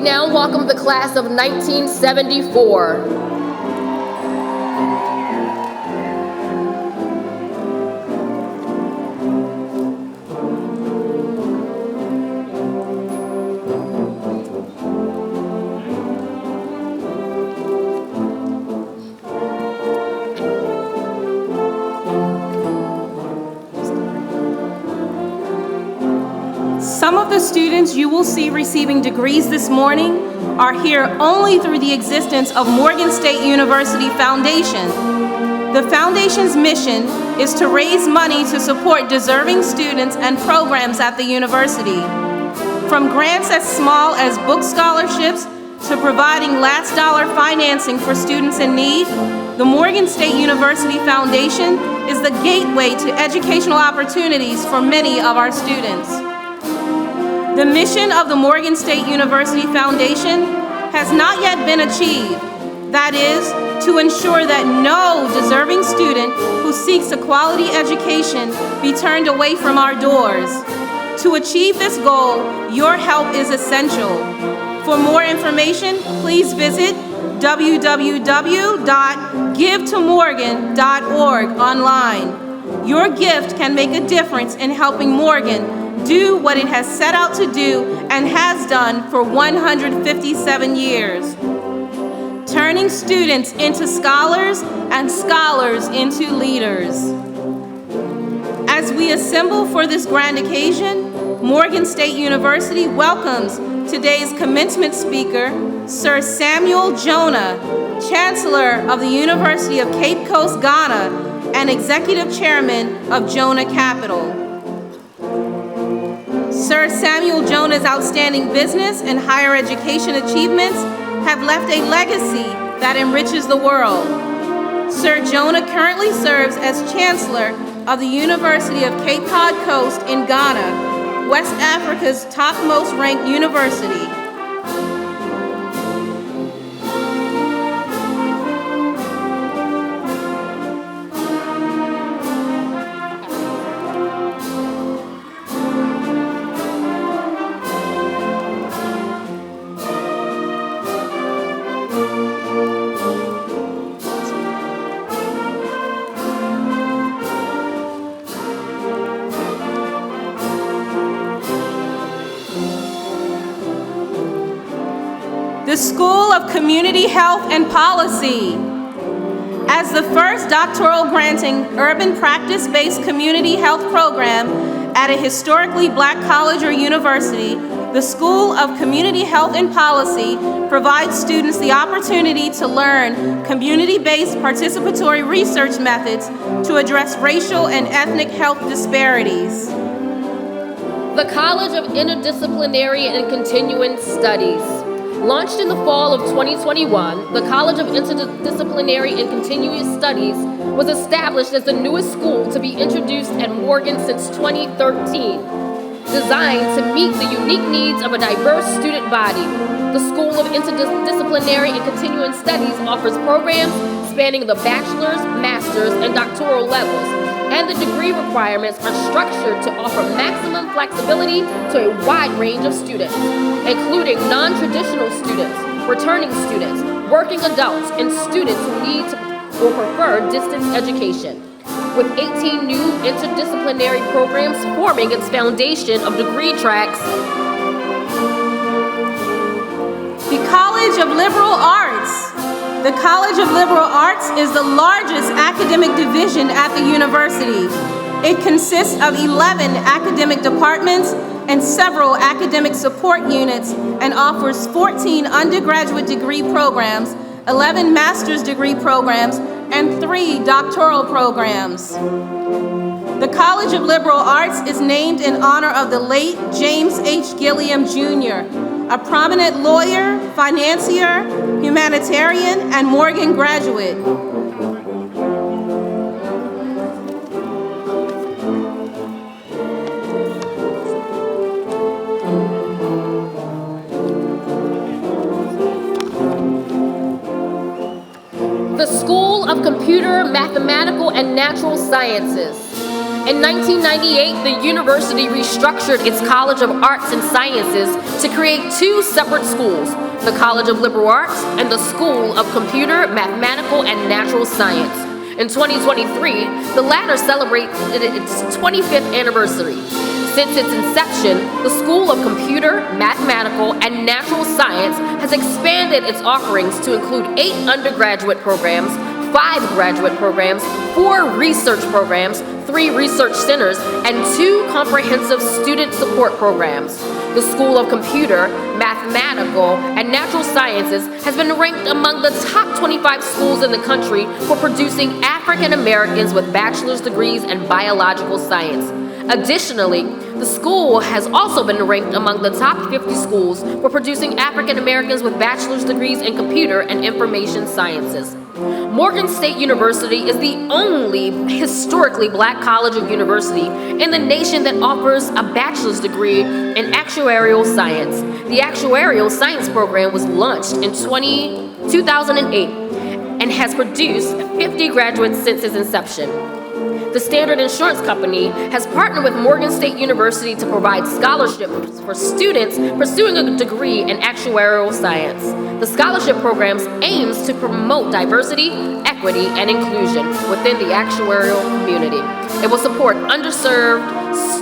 We now welcome the class of 1974. Some of the students you will see receiving degrees this morning are here only through the existence of Morgan State University Foundation. The Foundation's mission is to raise money to support deserving students and programs at the university. From grants as small as book scholarships to providing last dollar financing for students in need, the Morgan State University Foundation is the gateway to educational opportunities for many of our students. The mission of the Morgan State University Foundation has not yet been achieved. That is, to ensure that no deserving student who seeks a quality education be turned away from our doors. To achieve this goal, your help is essential. For more information, please visit www.givetomorgan.org online. Your gift can make a difference in helping Morgan do what it has set out to do and has done for 157 years, turning students into scholars and scholars into leaders. As we assemble for this grand occasion, Morgan State University welcomes today's commencement speaker, Sir Samuel Jonah, Chancellor of the University of Cape Coast, Ghana, and Executive Chairman of Jonah Capital. Sir Samuel Jonah's outstanding business and higher education achievements have left a legacy that enriches the world. Sir Jonah currently serves as Chancellor of the University of Cape Coast in Ghana, West Africa's topmost ranked university. The School of Community Health and Policy. As the first doctoral granting urban practice-based community health program at a historically Black college or university, the School of Community Health and Policy provides students the opportunity to learn community-based participatory research methods to address racial and ethnic health disparities. The College of Interdisciplinary and Continuing Studies. Launched in the fall of 2021, the College of Interdisciplinary and Continuing Studies was established as the newest school to be introduced at Morgan since 2013. Designed to meet the unique needs of a diverse student body, the School of Interdisciplinary and Continuing Studies offers programs spanning the bachelor's, master's, and doctoral levels, and the degree requirements are structured to offer maximum flexibility to a wide range of students, including non-traditional students, returning students, working adults, and students who need or prefer distance education. With 18 new interdisciplinary programs forming its foundation of degree tracks. The College of Liberal Arts. The College of Liberal Arts is the largest academic division at the university. It consists of 11 academic departments and several academic support units and offers 14 undergraduate degree programs, 11 master's degree programs, and 3 doctoral programs. The College of Liberal Arts is named in honor of the late James H. Gilliam Jr., a prominent lawyer, financier, humanitarian, and Morgan graduate. The School of Computer, Mathematical, and Natural Sciences. In 1998, the university restructured its College of Arts and Sciences to create two separate schools, the College of Liberal Arts and the School of Computer, Mathematical, and Natural Science. In 2023, the latter celebrated its 25th anniversary. Since its inception, the School of Computer, Mathematical, and Natural Science has expanded its offerings to include 8 undergraduate programs, 5 graduate programs, 4 research programs, 3 research centers, and 2 comprehensive student support programs. The School of Computer, Mathematical, and Natural Sciences has been ranked among the top 25 schools in the country for producing African Americans with bachelor's degrees in biological science. Additionally, the school has also been ranked among the top 50 schools for producing African Americans with bachelor's degrees in computer and information sciences. Morgan State University is the only historically black college or university in the nation that offers a bachelor's degree in actuarial science. The actuarial science program was launched in 2008 and has produced 50 graduates since its inception. The Standard Insurance Company has partnered with Morgan State University to provide scholarships for students pursuing a degree in actuarial science. The scholarship program aims to promote diversity, equity, and inclusion within the actuarial community. It will support underserved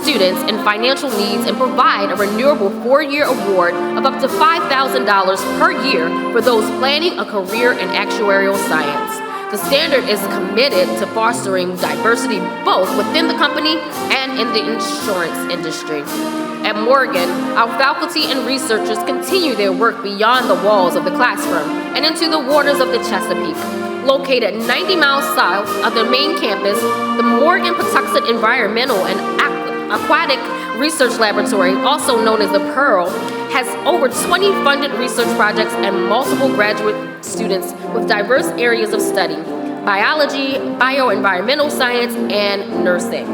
students in financial needs and provide a renewable 4-year award of up to $5,000 per year for those planning a career in actuarial science. The Standard is committed to fostering diversity both within the company and in the insurance industry. At Morgan, our faculty and researchers continue their work beyond the walls of the classroom and into the waters of the Chesapeake. Located 90 miles south of the main campus, the Morgan Patuxent Environmental and Aquatic Research Laboratory, also known as the Pearl, has over 20 funded research projects and multiple graduate students with diverse areas of study: biology, bioenvironmental science, and nursing.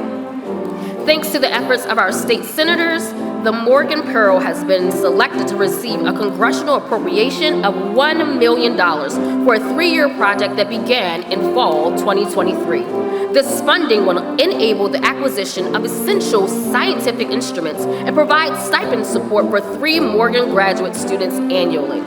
Thanks to the efforts of our state senators, the Morgan Pearl has been selected to receive a congressional appropriation of $1 million for a 3-year project that began in fall 2023. This funding will enable the acquisition of essential scientific instruments and provide stipend support for 3 Morgan graduate students annually,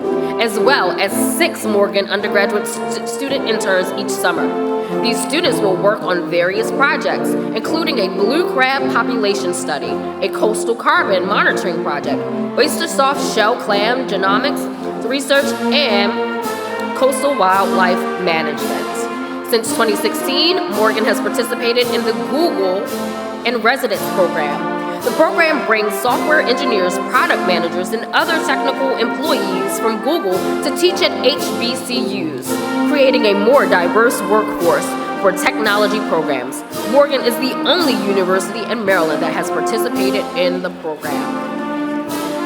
as well as 6 Morgan undergraduate student interns each summer. These students will work on various projects, including a blue crab population study, a coastal carbon monitoring project, oyster soft shell clam genomics research, and coastal wildlife management. Since 2016, Morgan has participated in the Google in Residence program. The program brings software engineers, product managers, and other technical employees from Google to teach at HBCUs, creating a more diverse workforce for technology programs. Morgan is the only university in Maryland that has participated in the program.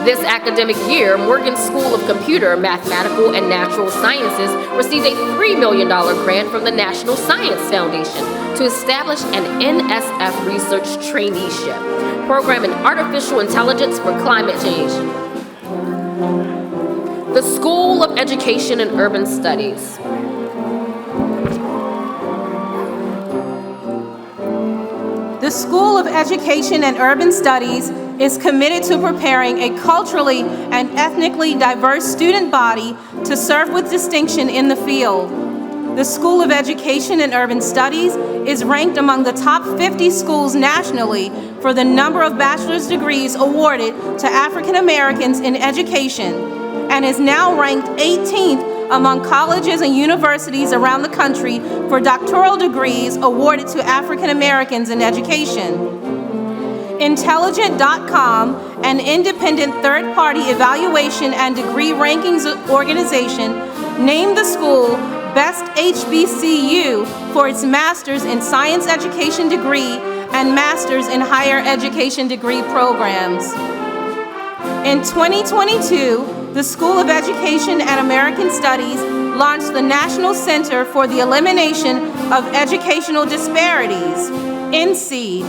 This academic year, Morgan School of Computer, Mathematical, and Natural Sciences received a $3 million grant from the National Science Foundation to establish an NSF research traineeship program in artificial intelligence for climate change. The School of Education and Urban Studies. The School of Education and Urban Studies is committed to preparing a culturally and ethnically diverse student body to serve with distinction in the field. The School of Education and Urban Studies is ranked among the top 50 schools nationally for the number of bachelor's degrees awarded to African Americans in education, and is now ranked 18th among colleges and universities around the country for doctoral degrees awarded to African Americans in education. Intelligent.com, an independent third-party evaluation and degree rankings organization, named the school Best HBCU for its Master's in Science Education degree and Master's in Higher Education degree programs. In 2022, the School of Education and American Studies launched the National Center for the Elimination of Educational Disparities, NCED.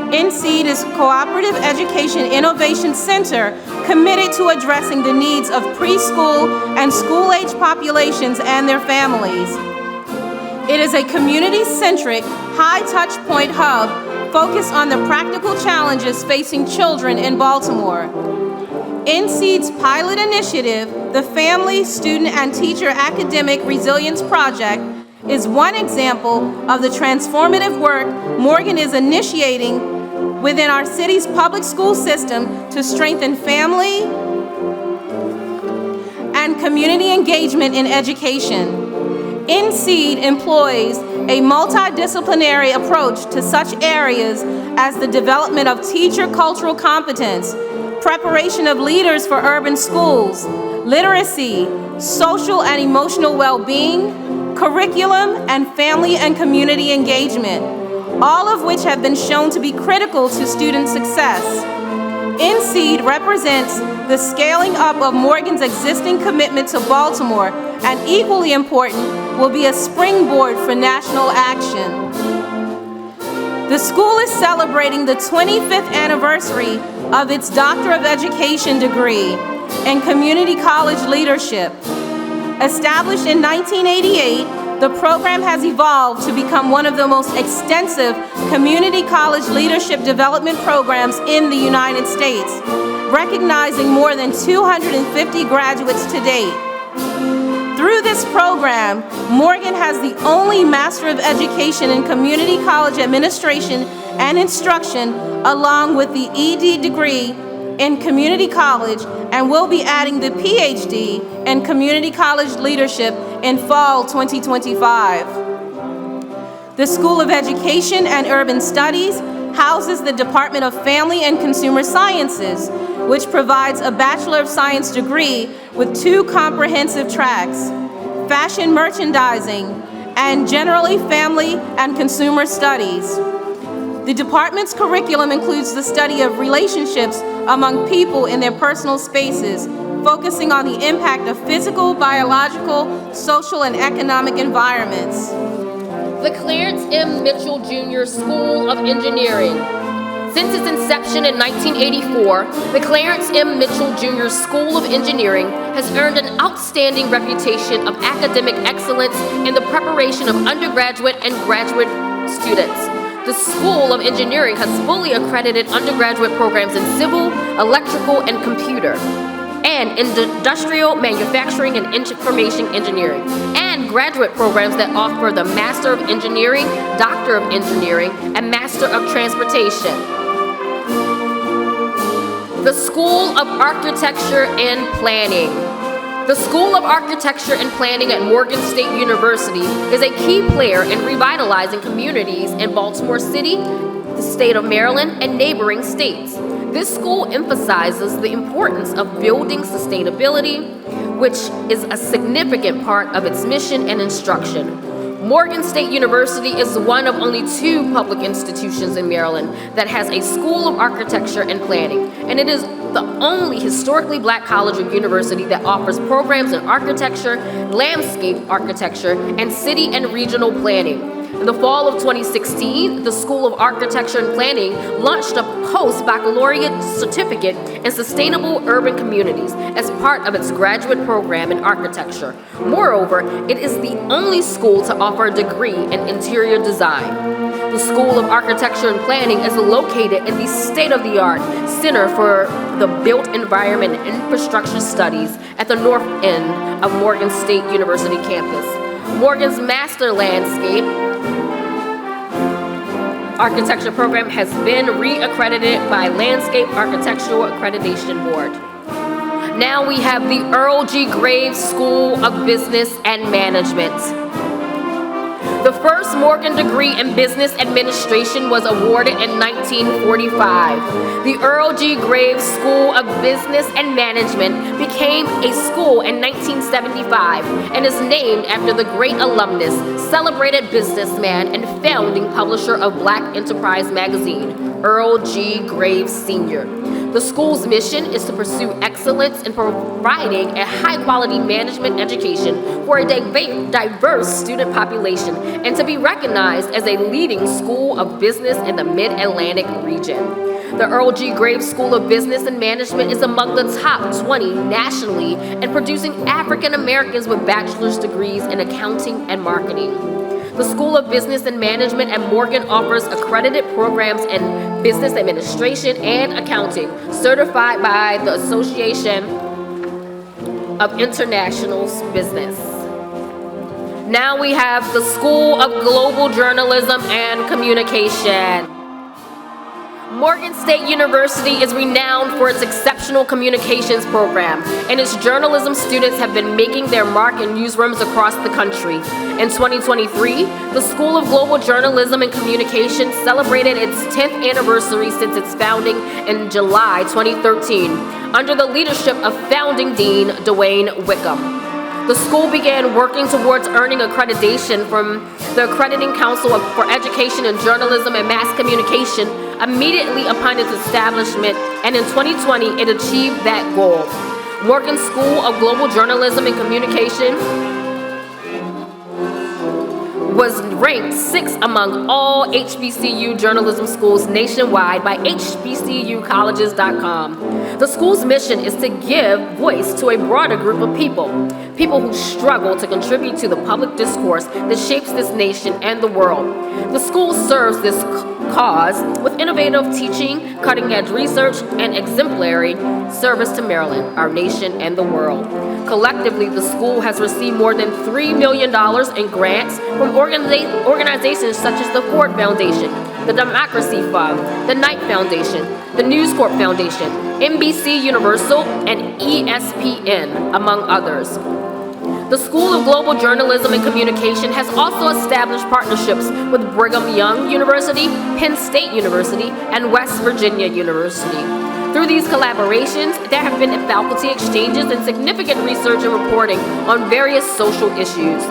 NCED is a cooperative education innovation center committed to addressing the needs of preschool and school-age populations and their families. It is a community-centric, high-touch point hub focused on the practical challenges facing children in Baltimore. NSEED's pilot initiative, the Family, Student, and Teacher Academic Resilience Project, is one example of the transformative work Morgan is initiating within our city's public school system to strengthen family and community engagement in education. NSEED employs a multidisciplinary approach to such areas as the development of teacher cultural competence, preparation of leaders for urban schools, literacy, social and emotional well-being, curriculum, and family and community engagement, all of which have been shown to be critical to student success. NSEED represents the scaling up of Morgan's existing commitment to Baltimore, and equally important, will be a springboard for national action. The school is celebrating the 25th anniversary of its Doctor of Education degree in Community College Leadership. Established in 1988, the program has evolved to become one of the most extensive community college leadership development programs in the United States, recognizing more than 250 graduates to date. Through this program, Morgan has the only Master of Education in Community College Administration and Instruction, along with the ED degree in Community College, and will be adding the PhD in Community College Leadership in fall 2025. The School of Education and Urban Studies houses the Department of Family and Consumer Sciences, which provides a Bachelor of Science degree with 2 comprehensive tracks: Fashion Merchandising and Generally Family and Consumer Studies. The department's curriculum includes the study of relationships among people in their personal spaces, focusing on the impact of physical, biological, social, and economic environments. The Clarence M. Mitchell Jr. School of Engineering. Since its inception in 1984, the Clarence M. Mitchell Jr. School of Engineering has earned an outstanding reputation of academic excellence in the preparation of undergraduate and graduate students. The School of Engineering has fully accredited undergraduate programs in civil, electrical, and computer, and in industrial, manufacturing, and information engineering, and graduate programs that offer the Master of Engineering, Doctor of Engineering, and Master of Transportation. The School of Architecture and Planning. The School of Architecture and Planning at Morgan State University is a key player in revitalizing communities in Baltimore City, the state of Maryland, and neighboring states. This school emphasizes the importance of building sustainability, which is a significant part of its mission and instruction. Morgan State University is one of only 2 public institutions in Maryland that has a School of Architecture and Planning, and it is the only historically Black college or university that offers programs in architecture, landscape architecture, and city and regional planning. In the fall of 2016, the School of Architecture and Planning launched a post-baccalaureate certificate in sustainable urban communities as part of its graduate program in architecture. Moreover, it is the only school to offer a degree in interior design. The School of Architecture and Planning is located in the state-of-the-art Center for the Built Environment and Infrastructure Studies at the north end of Morgan State University campus. Morgan's Master Landscape Architecture program has been re-accredited by Landscape Architectural Accreditation Board. Now we have the Earl G. Graves School of Business and Management. The first Morgan degree in business administration was awarded in 1945. The Earl G. Graves School of Business and Management became a school in 1975 and is named after the great alumnus, celebrated businessman, and founding publisher of Black Enterprise magazine, Earl G. Graves Sr. The school's mission is to pursue excellence in providing a high-quality management education for a diverse student population and to be recognized as a leading school of business in the Mid-Atlantic region. The Earl G. Graves School of Business and Management is among the top 20 nationally in producing African Americans with bachelor's degrees in accounting and marketing. The School of Business and Management at Morgan offers accredited programs in business administration and accounting, certified by the Association of International Business. Now we have the School of Global Journalism and Communication. Morgan State University is renowned for its exceptional communications program, and its journalism students have been making their mark in newsrooms across the country. In 2023, the School of Global Journalism and Communication celebrated its 10th anniversary since its founding in July 2013, under the leadership of founding Dean Dwayne Wickham. The school began working towards earning accreditation from the Accrediting Council for Education in Journalism and Mass Communication immediately upon its establishment, and in 2020 it achieved that goal. Morgan School of Global Journalism and Communication was ranked 6th among all HBCU journalism schools nationwide by HBCUcolleges.com. The school's mission is to give voice to a broader group of people who struggle to contribute to the public discourse that shapes this nation and the world. The school serves this cause with innovative teaching, cutting-edge research, and exemplary service to Maryland, our nation, and the world. Collectively, the school has received more than $3 million in grants from organizations such as the Ford Foundation, the Democracy Fund, the Knight Foundation, the News Corp Foundation, NBC Universal, and ESPN, among others. The School of Global Journalism and Communication has also established partnerships with Brigham Young University, Penn State University, and West Virginia University. Through these collaborations, there have been faculty exchanges and significant research and reporting on various social issues.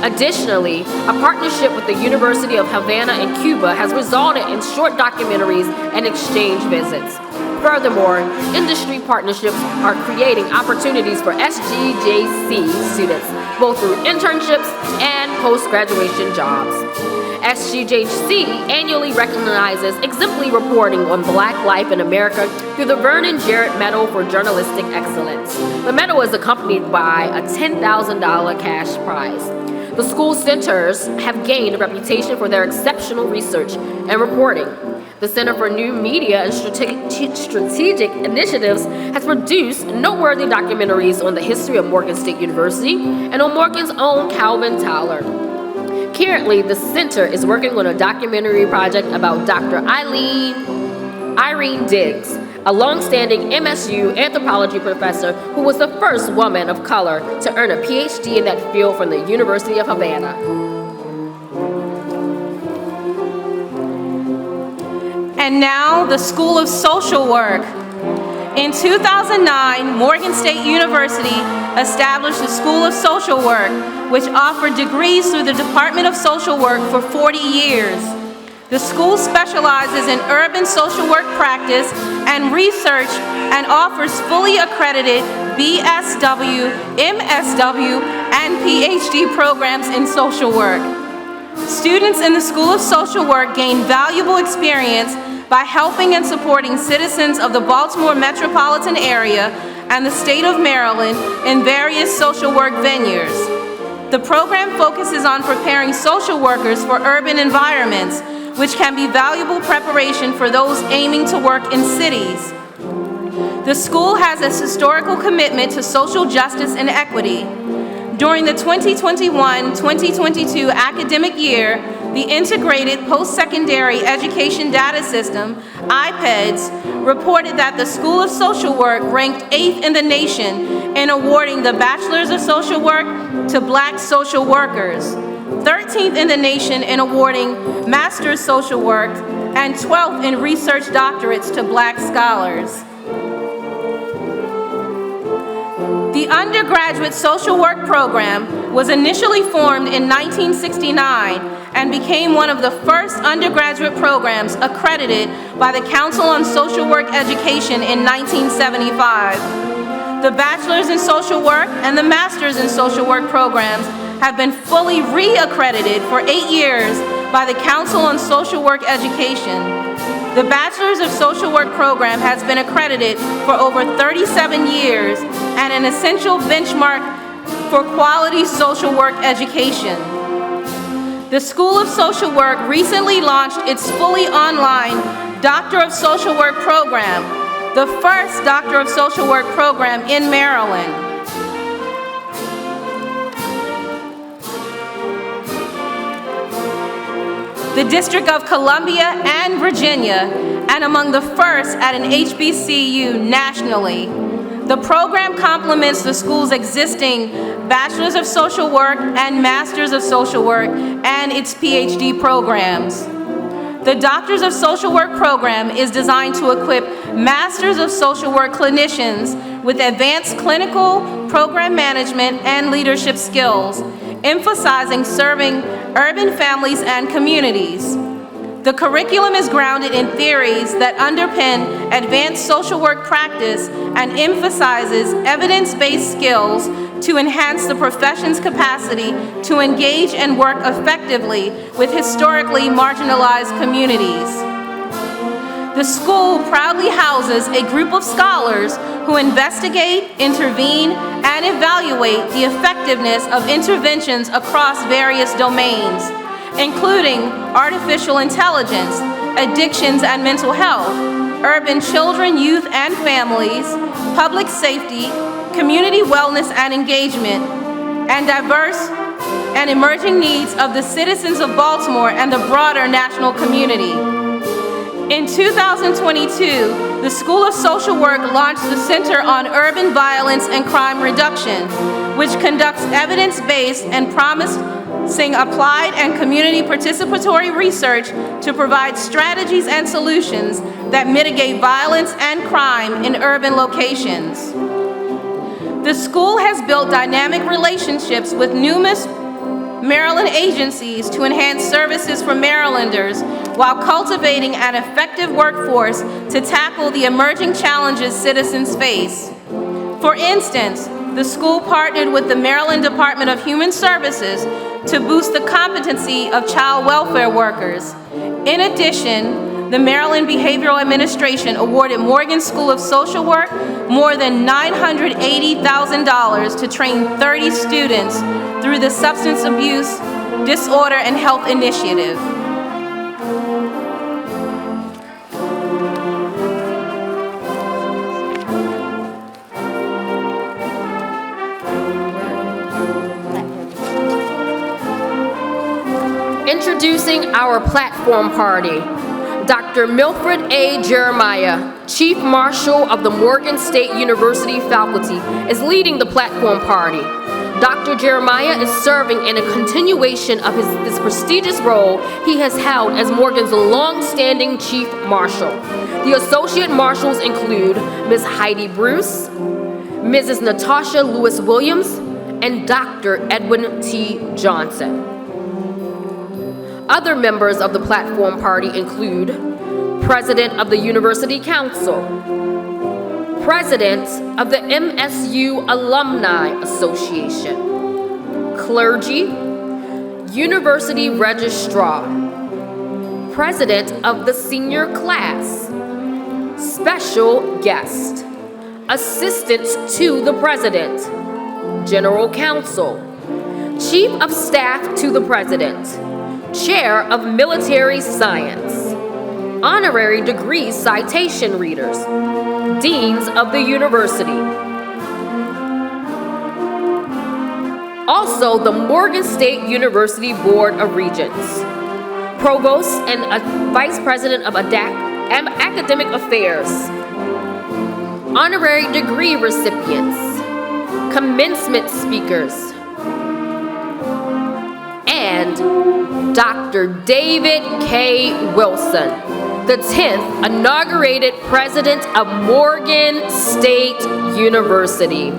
Additionally, a partnership with the University of Havana in Cuba has resulted in short documentaries and exchange visits. Furthermore, industry partnerships are creating opportunities for SGJC students, both through internships and post-graduation jobs. SGJC annually recognizes exemplary reporting on Black life in America through the Vernon Jarrett Medal for Journalistic Excellence. The medal is accompanied by a $10,000 cash prize. The school centers have gained a reputation for their exceptional research and reporting. The Center for New Media and Strategic Initiatives has produced noteworthy documentaries on the history of Morgan State University and on Morgan's own Calvin Tyler. Currently, the center is working on a documentary project about Dr. Irene Diggs, a long-standing MSU anthropology professor who was the first woman of color to earn a PhD in that field from the University of Havana. And now, the School of Social Work. In 2009, Morgan State University established the School of Social Work, which offered degrees through the Department of Social Work for 40 years. The school specializes in urban social work practice and research and offers fully accredited BSW, MSW, and PhD programs in social work. Students in the School of Social Work gain valuable experience by helping and supporting citizens of the Baltimore metropolitan area and the state of Maryland in various social work venues. The program focuses on preparing social workers for urban environments, which can be valuable preparation for those aiming to work in cities. The school has a historical commitment to social justice and equity. During the 2021-2022 academic year, the Integrated Post-Secondary Education Data System, IPEDS, reported that the School of Social Work ranked 8th in the nation in awarding the Bachelor's of Social Work to Black social workers, 13th in the nation in awarding Master's Social Work, and 12th in research doctorates to Black scholars. The Undergraduate Social Work Program was initially formed in 1969 and became one of the first undergraduate programs accredited by the Council on Social Work Education in 1975. The Bachelor's in Social Work and the Master's in Social Work programs have been fully re-accredited for 8 years by the Council on Social Work Education. The Bachelor's of Social Work program has been accredited for over 37 years and an essential benchmark for quality social work education. The School of Social Work recently launched its fully online Doctor of Social Work program, the first Doctor of Social Work program in Maryland. The District of Columbia and Virginia, and among the first at an HBCU nationally. The program complements the school's existing Bachelor's of Social Work and Master's of Social Work and its PhD programs. The Doctors of Social Work program is designed to equip Masters of Social Work clinicians with advanced clinical, program management, and leadership skills, emphasizing serving urban families and communities. The curriculum is grounded in theories that underpin advanced social work practice and emphasizes evidence-based skills to enhance the profession's capacity to engage and work effectively with historically marginalized communities. The school proudly houses a group of scholars who investigate, intervene, and evaluate the effectiveness of interventions across various domains, including artificial intelligence, addictions and mental health, urban children, youth and families, public safety, community wellness and engagement, and diverse and emerging needs of the citizens of Baltimore and the broader national community. In 2022, the School of Social Work launched the Center on Urban Violence and Crime Reduction, which conducts evidence-based and promising applied and community participatory research to provide strategies and solutions that mitigate violence and crime in urban locations. The school has built dynamic relationships with numerous Maryland agencies to enhance services for Marylanders while cultivating an effective workforce to tackle the emerging challenges citizens face. For instance, the school partnered with the Maryland Department of Human Services to boost the competency of child welfare workers. In addition, the Maryland Behavioral Administration awarded Morgan School of Social Work more than $980,000 to train 30 students through the Substance Abuse, Disorder, and Health Initiative. Introducing our platform party, Dr. Milfred A. Jeremiah, Chief Marshal of the Morgan State University faculty, is leading the platform party. Dr. Jeremiah is serving in a continuation of this prestigious role he has held as Morgan's long-standing Chief Marshal. The Associate Marshals include Ms. Heidi Bruce, Mrs. Natasha Lewis-Williams, and Dr. Edwin T. Johnson. Other members of the platform party include President of the University Council, President of the MSU Alumni Association, Clergy, University Registrar, President of the Senior Class, Special Guest, Assistants to the President, General Counsel, Chief of Staff to the President, Chair of Military Science, Honorary Degree Citation Readers, Deans of the University. Also, the Morgan State University Board of Regents, Provost and Vice President of Academic Affairs, Honorary Degree Recipients, Commencement Speakers, and Dr. David K. Wilson, the 10th inaugurated President of Morgan State University.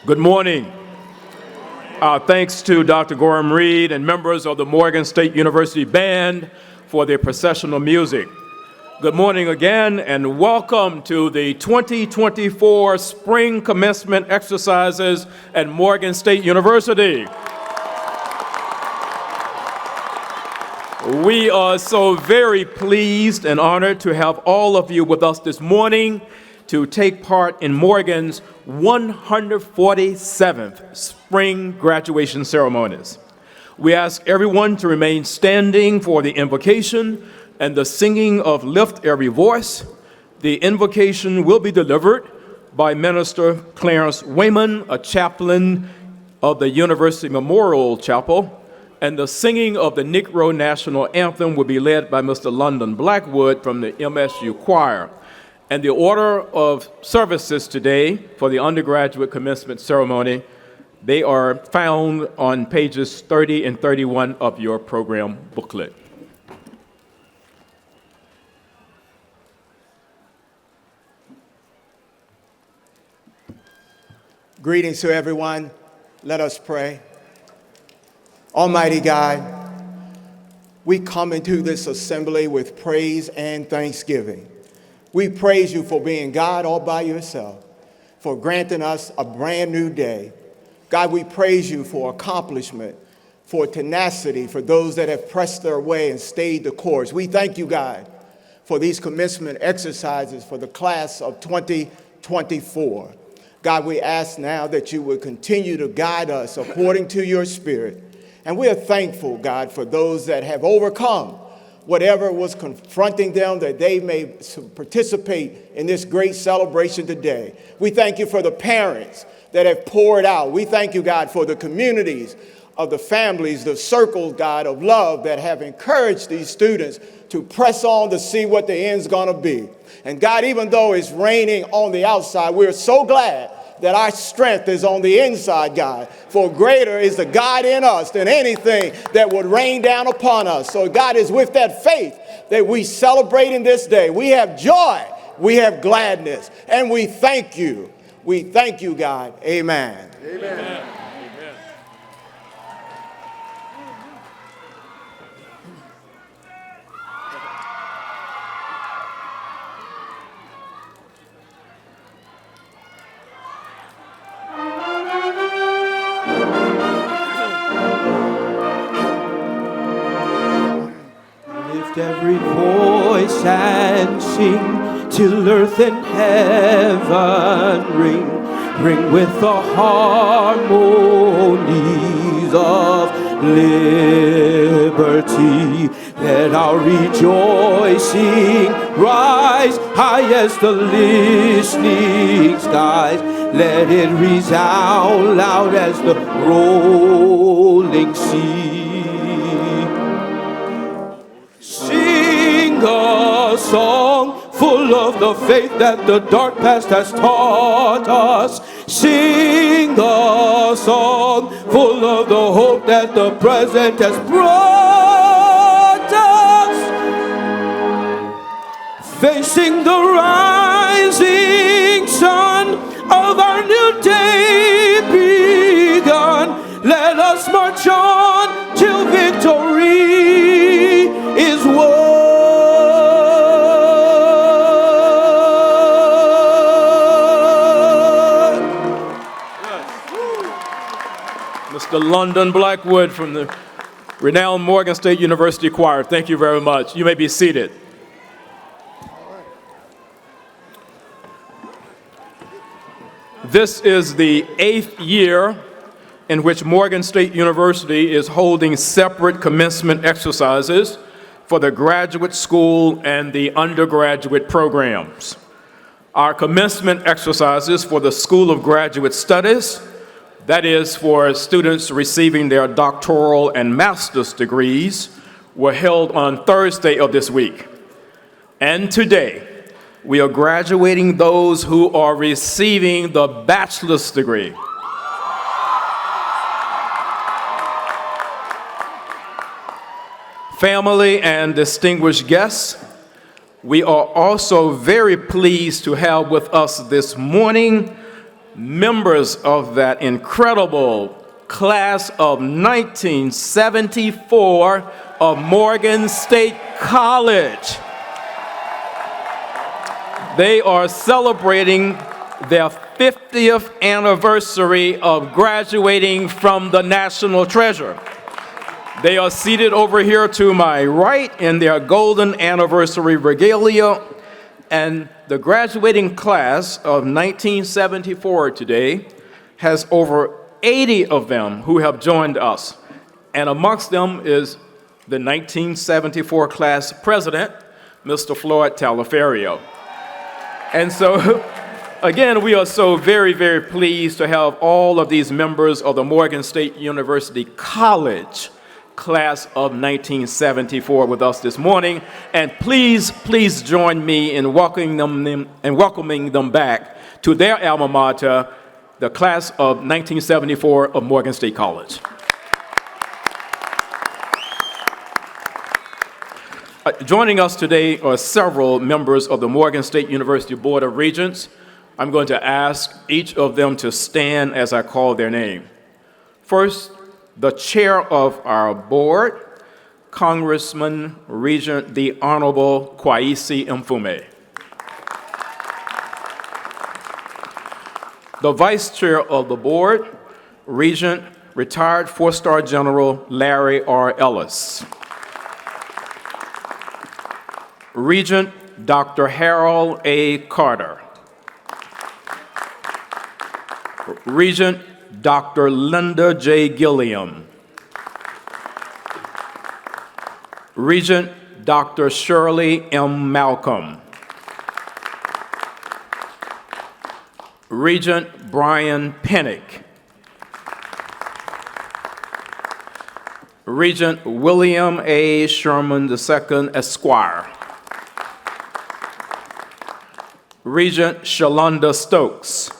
Good morning. Thanks to Dr. Gorham Reed and members of the Morgan State University Band for their processional music. Good morning again, and welcome to the 2024 Spring Commencement Exercises at Morgan State University. We are so very pleased and honored to have all of you with us this morning to take part in Morgan's 147th spring graduation ceremonies. We ask everyone to remain standing for the invocation and the singing of Lift Every Voice. The invocation will be delivered by Minister Clarence Wayman, a chaplain of the University Memorial Chapel, and the singing of the Negro National Anthem will be led by Mr. London Blackwood from the MSU Choir. And the order of services today for the undergraduate commencement ceremony, they are found on pages 30 and 31 of your program booklet. Greetings to everyone. Let us pray. Almighty God, we come into this assembly with praise and thanksgiving. We praise you for being God all by yourself, for granting us a brand new day. God, we praise you for accomplishment, for tenacity, for those that have pressed their way and stayed the course. We thank you, God, for these commencement exercises for the class of 2024. God, we ask now that you would continue to guide us according to your spirit. And we are thankful, God, for those that have overcome whatever was confronting them, that they may participate in this great celebration today. We thank you for the parents that have poured out. We thank you, God, for the communities of the families, the circles, God, of love that have encouraged these students to press on to see what the end's going to be. And God, even though it's raining on the outside, we're so glad that our strength is on the inside, God. For greater is the God in us than anything that would rain down upon us. So God, is with that faith that we celebrate in this day. We have joy, we have gladness, and we thank you. We thank you, God. Amen. Amen. Amen. Every voice and sing till earth and heaven ring with the harmonies of liberty. Let our rejoicing rise high as the listening skies. Let it resound loud as the rolling sea. A song full of the faith that the dark past has taught us. Sing a song full of the hope that the present has brought us. Facing the rising sun of our new day begun, let us march on till victory is won. Mr. London Blackwood from the renowned Morgan State University Choir. Thank you very much. You may be seated. This is the 8th year in which Morgan State University is holding separate commencement exercises for the graduate school and the undergraduate programs. Our commencement exercises for the School of Graduate Studies, that is for students receiving their doctoral and master's degrees, were held on Thursday of this week. And today, we are graduating those who are receiving the bachelor's degree. family, and distinguished guests, we are also very pleased to have with us this morning members of that incredible class of 1974 of Morgan State College. They are celebrating their 50th anniversary of graduating from the National Treasure. They are seated over here to my right in their golden anniversary regalia, and the graduating class of 1974 today has over 80 of them who have joined us, and amongst them is the 1974 class president, Mr. Floyd Talaferio. And so, again, we are so very, very pleased to have all of these members of the Morgan State University College class of 1974 with us this morning. And please join me in welcoming them back to their alma mater, the class of 1974 of Morgan State College. Joining us today are several members of the Morgan State University Board of Regents. I'm going to ask each of them to stand as I call their name. First, the chair of our board, Congressman Regent the Honorable Kwesi Mfume. The vice chair of the board, Regent retired four-star General Larry R. Ellis. Regent Dr. Harold A. Carter. Regent Dr. Linda J. Gilliam. Regent Dr. Shirley M. Malcolm. Regent Brian Pennick. Regent William A. Sherman II, Esquire. Regent Shalonda Stokes.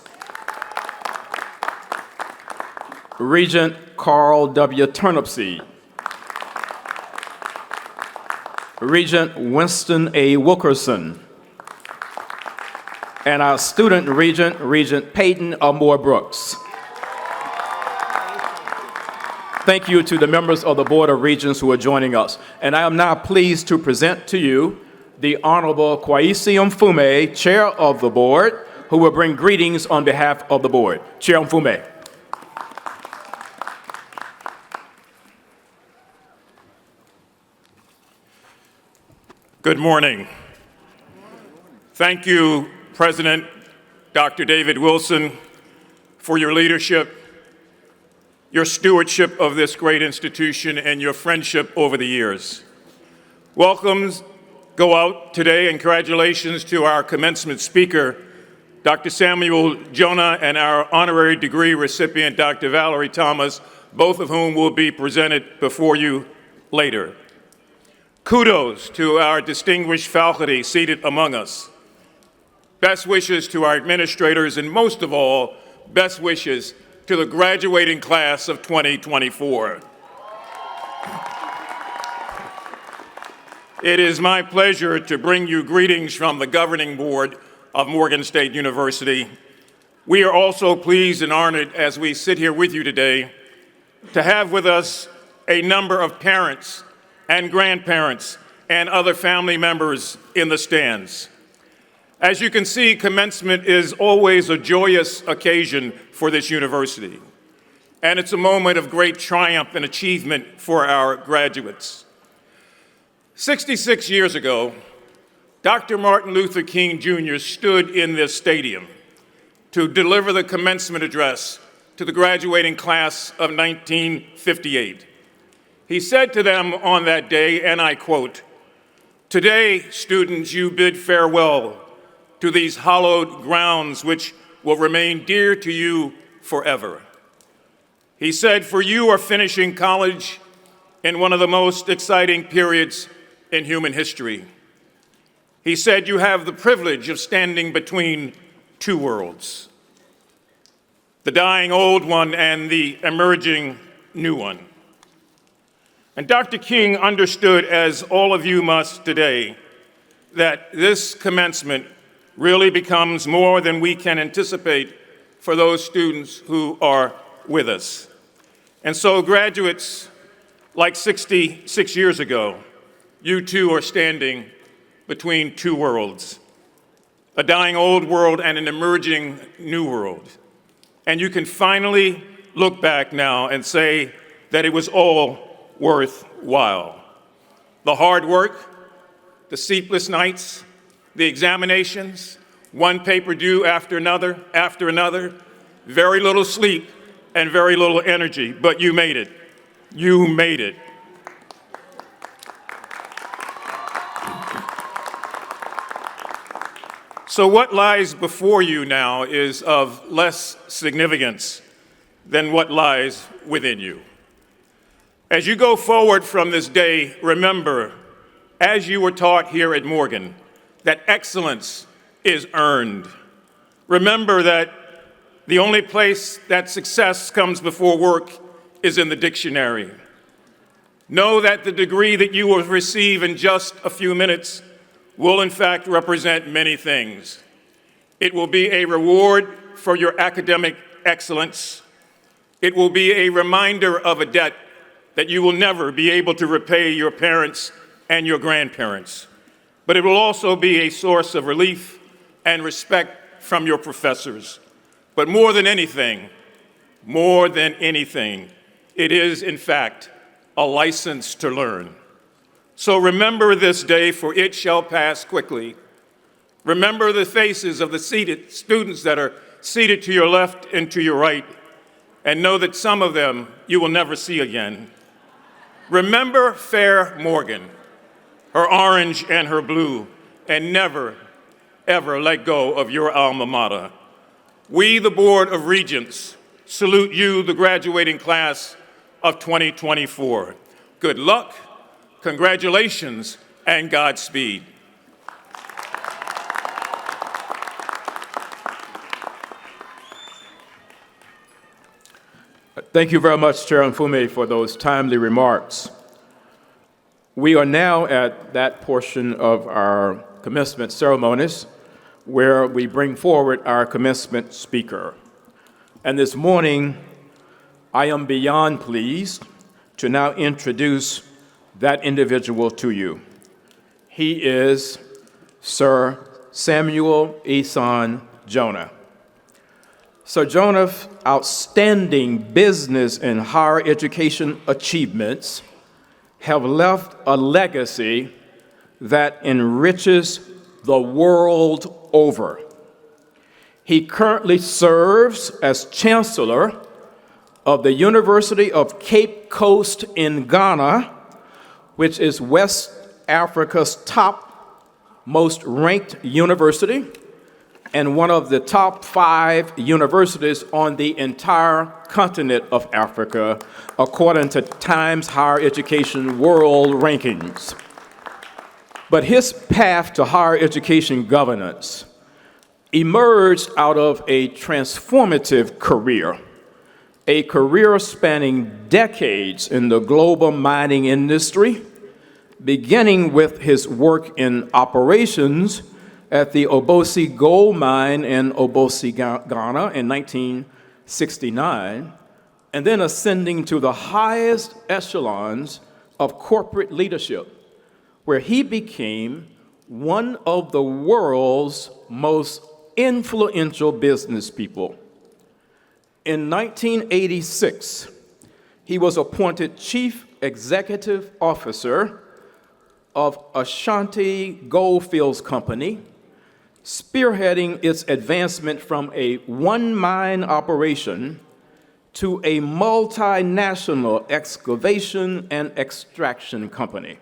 Regent Carl W. Turnipseed. Regent Winston A. Wilkerson. And our student regent, Regent Peyton Amore Brooks. Thank you to the members of the Board of Regents who are joining us. And I am now pleased to present to you the Honorable Kwesi Mfume, Chair of the Board, who will bring greetings on behalf of the Board. Chair Mfume. Good morning. Thank you, President Dr. David Wilson, for your leadership, your stewardship of this great institution, and your friendship over the years. Welcomes go out today, and congratulations to our commencement speaker, Dr. Samuel Jonah, and our honorary degree recipient, Dr. Valerie Thomas, both of whom will be presented before you later. Kudos to our distinguished faculty seated among us. Best wishes to our administrators, and most of all, best wishes to the graduating class of 2024. It is my pleasure to bring you greetings from the governing board of Morgan State University. We are also pleased and honored as we sit here with you today to have with us a number of parents and grandparents and other family members in the stands. As you can see, commencement is always a joyous occasion for this university, and it's a moment of great triumph and achievement for our graduates. 66 years ago, Dr. Martin Luther King Jr. stood in this stadium to deliver the commencement address to the graduating class of 1958. He said to them on that day, and I quote, "Today, students, you bid farewell to these hallowed grounds which will remain dear to you forever." He said, "For you are finishing college in one of the most exciting periods in human history." He said, "You have the privilege of standing between two worlds, the dying old one and the emerging new one. And Dr. King understood, as all of you must today, that this commencement really becomes more than we can anticipate for those students who are with us. And so, graduates, like 66 years ago, you too are standing between two worlds, a dying old world and an emerging new world. And you can finally look back now and say that it was all worthwhile. The hard work, the sleepless nights, the examinations, one paper due after another, very little sleep and very little energy, but you made it. You made it. So what lies before you now is of less significance than what lies within you. As you go forward from this day, remember, as you were taught here at Morgan, that excellence is earned. Remember that the only place that success comes before work is in the dictionary. Know that the degree that you will receive in just a few minutes will in fact represent many things. It will be a reward for your academic excellence. It will be a reminder of a debt that you will never be able to repay your parents and your grandparents. But it will also be a source of relief and respect from your professors. But more than anything, it is in fact a license to learn. So remember this day, for it shall pass quickly. Remember the faces of the seated students that are seated to your left and to your right, and know that some of them you will never see again. Remember fair Morgan, her orange and her blue, and never, ever let go of your alma mater. We, the Board of Regents, salute you, the graduating class of 2024. Good luck, congratulations, and Godspeed. Thank you very much, Chair Mfume, for those timely remarks. We are now at that portion of our commencement ceremonies where we bring forward our commencement speaker. And this morning, I am beyond pleased to now introduce that individual to you. He is Sir Samuel Eson Jonah. Sir Jonah's outstanding business and higher education achievements have left a legacy that enriches the world over. He currently serves as Chancellor of the University of Cape Coast in Ghana, which is West Africa's top most ranked university and one of the top 5 universities on the entire continent of Africa, according to Times Higher Education World Rankings. But his path to higher education governance emerged out of a transformative career, a career spanning decades in the global mining industry, beginning with his work in operations at the Obosi Gold Mine in Obosi, Ghana in 1969, and then ascending to the highest echelons of corporate leadership, where he became one of the world's most influential business people. In 1986, he was appointed Chief Executive Officer of Ashanti Goldfields Company, spearheading its advancement from a one-mine operation to a multinational excavation and extraction company.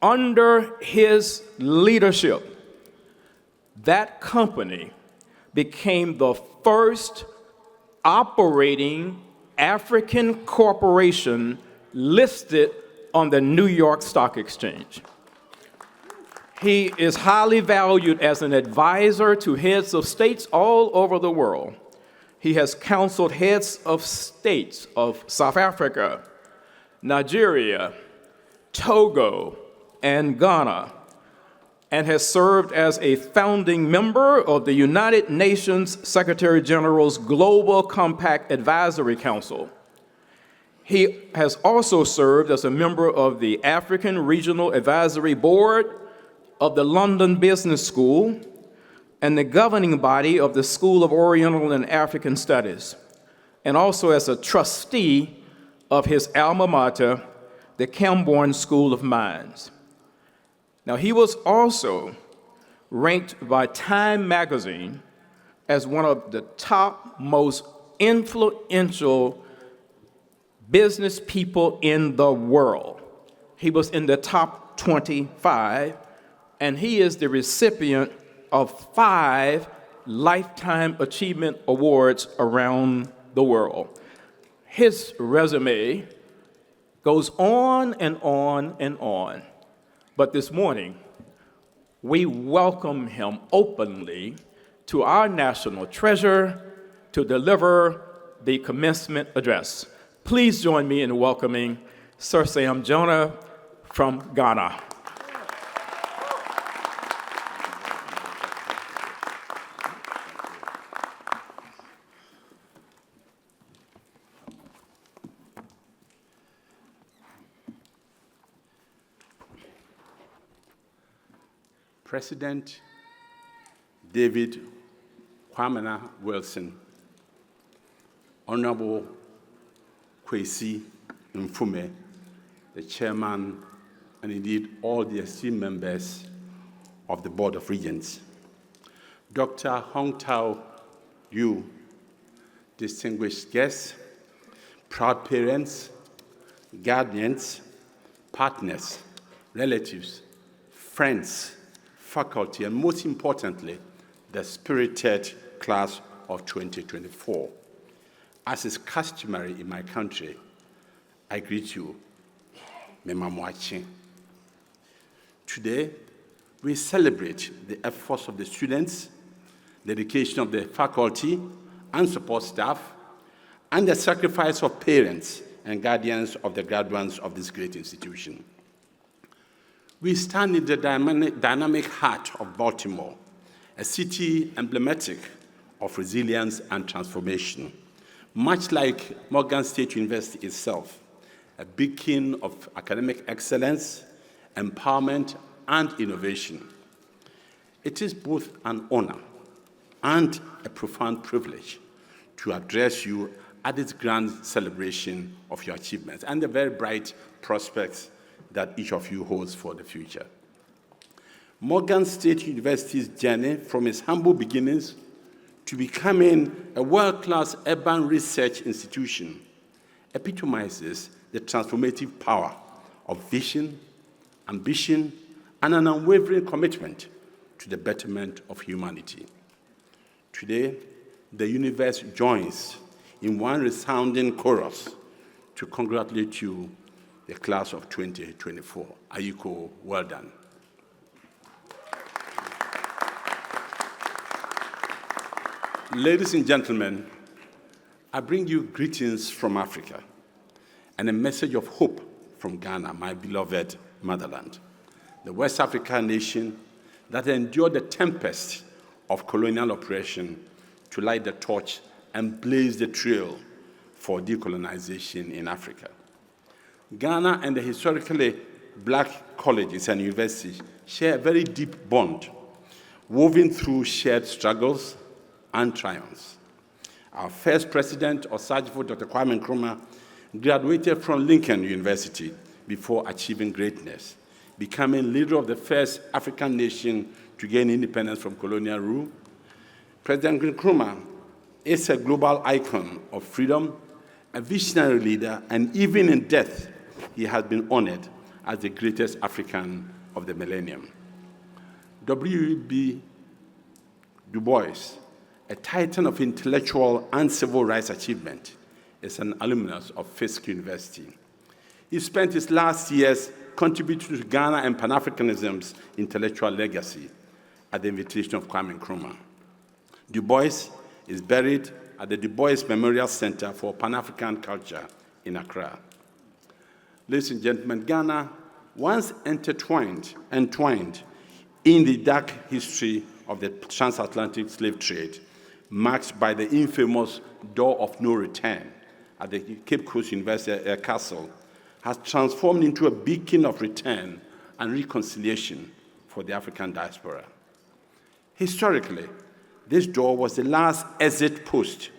Under his leadership, that company became the first operating African corporation listed on the New York Stock Exchange. He is highly valued as an advisor to heads of states all over the world. He has counseled heads of states of South Africa, Nigeria, Togo, and Ghana, and has served as a founding member of the United Nations Secretary General's Global Compact Advisory Council. He has also served as a member of the African Regional Advisory Board of the London Business School and the governing body of the School of Oriental and African Studies, and also as a trustee of his alma mater, the Camborne School of Mines. Now, he was also ranked by Time magazine as one of the top most influential business people in the world. He was in the top 25, and he is the recipient of 5 Lifetime Achievement Awards around the world. His resume goes on and on and on. But this morning, we welcome him openly to our national treasure to deliver the commencement address. Please join me in welcoming Sir Sam Jonah from Ghana. President David Kwamena Wilson, Honorable Kwesi Mfume, the chairman, and indeed all the esteemed members of the Board of Regents, Dr. Hong Tao Yu, distinguished guests, proud parents, guardians, partners, relatives, friends, faculty, and most importantly, the spirited class of 2024. As is customary in my country, I greet you, Memamwachi. Today, we celebrate the efforts of the students, the dedication of the faculty and support staff, and the sacrifice of parents and guardians of the graduates of this great institution. We stand in the dynamic heart of Baltimore, a city emblematic of resilience and transformation, much like Morgan State University itself, a beacon of academic excellence, empowerment, and innovation. It is both an honor and a profound privilege to address you at this grand celebration of your achievements and the very bright prospects that each of you holds for the future. Morgan State University's journey from its humble beginnings to becoming a world-class urban research institution epitomizes the transformative power of vision, ambition, and an unwavering commitment to the betterment of humanity. Today, the universe joins in one resounding chorus to congratulate you, the class of 2024. Ayiko, well done. Ladies and gentlemen, I bring you greetings from Africa and a message of hope from Ghana, my beloved motherland, the West African nation that endured the tempest of colonial oppression to light the torch and blaze the trail for decolonization in Africa. Ghana and the historically black colleges and universities share a very deep bond, woven through shared struggles and triumphs. Our first president, Osajifo Dr. Kwame Nkrumah, graduated from Lincoln University before achieving greatness, becoming leader of the first African nation to gain independence from colonial rule. President Nkrumah is a global icon of freedom, a visionary leader, and even in death, he has been honored as the greatest African of the millennium. W.E.B. Du Bois, a titan of intellectual and civil rights achievement, is an alumnus of Fisk University. He spent his last years contributing to Ghana and Pan-Africanism's intellectual legacy at the invitation of Kwame Nkrumah. Du Bois is buried at the Du Bois Memorial Center for Pan-African Culture in Accra. Ladies and gentlemen, Ghana once entwined in the dark history of the transatlantic slave trade, marked by the infamous door of no return at the Cape Coast University Castle, has transformed into a beacon of return and reconciliation for the African diaspora. Historically, this door was the last exit post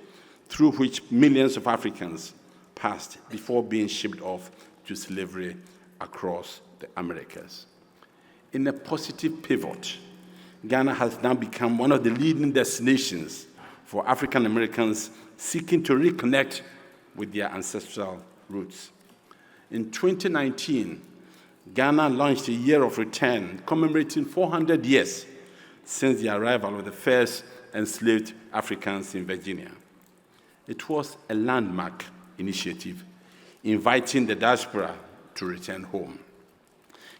through which millions of Africans passed before being shipped off to slavery across the Americas. In a positive pivot, Ghana has now become one of the leading destinations for African Americans seeking to reconnect with their ancestral roots. In 2019, Ghana launched a Year of Return, commemorating 400 years since the arrival of the first enslaved Africans in Virginia. It was a landmark initiative inviting the diaspora to return home.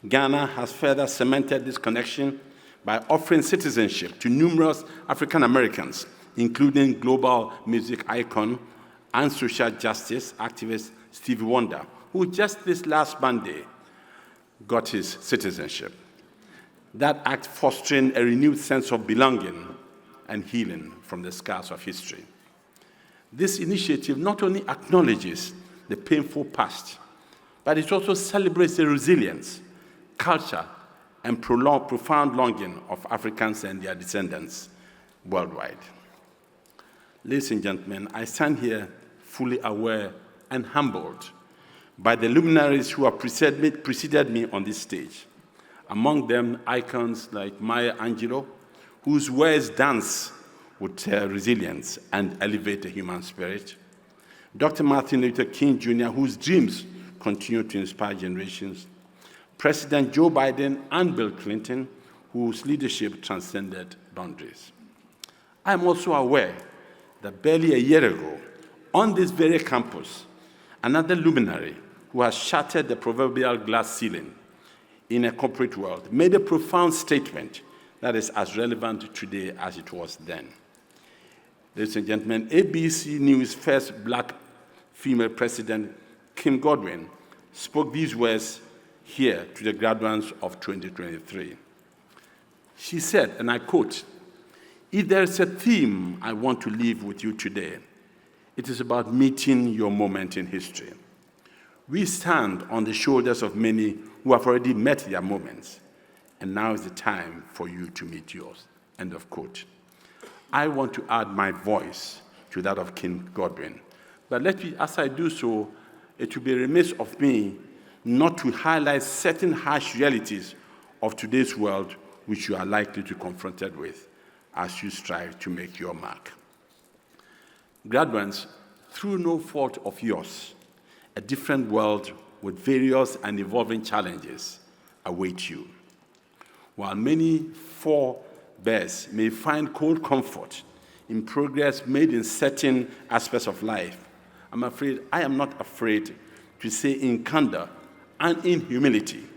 Ghana has further cemented this connection by offering citizenship to numerous African Americans, including global music icon and social justice activist Stevie Wonder, who just this last Monday got his citizenship. That act fostering a renewed sense of belonging and healing from the scars of history. This initiative not only acknowledges the painful past, but it also celebrates the resilience, culture, and profound longing of Africans and their descendants worldwide. Ladies and gentlemen, I stand here fully aware and humbled by the luminaries who have preceded me on this stage. Among them, icons like Maya Angelou, whose words dance with resilience and elevate the human spirit. Dr. Martin Luther King Jr., whose dreams continue to inspire generations. President Joe Biden and Bill Clinton, whose leadership transcended boundaries. I am also aware that barely a year ago, on this very campus, another luminary who has shattered the proverbial glass ceiling in a corporate world made a profound statement that is as relevant today as it was then. Ladies and gentlemen, ABC News' first black female president, Kim Godwin, spoke these words here to the graduates of 2023. She said, and I quote, "If there is a theme I want to leave with you today, it is about meeting your moment in history. We stand on the shoulders of many who have already met their moments, and now is the time for you to meet yours." End of quote. I want to add my voice to that of King Godwin. But let me, as I do so, it will be remiss of me not to highlight certain harsh realities of today's world which you are likely to be confronted with as you strive to make your mark. Graduates, through no fault of yours, a different world with various and evolving challenges await you. While many forebears may find cold comfort in progress made in certain aspects of life, I am not afraid to say in candor and in humility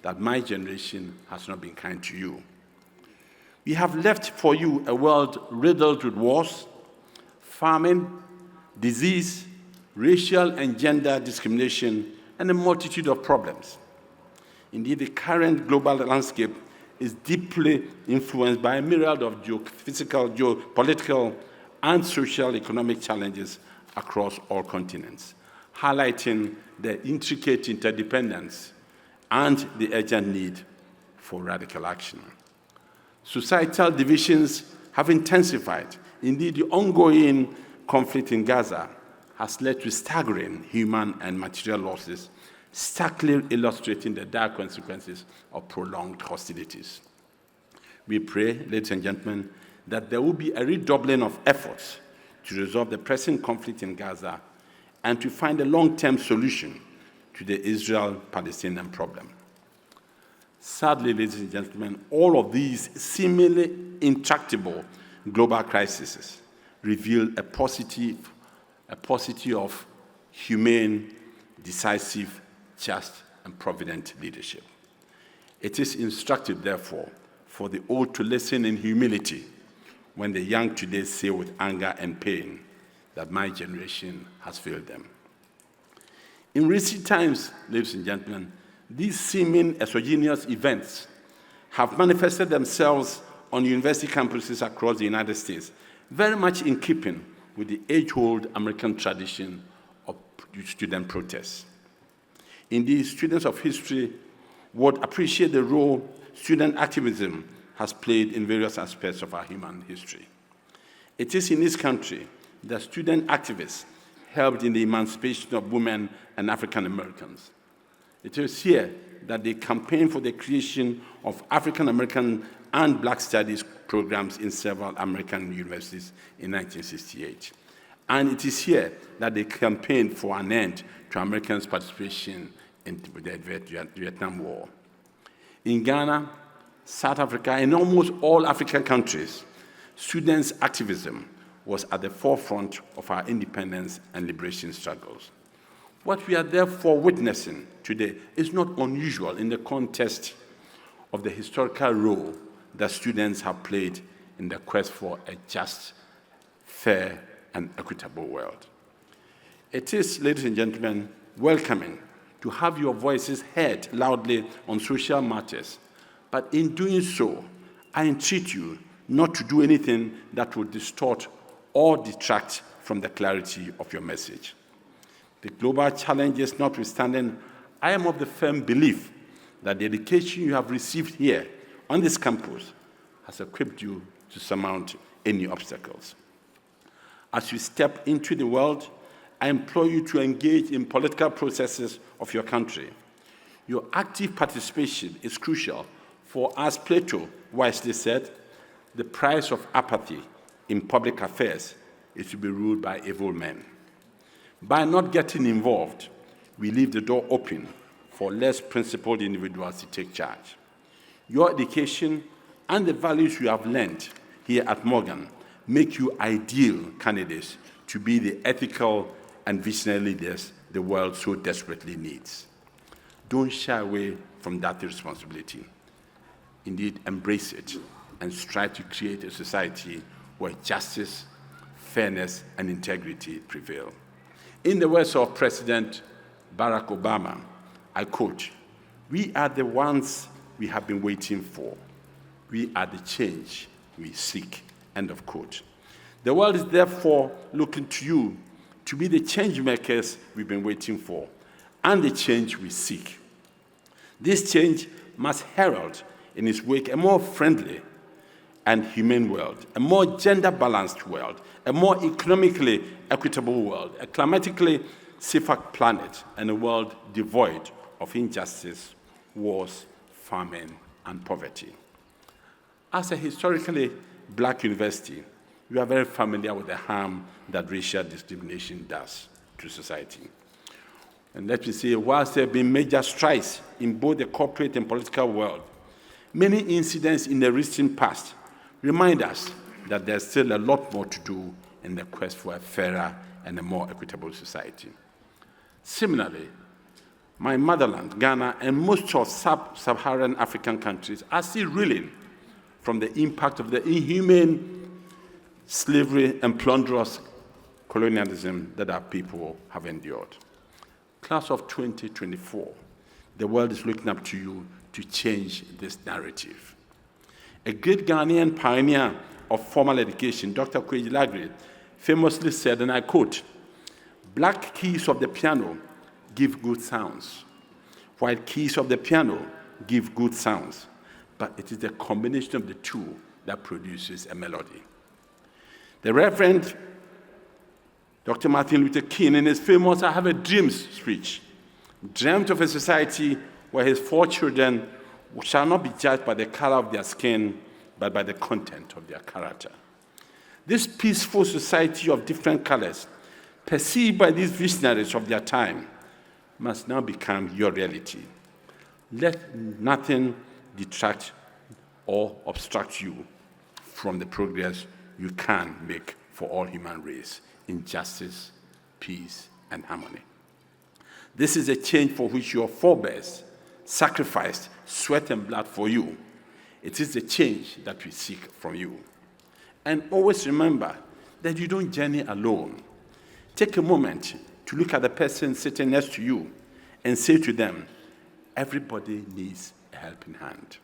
that my generation has not been kind to you. We have left for you a world riddled with wars, famine, disease, racial and gender discrimination, and a multitude of problems. Indeed, the current global landscape is deeply influenced by a myriad of geophysical, geopolitical, and social economic challenges across all continents, highlighting the intricate interdependence and the urgent need for radical action. Societal divisions have intensified. Indeed, the ongoing conflict in Gaza has led to staggering human and material losses, starkly illustrating the dire consequences of prolonged hostilities. We pray, ladies and gentlemen, that there will be a redoubling of efforts to resolve the pressing conflict in Gaza and to find a long-term solution to the Israel-Palestinian problem. Sadly, ladies and gentlemen, all of these seemingly intractable global crises reveal a paucity of humane, decisive, just, and provident leadership. It is instructive, therefore, for the old to listen in humility when the young today say with anger and pain that my generation has failed them. In recent times, ladies and gentlemen, these seeming exogenous events have manifested themselves on university campuses across the United States, very much in keeping with the age-old American tradition of student protests. Indeed, students of history would appreciate the role student activism has played in various aspects of our human history. It is in this country that student activists helped in the emancipation of women and African Americans. It is here that they campaigned for the creation of African American and Black Studies programs in several American universities in 1968. And it is here that they campaigned for an end to Americans' participation in the Vietnam War. In Ghana, South Africa, and almost all African countries, students' activism was at the forefront of our independence and liberation struggles. What we are therefore witnessing today is not unusual in the context of the historical role that students have played in the quest for a just, fair, and equitable world. It is, ladies and gentlemen, welcoming to have your voices heard loudly on social matters, but in doing so, I entreat you not to do anything that would distort or detract from the clarity of your message. The global challenges notwithstanding, I am of the firm belief that the education you have received here on this campus has equipped you to surmount any obstacles. As you step into the world, I implore you to engage in political processes of your country. Your active participation is crucial, for as Plato wisely said, the price of apathy in public affairs is to be ruled by evil men. By not getting involved, we leave the door open for less principled individuals to take charge. Your education and the values you have learned here at Morgan make you ideal candidates to be the ethical and visionary leaders the world so desperately needs. Don't shy away from that responsibility. Indeed, embrace it and strive to create a society where justice, fairness, and integrity prevail. In the words of President Barack Obama, I quote, "We are the ones we have been waiting for. We are the change we seek," end of quote. The world is therefore looking to you to be the change makers we've been waiting for and the change we seek. This change must herald in its wake a more friendly and humane world, a more gender-balanced world, a more economically equitable world, a climatically safer planet, and a world devoid of injustice, wars, famine, and poverty. As a historically Black university, we are very familiar with the harm that racial discrimination does to society. And let me say, whilst there have been major strides in both the corporate and political world, many incidents in the recent past remind us that there's still a lot more to do in the quest for a fairer and a more equitable society. Similarly, my motherland, Ghana, and most of sub-Saharan African countries are still reeling from the impact of the inhumane slavery and plunderous colonialism that our people have endured. Class of 2024, the world is looking up to you to change this narrative. A great Ghanaian pioneer of formal education, Dr. Kweji Lagre, famously said, and I quote, "Black keys of the piano give good sounds, white keys of the piano give good sounds, but it is the combination of the two that produces a melody." The Reverend Dr. Martin Luther King, in his famous "I Have a Dream" speech, dreamt of a society where his 4 children shall not be judged by the color of their skin, but by the content of their character. This peaceful society of different colors, perceived by these visionaries of their time, must now become your reality. Let nothing detract or obstruct you from the progress you can make for all human race in justice, peace, and harmony. This is a change for which your forebears sacrificed sweat and blood for you. It is the change that we seek from you. And always remember that you don't journey alone. Take a moment to look at the person sitting next to you and say to them, everybody needs a helping hand.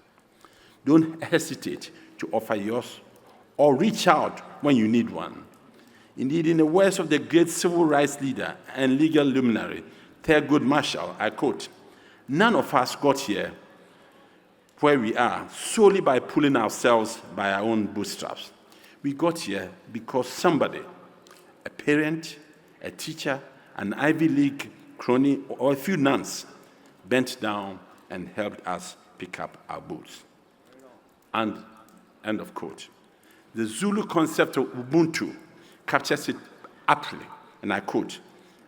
Don't hesitate to offer yours or reach out when you need one. Indeed, in the words of the great civil rights leader and legal luminary, Thurgood Marshall, I quote, "None of us got here where we are solely by pulling ourselves by our own bootstraps. We got here because somebody, a parent, a teacher, an Ivy League crony, or a few nuns bent down and helped us pick up our boots." And end of quote. The Zulu concept of Ubuntu captures it aptly, and I quote,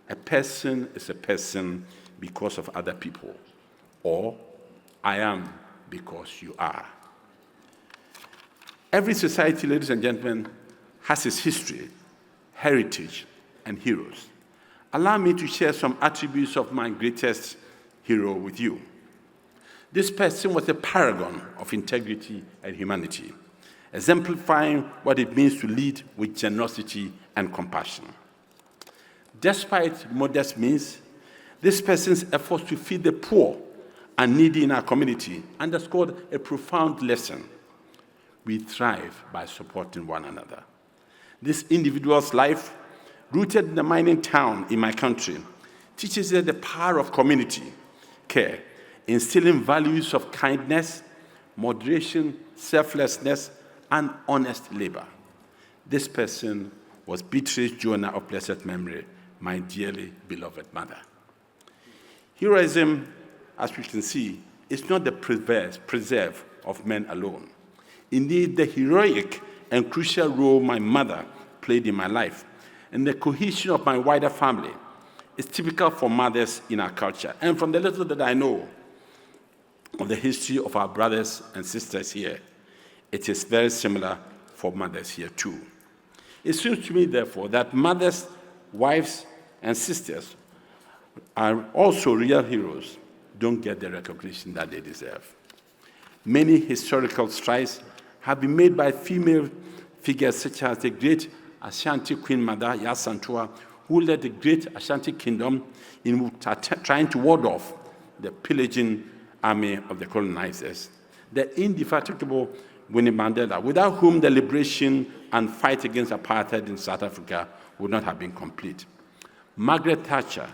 "A person is a person because of other people," or "I am because you are." Every society, ladies and gentlemen, has its history, heritage, and heroes. Allow me to share some attributes of my greatest hero with you. This person was a paragon of integrity and humanity, exemplifying what it means to lead with generosity and compassion. Despite modest means, this person's efforts to feed the poor and needy in our community underscored a profound lesson. We thrive by supporting one another. This individual's life, rooted in a mining town in my country, teaches us the power of community care, instilling values of kindness, moderation, selflessness, and honest labor. This person was Beatrice Jonah of blessed memory, my dearly beloved mother. Heroism, as we can see, is not the preserve of men alone. Indeed, the heroic and crucial role my mother played in my life and the cohesion of my wider family is typical for mothers in our culture. And from the little that I know of the history of our brothers and sisters here, it is very similar for mothers here too. It seems to me, therefore, that mothers, wives, and sisters are also real heroes, don't get the recognition that they deserve. Many historical strides have been made by female figures such as the great Ashanti Queen Mother, Yasantua, who led the great Ashanti Kingdom in trying to ward off the pillaging army of the colonizers. The indefatigable Winnie Mandela, without whom the liberation and fight against apartheid in South Africa would not have been complete. Margaret Thatcher,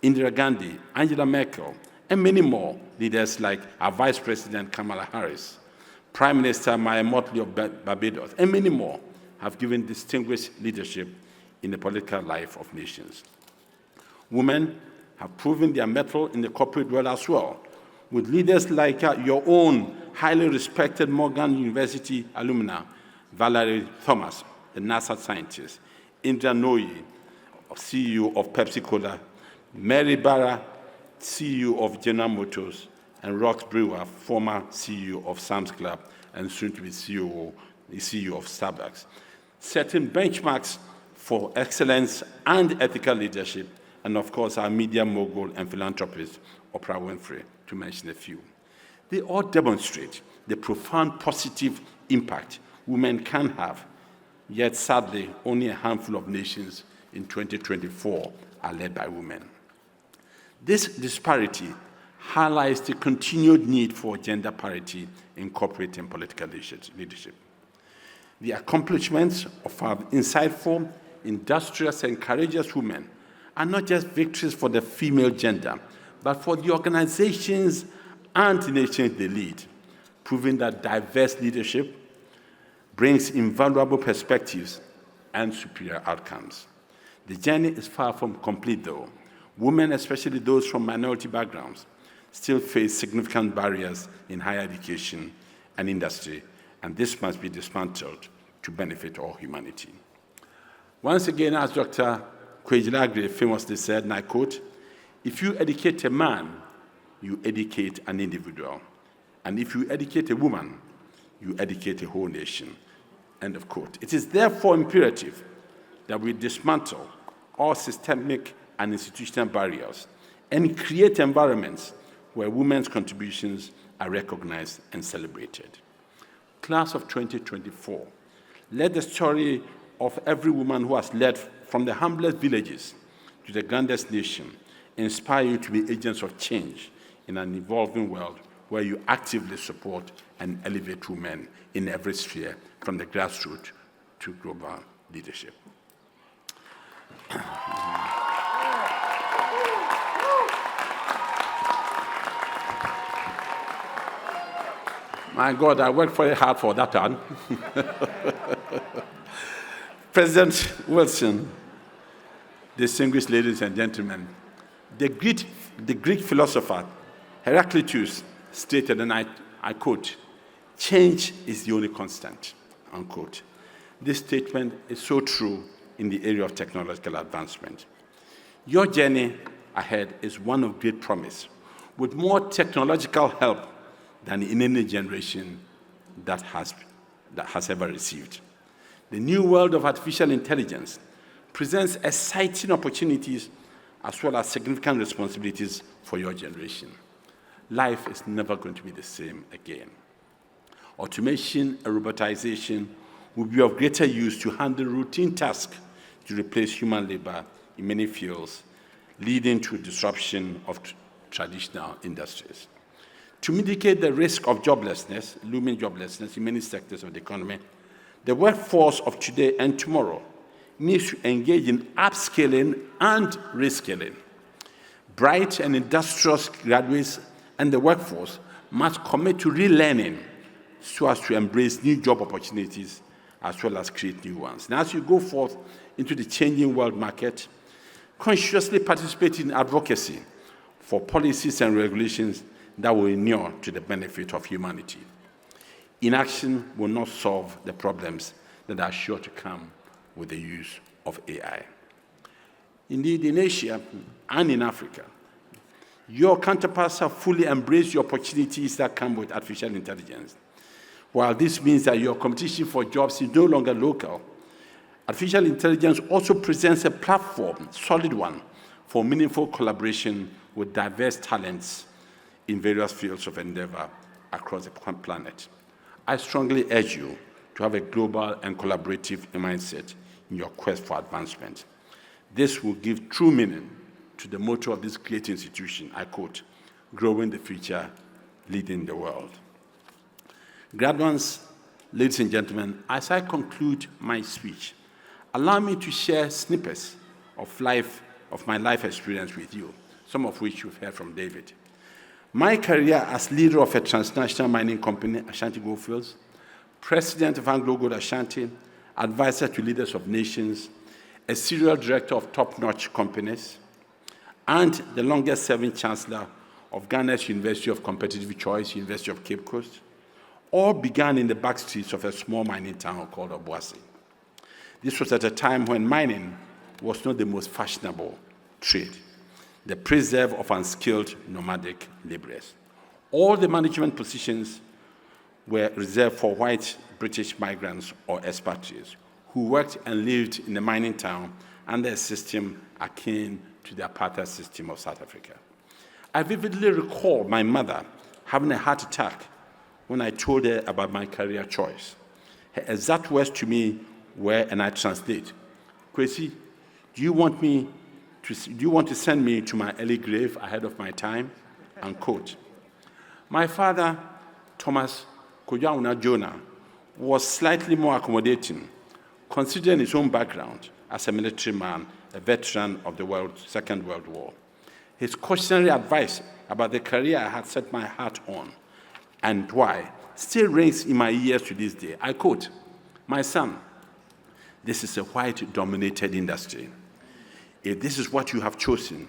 Indira Gandhi, Angela Merkel, and many more leaders like our Vice President Kamala Harris, Prime Minister Maya Motley of Barbados, and many more have given distinguished leadership in the political life of nations. Women have proven their mettle in the corporate world as well, with leaders like your own highly respected Morgan University alumna, Valerie Thomas, the NASA scientist, Indra Nooyi, CEO of Pepsi Cola, Mary Barra, CEO of General Motors, and Rox Brewer, former CEO of Sam's Club and soon to be CEO of Starbucks, setting benchmarks for excellence and ethical leadership, and of course our media mogul and philanthropist, Oprah Winfrey, to mention a few. They all demonstrate the profound positive impact women can have, yet sadly only a handful of nations in 2024 are led by women. This disparity highlights the continued need for gender parity in corporate and political leadership. The accomplishments of our insightful, industrious, and courageous women are not just victories for the female gender, but for the organizations and the nations they lead, proving that diverse leadership brings invaluable perspectives and superior outcomes. The journey is far from complete, though. Women, especially those from minority backgrounds, still face significant barriers in higher education and industry, and this must be dismantled to benefit all humanity. Once again, as Dr. Kwejilagre famously said, and I quote, "If you educate a man, you educate an individual. And if you educate a woman, you educate a whole nation." End of quote. It is therefore imperative that we dismantle all systemic and institutional barriers and create environments where women's contributions are recognized and celebrated. Class of 2024, let the story of every woman who has led from the humblest villages to the grandest nation, inspire you to be agents of change in an evolving world where you actively support and elevate women in every sphere, from the grassroots to global leadership. My God, I worked very hard for that one. President Wilson, distinguished ladies and gentlemen, the Greek philosopher Heraclitus stated, and I quote, "Change is the only constant," unquote. This statement is so true in the area of technological advancement. Your journey ahead is one of great promise, with more technological help than in any generation that has ever received. The new world of artificial intelligence presents exciting opportunities as well as significant responsibilities for your generation. Life is never going to be the same again. Automation and robotization will be of greater use to handle routine tasks to replace human labor in many fields, leading to disruption of traditional industries. To mitigate the risk of joblessness, looming joblessness in many sectors of the economy, the workforce of today and tomorrow needs to engage in upskilling and reskilling. Bright and industrious graduates and the workforce must commit to relearning so as to embrace new job opportunities as well as create new ones. Now, as you go forth into the changing world market, consciously participate in advocacy for policies and regulations that will inure to the benefit of humanity. Inaction will not solve the problems that are sure to come with the use of AI. Indeed, in Asia and in Africa, your counterparts have fully embraced the opportunities that come with artificial intelligence. While this means that your competition for jobs is no longer local, artificial intelligence also presents a platform, solid one, for meaningful collaboration with diverse talents in various fields of endeavor across the planet. I strongly urge you to have a global and collaborative mindset in your quest for advancement. This will give true meaning to the motto of this great institution, I quote, "Growing the future, leading the world." Graduates, ladies and gentlemen, as I conclude my speech, allow me to share snippets of my life experience with you, some of which you've heard from David. My career as leader of a transnational mining company, Ashanti Goldfields, president of Anglo Gold Ashanti, advisor to leaders of nations, a serial director of top-notch companies, and the longest-serving chancellor of Ghana's University of Competitive Choice, University of Cape Coast, all began in the back streets of a small mining town called Obuasi. This was at a time when mining was not the most fashionable trade, the preserve of unskilled nomadic laborers. All the management positions were reserved for white British migrants or expatriates who worked and lived in the mining town under a system akin to the apartheid system of South Africa. I vividly recall my mother having a heart attack when I told her about my career choice. Her exact words to me were, and I translate, "Kwesi, do you want to send me to my early grave ahead of my time?" Unquote. My father, Thomas Kojauna Jonah, was slightly more accommodating, considering his own background as a military man, a veteran of the Second World War. His cautionary advice about the career I had set my heart on and why still rings in my ears to this day. I quote, "My son, this is a white-dominated industry. If this is what you have chosen,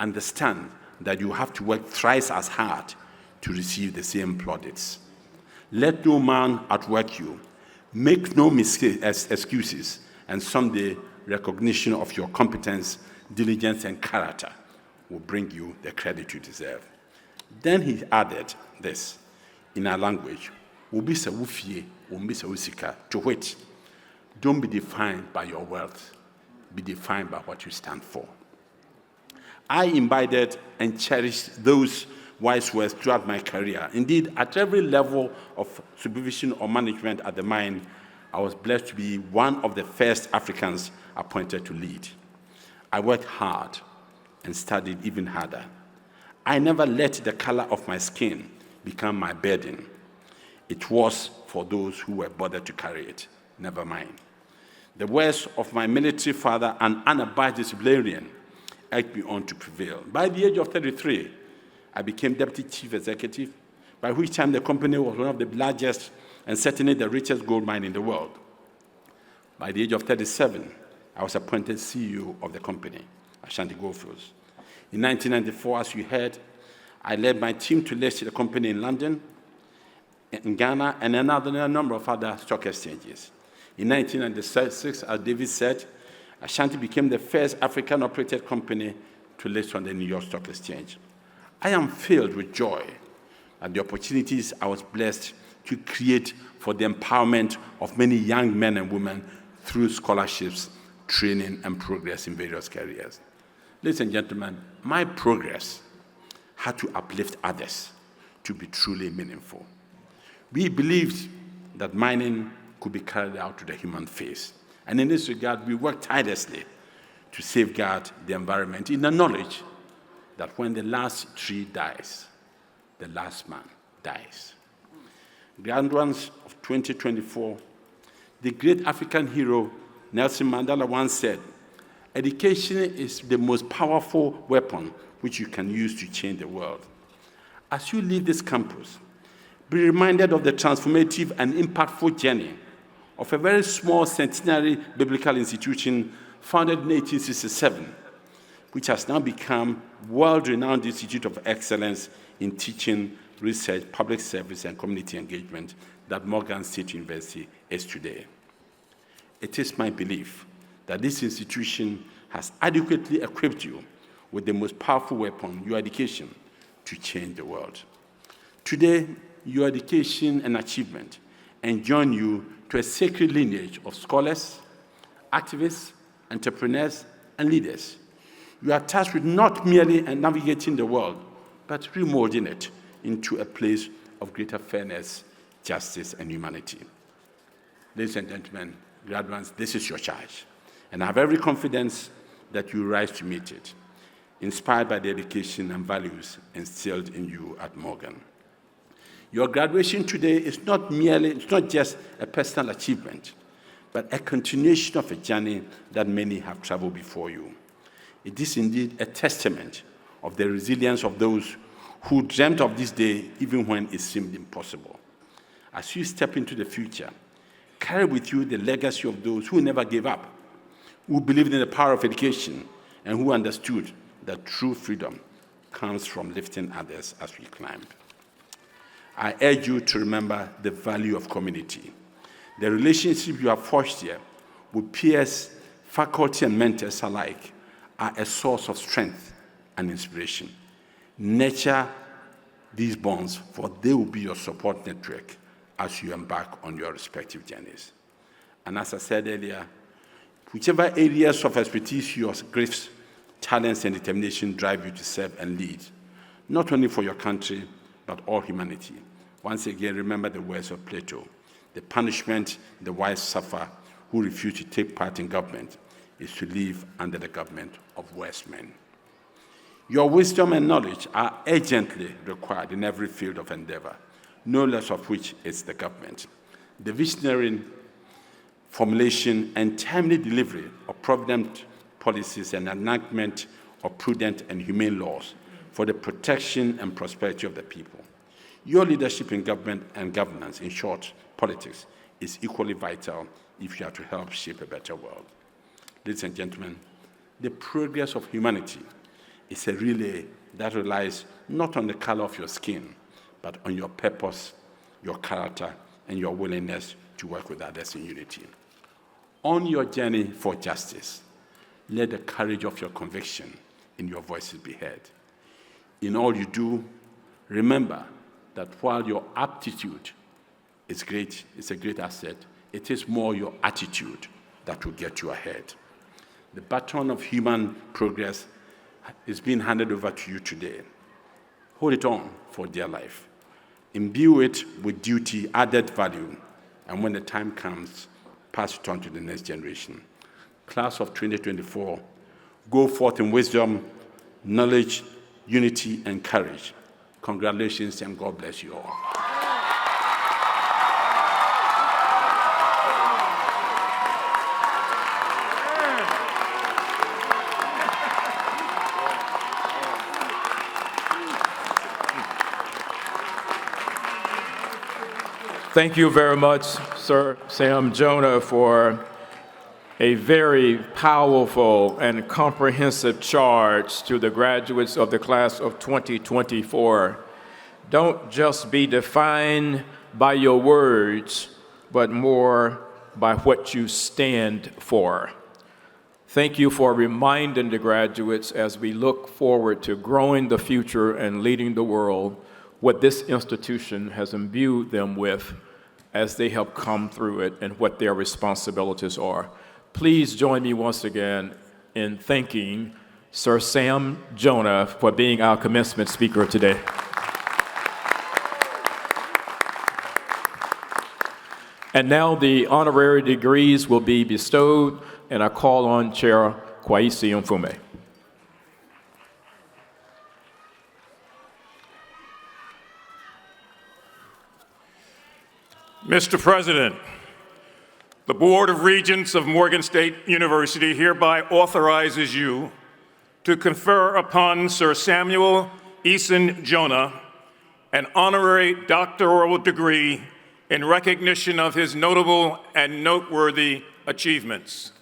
understand that you have to work thrice as hard to receive the same plaudits. Let no man outwork you. Make no excuses, and someday recognition of your competence, diligence, and character will bring you the credit you deserve." Then he added this in our language, "Ubisa wufie, umbisa usika," to which, don't be defined by your wealth, be defined by what you stand for. I imbibed and cherished those wise words throughout my career. Indeed, at every level of supervision or management at the mine, I was blessed to be one of the first Africans appointed to lead. I worked hard and studied even harder. I never let the color of my skin become my burden. It was for those who were bothered to carry it, never mine. The words of my military father, an unabashed disciplinarian, urged me on to prevail. By the age of 33, I became deputy chief executive, by which time the company was one of the largest and certainly the richest gold mine in the world. By the age of 37, I was appointed CEO of the company, Ashanti Goldfields. In 1994, as you heard, I led my team to list the company in London, in Ghana, and a number of other stock exchanges. In 1996, as David said, Ashanti became the first African-operated company to list on the New York Stock Exchange. I am filled with joy at the opportunities I was blessed to create for the empowerment of many young men and women through scholarships, training, and progress in various careers. Ladies and gentlemen, my progress had to uplift others to be truly meaningful. We believed that mining could be carried out to the human face. And in this regard, we worked tirelessly to safeguard the environment in the knowledge that when the last tree dies, the last man dies. Graduates of 2024, the great African hero Nelson Mandela once said, "Education is the most powerful weapon which you can use to change the world." As you leave this campus, be reminded of the transformative and impactful journey of a very small centenary biblical institution founded in 1867, which has now become world-renowned institute of excellence in teaching, research, public service, and community engagement that Morgan State University is today. It is my belief that this institution has adequately equipped you with the most powerful weapon, your education, to change the world. Today, your education and achievement enjoin you to a sacred lineage of scholars, activists, entrepreneurs, and leaders. You are tasked with not merely navigating the world, but remolding it into a place of greater fairness, justice, and humanity. Ladies and gentlemen, graduates, this is your charge, and I have every confidence that you rise to meet it, inspired by the education and values instilled in you at Morgan. Your graduation today is not just a personal achievement, but a continuation of a journey that many have traveled before you. It is indeed a testament of the resilience of those who dreamt of this day even when it seemed impossible. As you step into the future, carry with you the legacy of those who never gave up, who believed in the power of education, and who understood that true freedom comes from lifting others as we climb. I urge you to remember the value of community. The relationship you have forged here with peers, faculty, and mentors alike are a source of strength and inspiration. Nurture these bonds, for they will be your support network as you embark on your respective journeys. And as I said earlier, whichever areas of expertise your gifts, talents, and determination drive you to serve and lead, not only for your country, but all humanity. Once again, remember the words of Plato: the punishment the wise suffer who refuse to take part in government is to live under the government of worse men. Your wisdom and knowledge are urgently required in every field of endeavor, no less of which is the government. The visionary formulation and timely delivery of provident policies and enactment of prudent and humane laws for the protection and prosperity of the people. Your leadership in government and governance, in short, politics, is equally vital if you are to help shape a better world. Ladies and gentlemen, the progress of humanity is a relay that relies not on the color of your skin, but on your purpose, your character, and your willingness to work with others in unity. On your journey for justice, let the courage of your conviction in your voices be heard. In all you do, remember that while your aptitude is great, it's a great asset, it is more your attitude that will get you ahead. The baton of human progress is being handed over to you today. Hold it on for dear life. Imbue it with duty, added value, and when the time comes, pass it on to the next generation. Class of 2024, Go forth in wisdom, knowledge, unity, and courage. Congratulations, and God bless you all. Thank you very much, Sir Sam Jonah, for a very powerful and comprehensive charge to the graduates of the class of 2024. Don't just be defined by your words, but more by what you stand for. Thank you for reminding the graduates as we look forward to growing the future and leading the world what this institution has imbued them with as they have come through it and what their responsibilities are. Please join me once again in thanking Sir Sam Jonah for being our commencement speaker today. And now the honorary degrees will be bestowed, and I call on Chair Kwaisi Mfume. Mr. President, the Board of Regents of Morgan State University hereby authorizes you to confer upon Sir Samuel Eason Jonah an honorary doctoral degree in recognition of his notable and noteworthy achievements.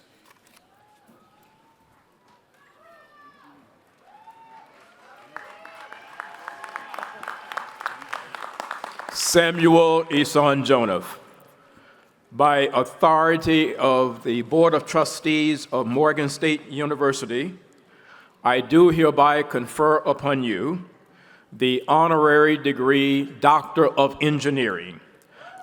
Samuel Eason Jonah, by authority of the Board of Trustees of Morgan State University, I do hereby confer upon you the honorary degree Doctor of Engineering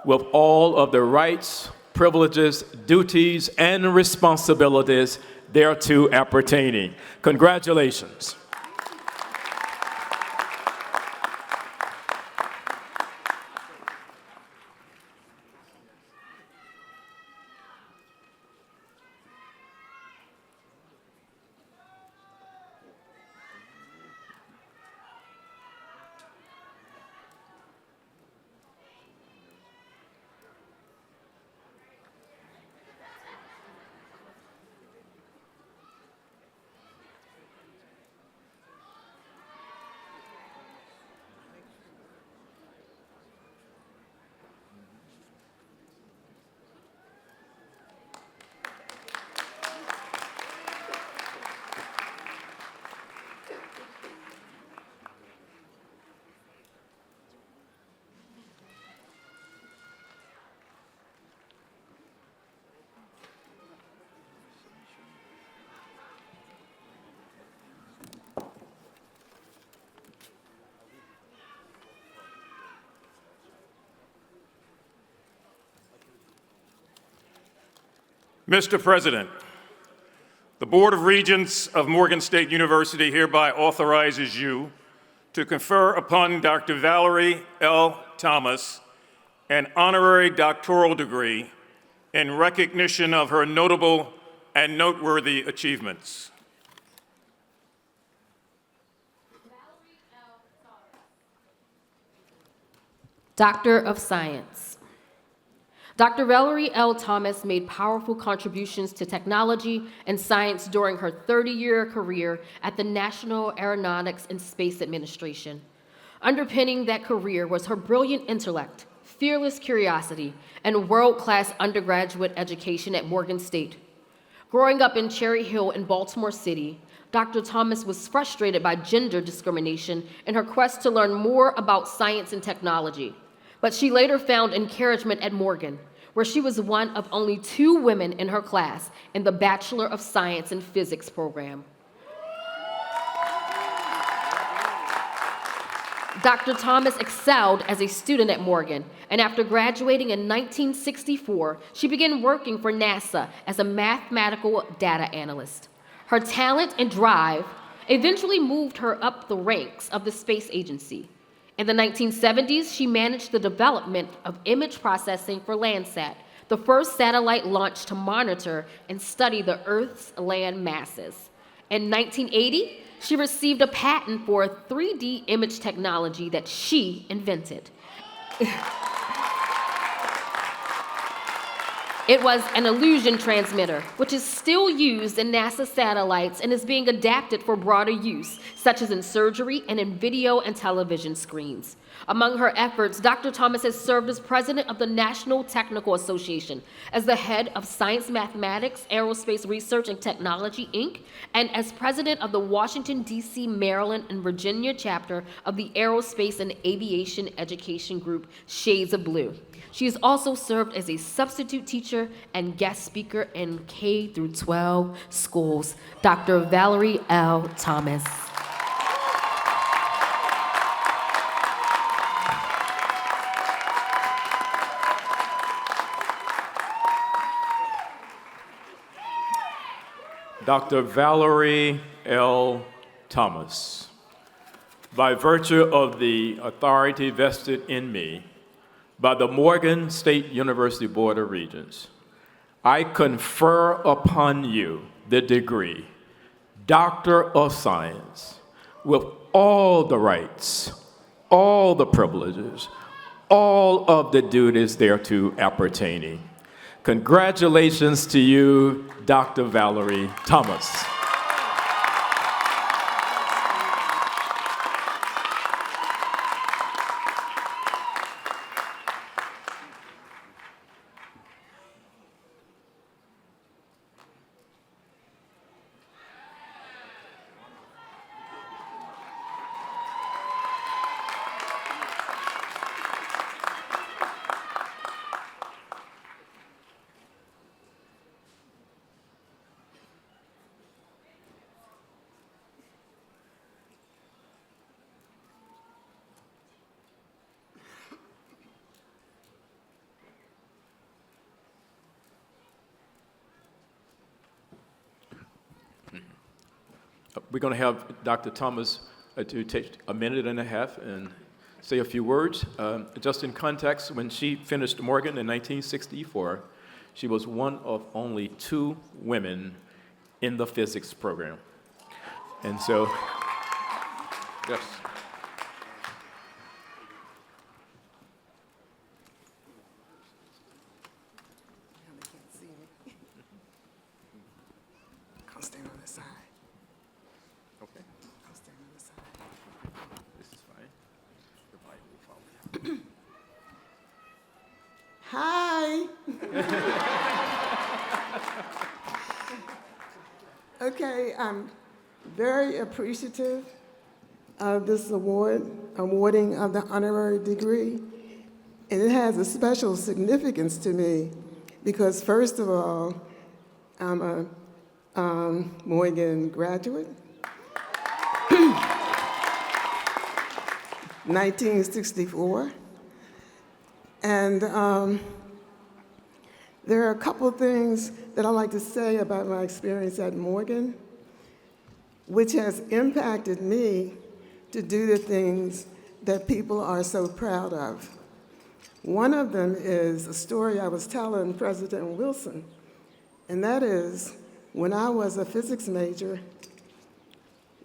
with all of the rights, privileges, duties, and responsibilities thereto appertaining. Congratulations. Mr. President, the Board of Regents of Morgan State University hereby authorizes you to confer upon Dr. Valerie L. Thomas an honorary doctoral degree in recognition of her notable and noteworthy achievements. Doctor of Science. Dr. Valerie L. Thomas made powerful contributions to technology and science during her 30-year career at the National Aeronautics and Space Administration. Underpinning that career was her brilliant intellect, fearless curiosity, and world-class undergraduate education at Morgan State. Growing up in Cherry Hill in Baltimore City, Dr. Thomas was frustrated by gender discrimination in her quest to learn more about science and technology. But she later found encouragement at Morgan, where she was one of only 2 women in her class in the Bachelor of Science in Physics program. Dr. Thomas excelled as a student at Morgan, and after graduating in 1964, she began working for NASA as a mathematical data analyst. Her talent and drive eventually moved her up the ranks of the space agency. In the 1970s, she managed the development of image processing for Landsat, the first satellite launched to monitor and study the Earth's land masses. In 1980, she received a patent for a 3D image technology that she invented. It was an illusion transmitter, which is still used in NASA satellites and is being adapted for broader use, such as in surgery and in video and television screens. Among her efforts, Dr. Thomas has served as president of the National Technical Association, as the head of Science, Mathematics, Aerospace Research and Technology, Inc., and as president of the Washington, D.C., Maryland, and Virginia chapter of the Aerospace and Aviation Education Group, Shades of Blue. She has also served as a substitute teacher and guest speaker in K-12 schools. Dr. Valerie L. Thomas. Dr. Valerie L. Thomas. By virtue of the authority vested in me by the Morgan State University Board of Regents, I confer upon you the degree Doctor of Science with all the rights, all the privileges, all of the duties thereto appertaining. Congratulations to you, Dr. Valerie Thomas. We're going to have Dr. Thomas to take a minute and a half and say a few words. Just in context, when she finished Morgan in 1964, she was one of only 2 women in the physics program. And so, yes. I'll stand on this side. Okay, I'll stand on this side. this is fine. The mic will follow. Hi. Okay, I'm very appreciative of this awarding of the honorary degree. And it has a special significance to me because, first of all, I'm a Morgan graduate, 1964. And there are a couple of things that I'd like to say about my experience at Morgan, which has impacted me to do the things that people are so proud of. One of them is a story I was telling President Wilson, and that is when I was a physics major,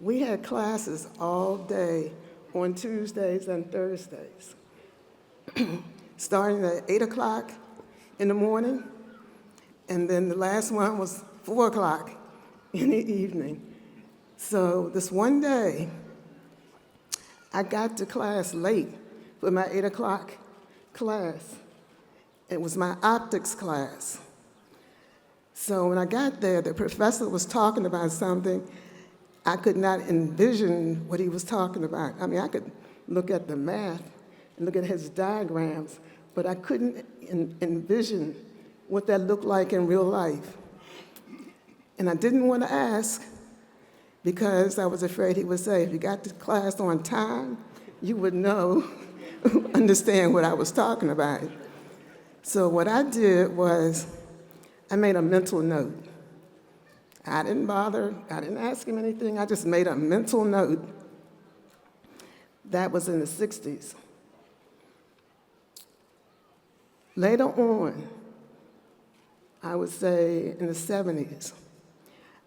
we had classes all day on Tuesdays and Thursdays, starting at 8 o'clock in the morning, and then the last one was 4 o'clock in the evening. So this one day, I got to class late for my 8 o'clock class. It was my optics class. So when I got there, the professor was talking about something. I could not envision what he was talking about. I mean, I could look at the math and look at his diagrams, but I couldn't envision what that looked like in real life. And I didn't want to ask because I was afraid he would say, if you got to class on time, you would know, understand what I was talking about. So what I did was I made a mental note. I didn't ask him anything, I just made a mental note. That was in the 60s. Later on, I would say in the 70s,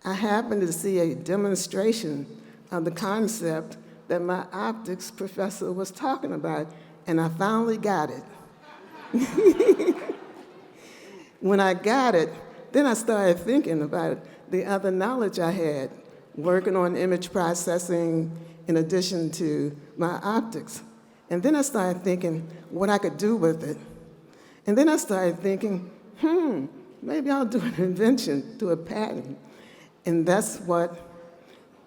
I happened to see a demonstration of the concept that my optics professor was talking about, and I finally got it. When I got it, then I started thinking about the other knowledge I had, working on image processing in addition to my optics. And then I started thinking what I could do with it. And then I started thinking, maybe I'll do an invention, do a patent. And that's what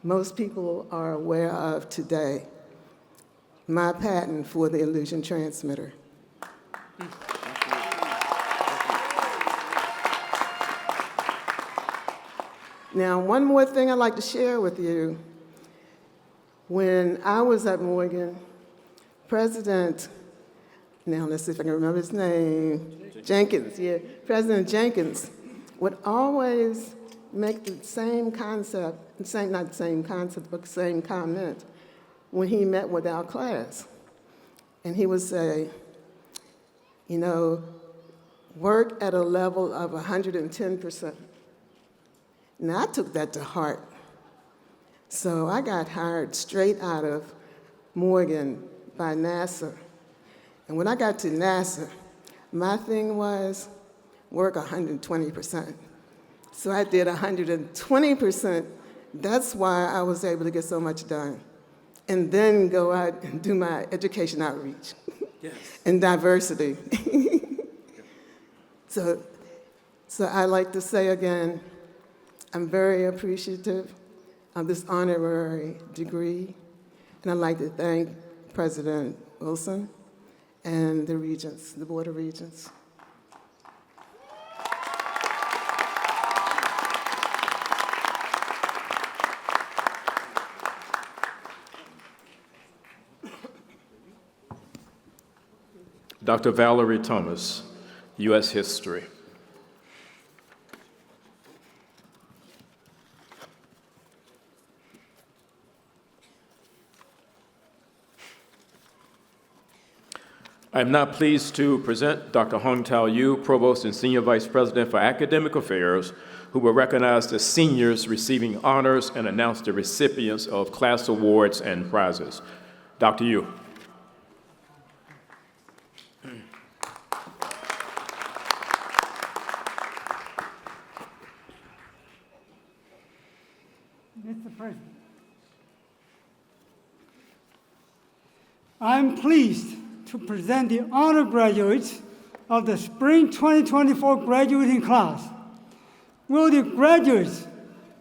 most people are aware of today, my patent for the illusion transmitter. Now, one more thing I'd like to share with you. When I was at Morgan, President, now let's see if I can remember his name, Jenkins, yeah. President Jenkins would always make the same concept, not the same concept, but the same comment when he met with our class. And he would say, you know, work at a level of 110%. Now, I took that to heart. So I got hired straight out of Morgan by NASA. And when I got to NASA, my thing was work 120%. So I did 120%. That's why I was able to get so much done. And then go out and do my education outreach and diversity. So I like to say again, I'm very appreciative of this honorary degree, and I'd like to thank President Wilson and the Regents, the Board of Regents. Dr. Valerie Thomas, U.S. History. I am now pleased to present Dr. Hong Tao Yu, Provost and Senior Vice President for Academic Affairs, who will recognize the seniors receiving honors and announce the recipients of class awards and prizes. Dr. Yu. Mr. President, I'm pleased to present the honor graduates of the Spring 2024 graduating class. Will the graduates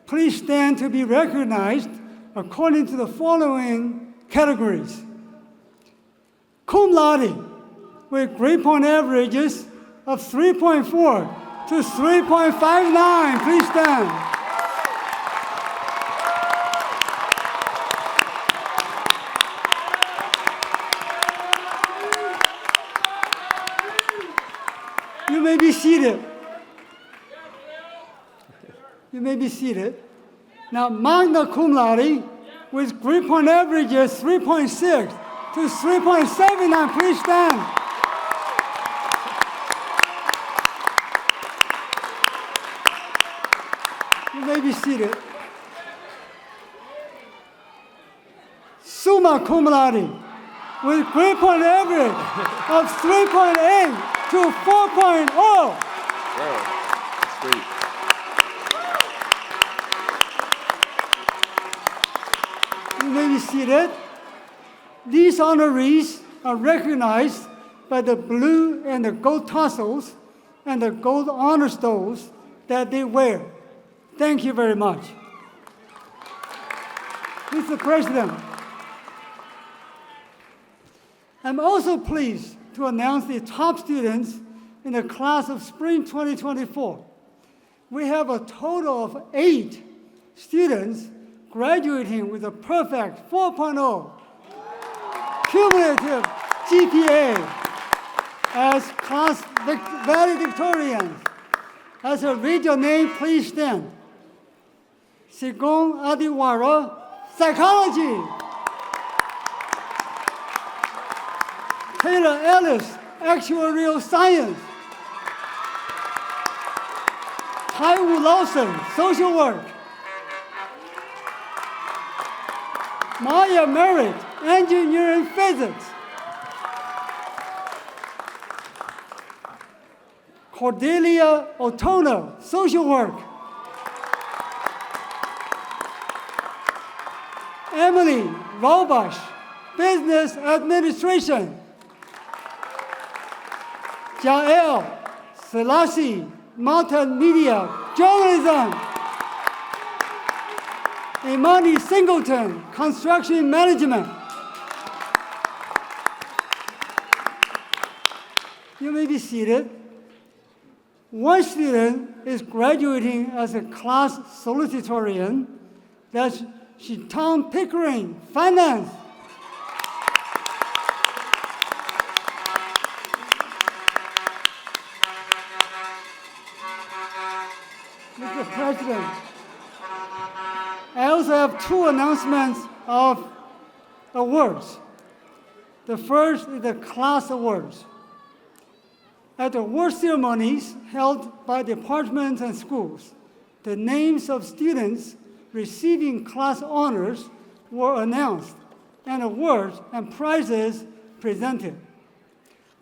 please stand to be recognized according to the following categories? Cum laude, with grade point averages of 3.4 to 3.59. Please stand. You may be seated. You may be seated. Now, magna cum laude, with grade point averages 3.6 to 3.79. Please stand. You may be seated. Summa cum laude, with grade point average of 3.8 to 4.0. Wow, that's great. You may be seated. These honorees are recognized by the blue and the gold tassels and the gold honor stoles that they wear. Thank you very much. Mr. President, I'm also pleased to announce the top students in the class of Spring 2024. We have a total of 8 students graduating with a perfect 4.0 cumulative GPA as class valedictorians. As I read your name, please stand. Sigon Adiwara, Psychology. Taylor Ellis, Actuarial Science. Taiwu Lawson, Social Work. Maya Merritt, engineering physics. Cordelia Otono, social work. Emily Robash, business administration. Jael Selassie, multimedia journalism. Imani Singleton, construction management. You may be seated. One student is graduating as a class salutatorian. That's Tom Pickering, finance. Mr. President, I also have two announcements of awards. The first is the class awards. At the award ceremonies held by departments and schools, the names of students receiving class honors were announced and awards and prizes presented.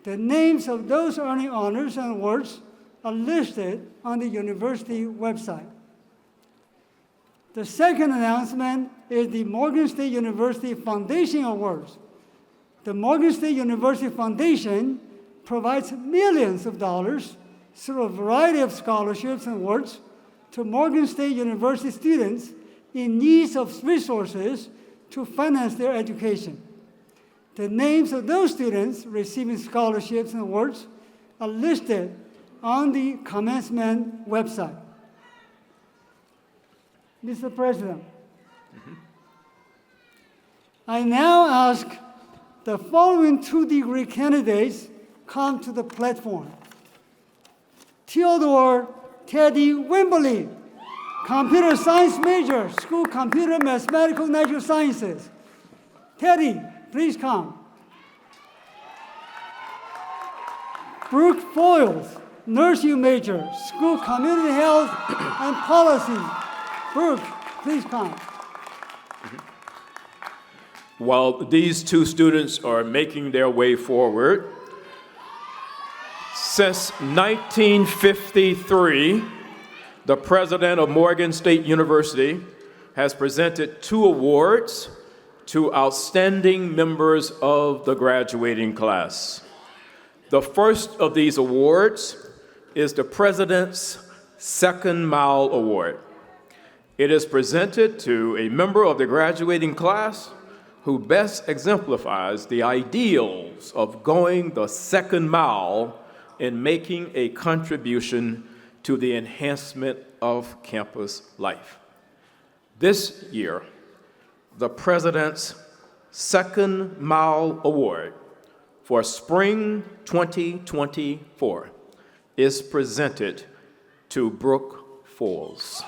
The names of those earning honors and awards are listed on the university website. The second announcement is the Morgan State University Foundation Awards. The Morgan State University Foundation provides millions of dollars through a variety of scholarships and awards to Morgan State University students in need of resources to finance their education. The names of those students receiving scholarships and awards are listed on the Commencement website. Mr. President, I now ask the following 2-degree candidates come to the platform. Theodore Teddy Wimberly, computer science major, school computer mathematical natural sciences. Teddy, please come. Brooke Foyles, nursing major, school community health and policy. Brooke, please come. While these two students are making their way forward, since 1953, the president of Morgan State University has presented 2 awards to outstanding members of the graduating class. The first of these awards is the President's Second Mile Award. It is presented to a member of the graduating class who best exemplifies the ideals of going the second mile in making a contribution to the enhancement of campus life. This year, the President's Second Mile Award for Spring 2024 is presented to Brooke Foyles.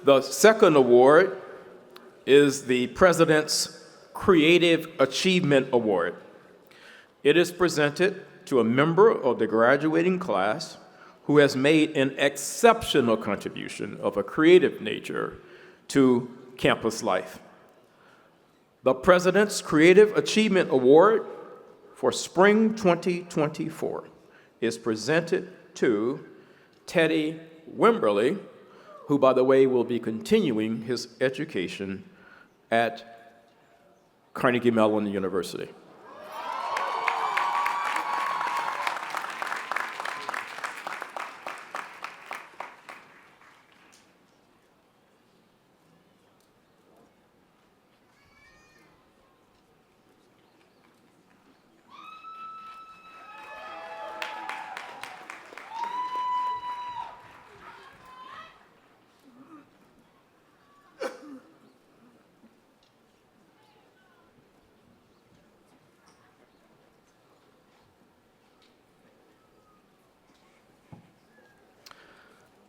The second award is the President's Creative Achievement Award. It is presented to a member of the graduating class who has made an exceptional contribution of a creative nature to campus life. The President's Creative Achievement Award for Spring 2024 is presented to Teddy Wimberly, who, by the way, will be continuing his education at Carnegie Mellon University.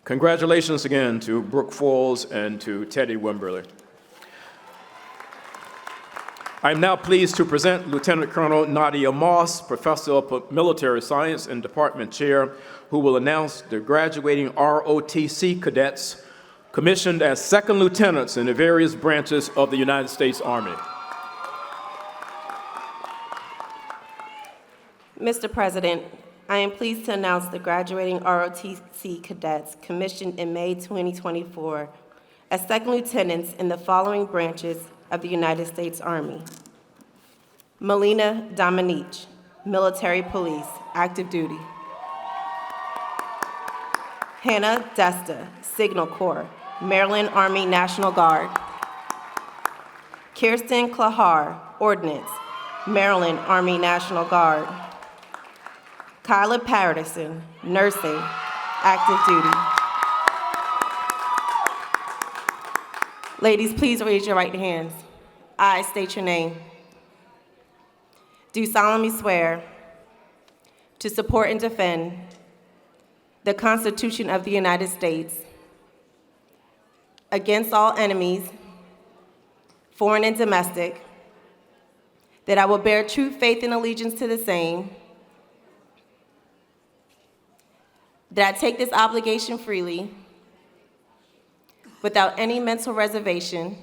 Congratulations again to Brooke Foles and to Teddy Wimberly. I'm now pleased to present Lieutenant Colonel Nadia Moss, Professor of Military Science and Department Chair, who will announce the graduating ROTC cadets commissioned as second lieutenants in the various branches of the United States Army. Mr. President, I am pleased to announce the graduating ROTC cadets commissioned in May 2024 as second lieutenants in the following branches of the United States Army. Melina Dominique, Military Police, Active Duty. Hannah Desta, Signal Corps, Maryland Army National Guard. Kirsten Klahar, Ordnance, Maryland Army National Guard. Kyla Patterson, Nursing, Active Duty. Ladies, please raise your right hands. I state your name. Do solemnly swear to support and defend the Constitution of the United States against all enemies, foreign and domestic, that I will bear true faith and allegiance to the same, that I take this obligation freely, without any mental reservation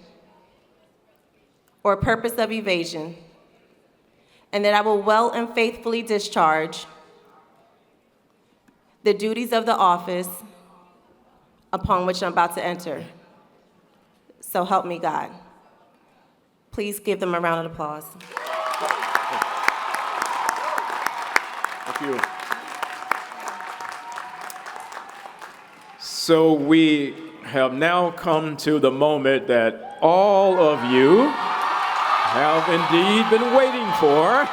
or purpose of evasion, and that I will well and faithfully discharge the duties of the office upon which I'm about to enter. So help me God. Please give them a round of applause. Thank you. So we have now come to the moment that all of you have indeed been waiting for.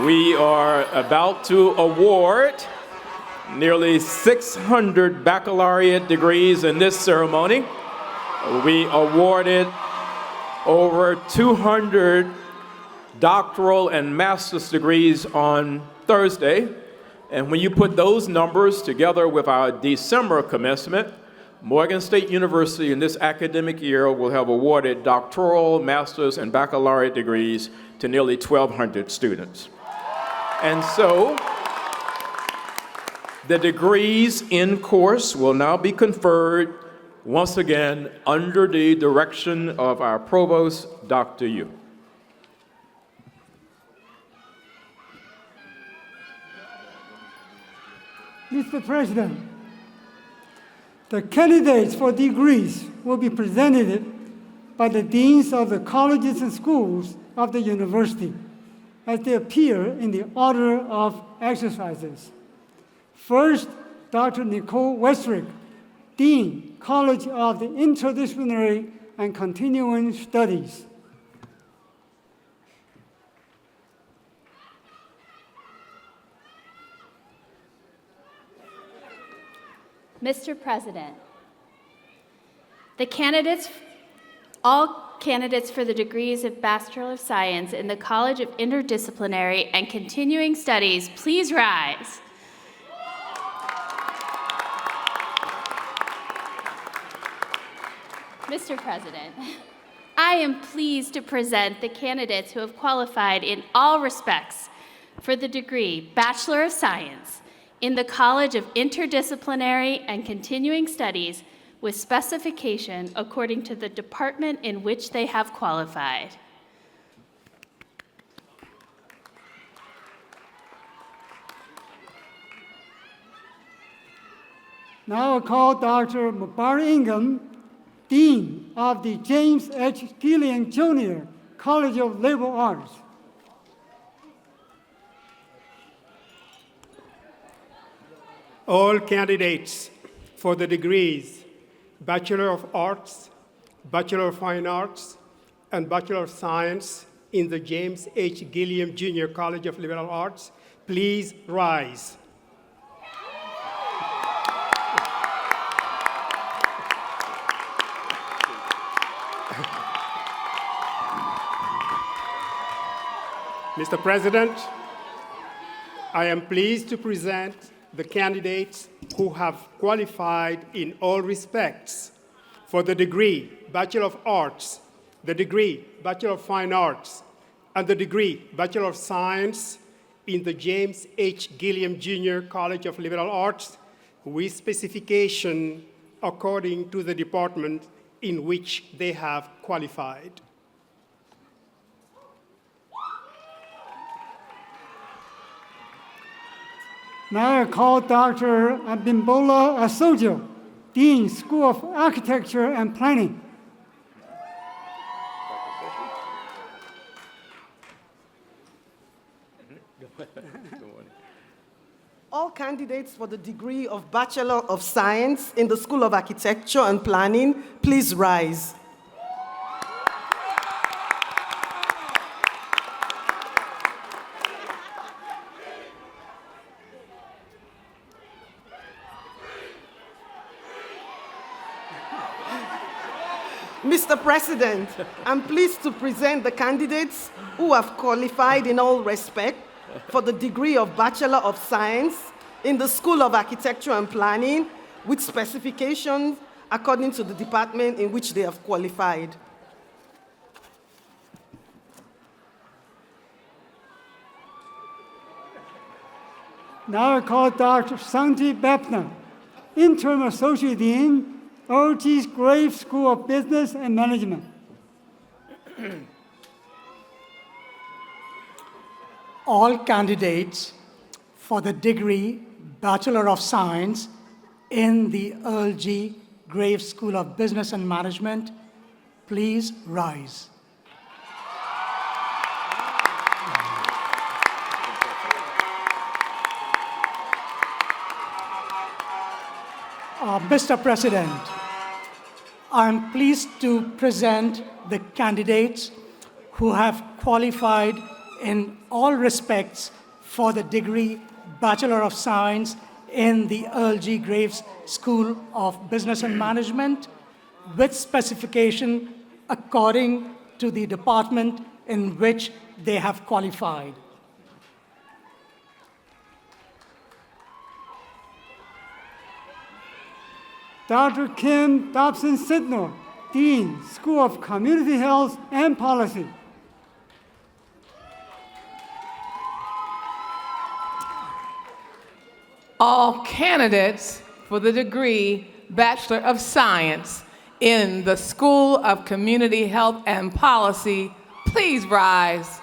We are about to award nearly 600 baccalaureate degrees in this ceremony. We awarded over 200 doctoral and master's degrees on Thursday. And when you put those numbers together with our December commencement, Morgan State University in this academic year will have awarded doctoral, master's, and baccalaureate degrees to nearly 1,200 students. And so, the degrees in course will now be conferred once again under the direction of our provost, Dr. Yu. Mr. President, the candidates for degrees will be presented by the deans of the colleges and schools of the university as they appear in the order of exercises. First, Dr. Nicole Westrick, Dean, College of the Interdisciplinary and Continuing Studies. Mr. President, all candidates for the degrees of Bachelor of Science in the College of Interdisciplinary and Continuing Studies, please rise. Mr. President, I am pleased to present the candidates who have qualified in all respects for the degree Bachelor of Science in the College of Interdisciplinary and Continuing Studies with specification according to the department in which they have qualified. Now I call Dr. Mubarak Ingham, Dean of the James H. Gillian Jr. College of Liberal Arts. All candidates for the degrees Bachelor of Arts, Bachelor of Fine Arts, and Bachelor of Science in the James H. Gilliam Jr. College of Liberal Arts, please rise. Mr. President, I am pleased to present the candidates who have qualified in all respects for the degree Bachelor of Arts, the degree Bachelor of Fine Arts, and the degree Bachelor of Science in the James H. Gilliam Jr. College of Liberal Arts with specification according to the department in which they have qualified. Now I call Dr. Abimbola Asojo, Dean, School of Architecture and Planning. All candidates for the degree of Bachelor of Science in the School of Architecture and Planning, please rise. Mr. President, I'm pleased to present the candidates who have qualified in all respect for the degree of Bachelor of Science in the School of Architecture and Planning with specifications according to the department in which they have qualified. Now I call Dr. Santi Bepner, Interim Associate Dean, Ortiz Graves School of Business and Management. All candidates for the degree Bachelor of Science in the Earl G. Graves School of Business and Management, please rise. Mr. President, I'm pleased to present the candidates who have qualified in all respects for the degree Bachelor of Science in the Earl G. Graves School of Business and Management with specification according to the department in which they have qualified. Dr. Kim Dobson-Sidnor, Dean, School of Community Health and Policy. All candidates for the degree Bachelor of Science in the School of Community Health and Policy, please rise.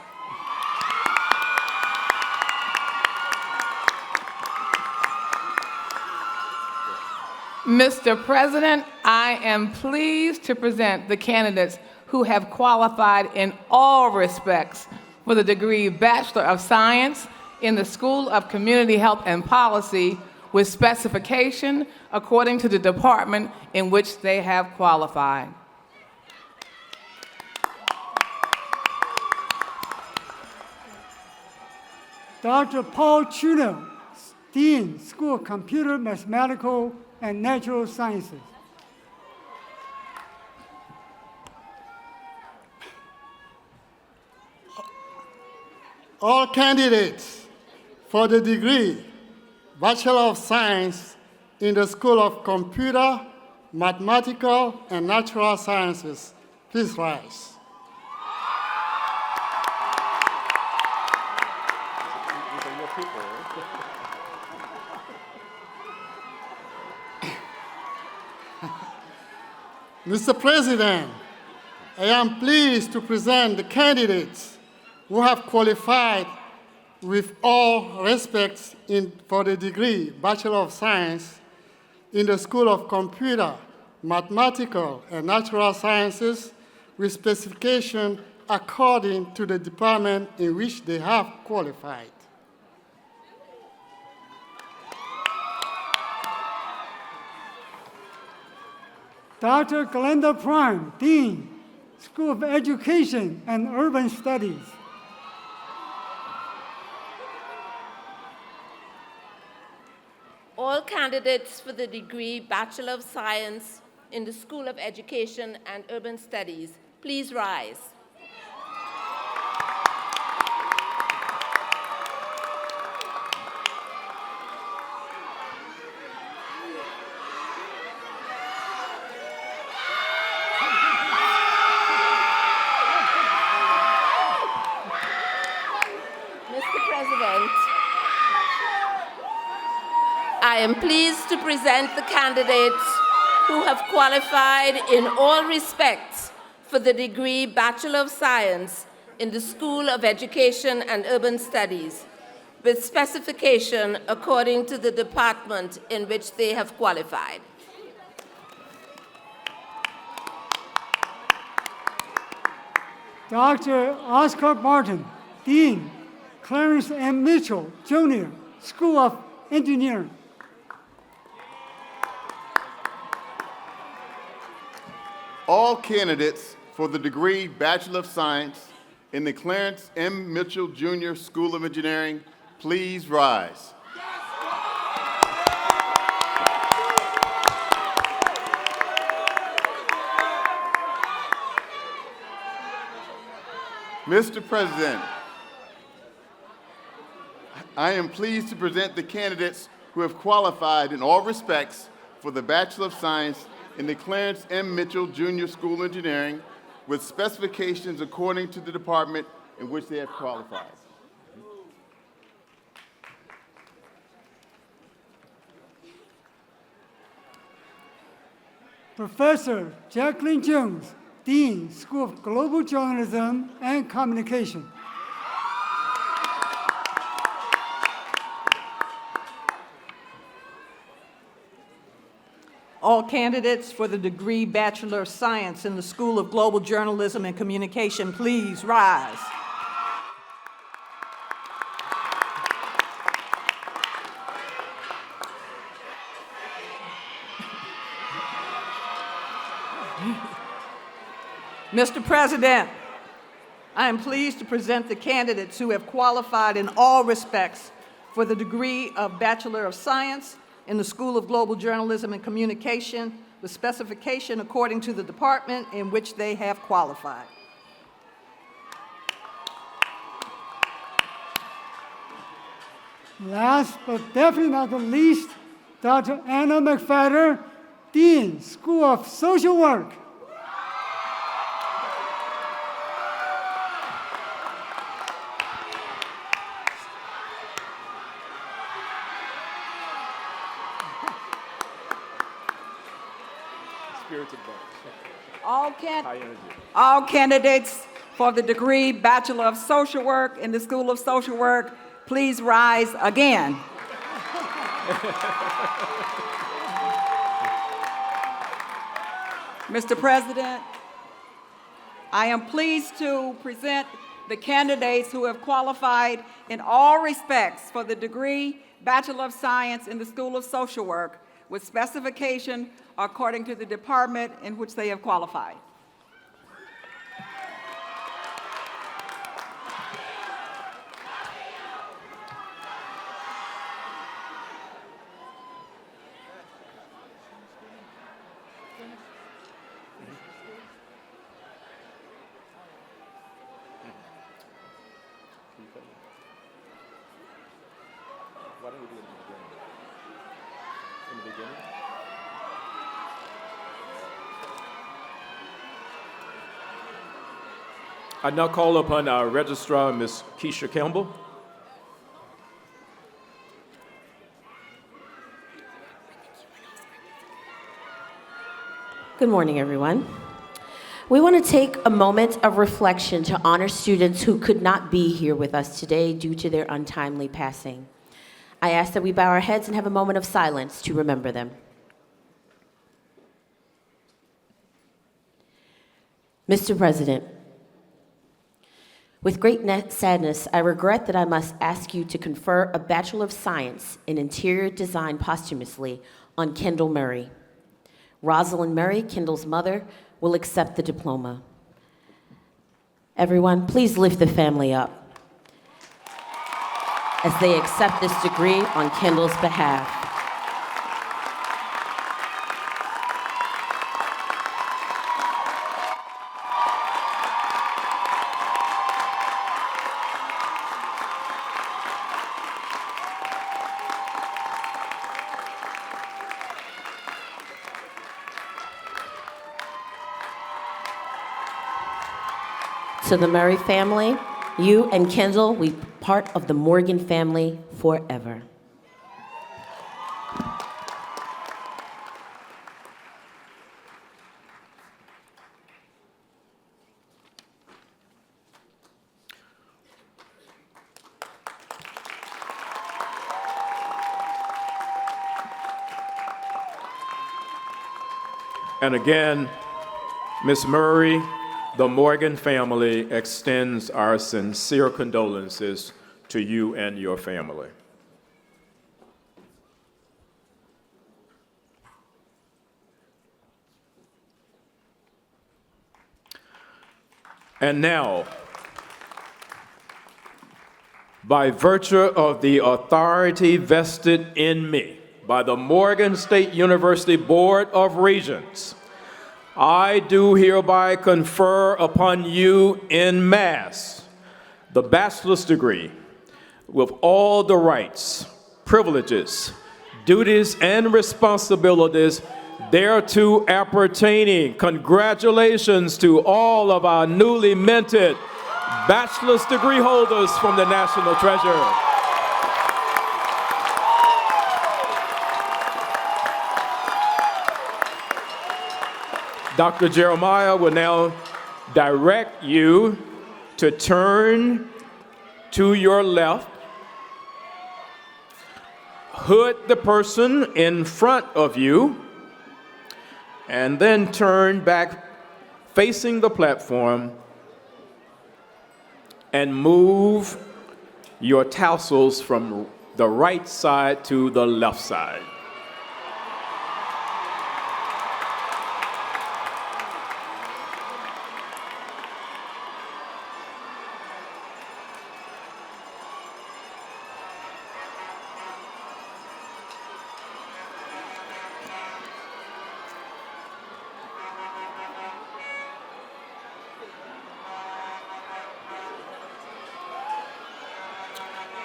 Mr. President, I am pleased to present the candidates who have qualified in all respects for the degree Bachelor of Science in the School of Community Health and Policy with specification according to the department in which they have qualified. Dr. Paul Chuno, Dean, School of Computer, Mathematical, and Natural Sciences. All candidates for the degree Bachelor of Science in the School of Computer, Mathematical, and Natural Sciences, please rise. Mr. President, I am pleased to present the candidates who have qualified with all respects for the degree Bachelor of Science in the School of Computer, Mathematical, and Natural Sciences with specification according to the department in which they have qualified. Dr. Glenda Prime, Dean, School of Education and Urban Studies. All candidates for the degree Bachelor of Science in the School of Education and Urban Studies, please rise. Mr. President, I am pleased to present the candidates who have qualified in all respects for the degree Bachelor of Science in the School of Education and Urban Studies, with specification according to the department in which they have qualified. Dr. Oscar Barton, Dean, Clarence M. Mitchell, Jr., School of Engineering. All candidates for the degree Bachelor of Science in the Clarence M. Mitchell, Jr. School of Engineering, please rise. Mr. President, I am pleased to present the candidates who have qualified in all respects for the Bachelor of Science in the Clarence M. Mitchell, Jr. School of Engineering with specifications according to the department in which they have qualified. Professor Jacqueline Jones, Dean, School of Global Journalism and Communication. All candidates for the degree Bachelor of Science in the School of Global Journalism and Communication, please rise. Mr. President, I am pleased to present the candidates who have qualified in all respects for the degree of Bachelor of Science in the School of Global Journalism and Communication with specification according to the department in which they have qualified. Last but definitely not the least, Dr. Anna McFadder, Dean, School of Social Work. All candidates for the degree Bachelor of Social Work in the School of Social Work, please rise again. Mr. President, I am pleased to present the candidates who have qualified in all respects for the degree Bachelor of Science in the School of Social Work with specification according to the department in which they have qualified. Why don't we do it in the beginning? I now call upon our registrar, Ms. Keisha Campbell. Good morning, everyone. We want to take a moment of reflection to honor students who could not be here with us today due to their untimely passing. I ask that we bow our heads and have a moment of silence to remember them. Mr. President, with great sadness, I regret that I must ask you to confer a Bachelor of Science in Interior Design posthumously on Kendall Murray. Rosalind Murray, Kendall's mother, will accept the diploma. Everyone, please lift the family up as they accept this degree on Kendall's behalf. To the Murray family, You and Kendall will be part of the Morgan family forever. And again, Ms. Murray, the Morgan family extends our sincere condolences to you and your family. And now, by virtue of the authority vested in me by the Morgan State University Board of Regents, I do hereby confer upon you en masse the bachelor's degree with all the rights, privileges, duties, and responsibilities thereto appertaining. Congratulations to all of our newly minted bachelor's degree holders from the National Treasury. Dr. Jeremiah will now direct you to turn to your left, hood the person in front of you, and then turn back facing the platform and move your tassels from the right side to the left side.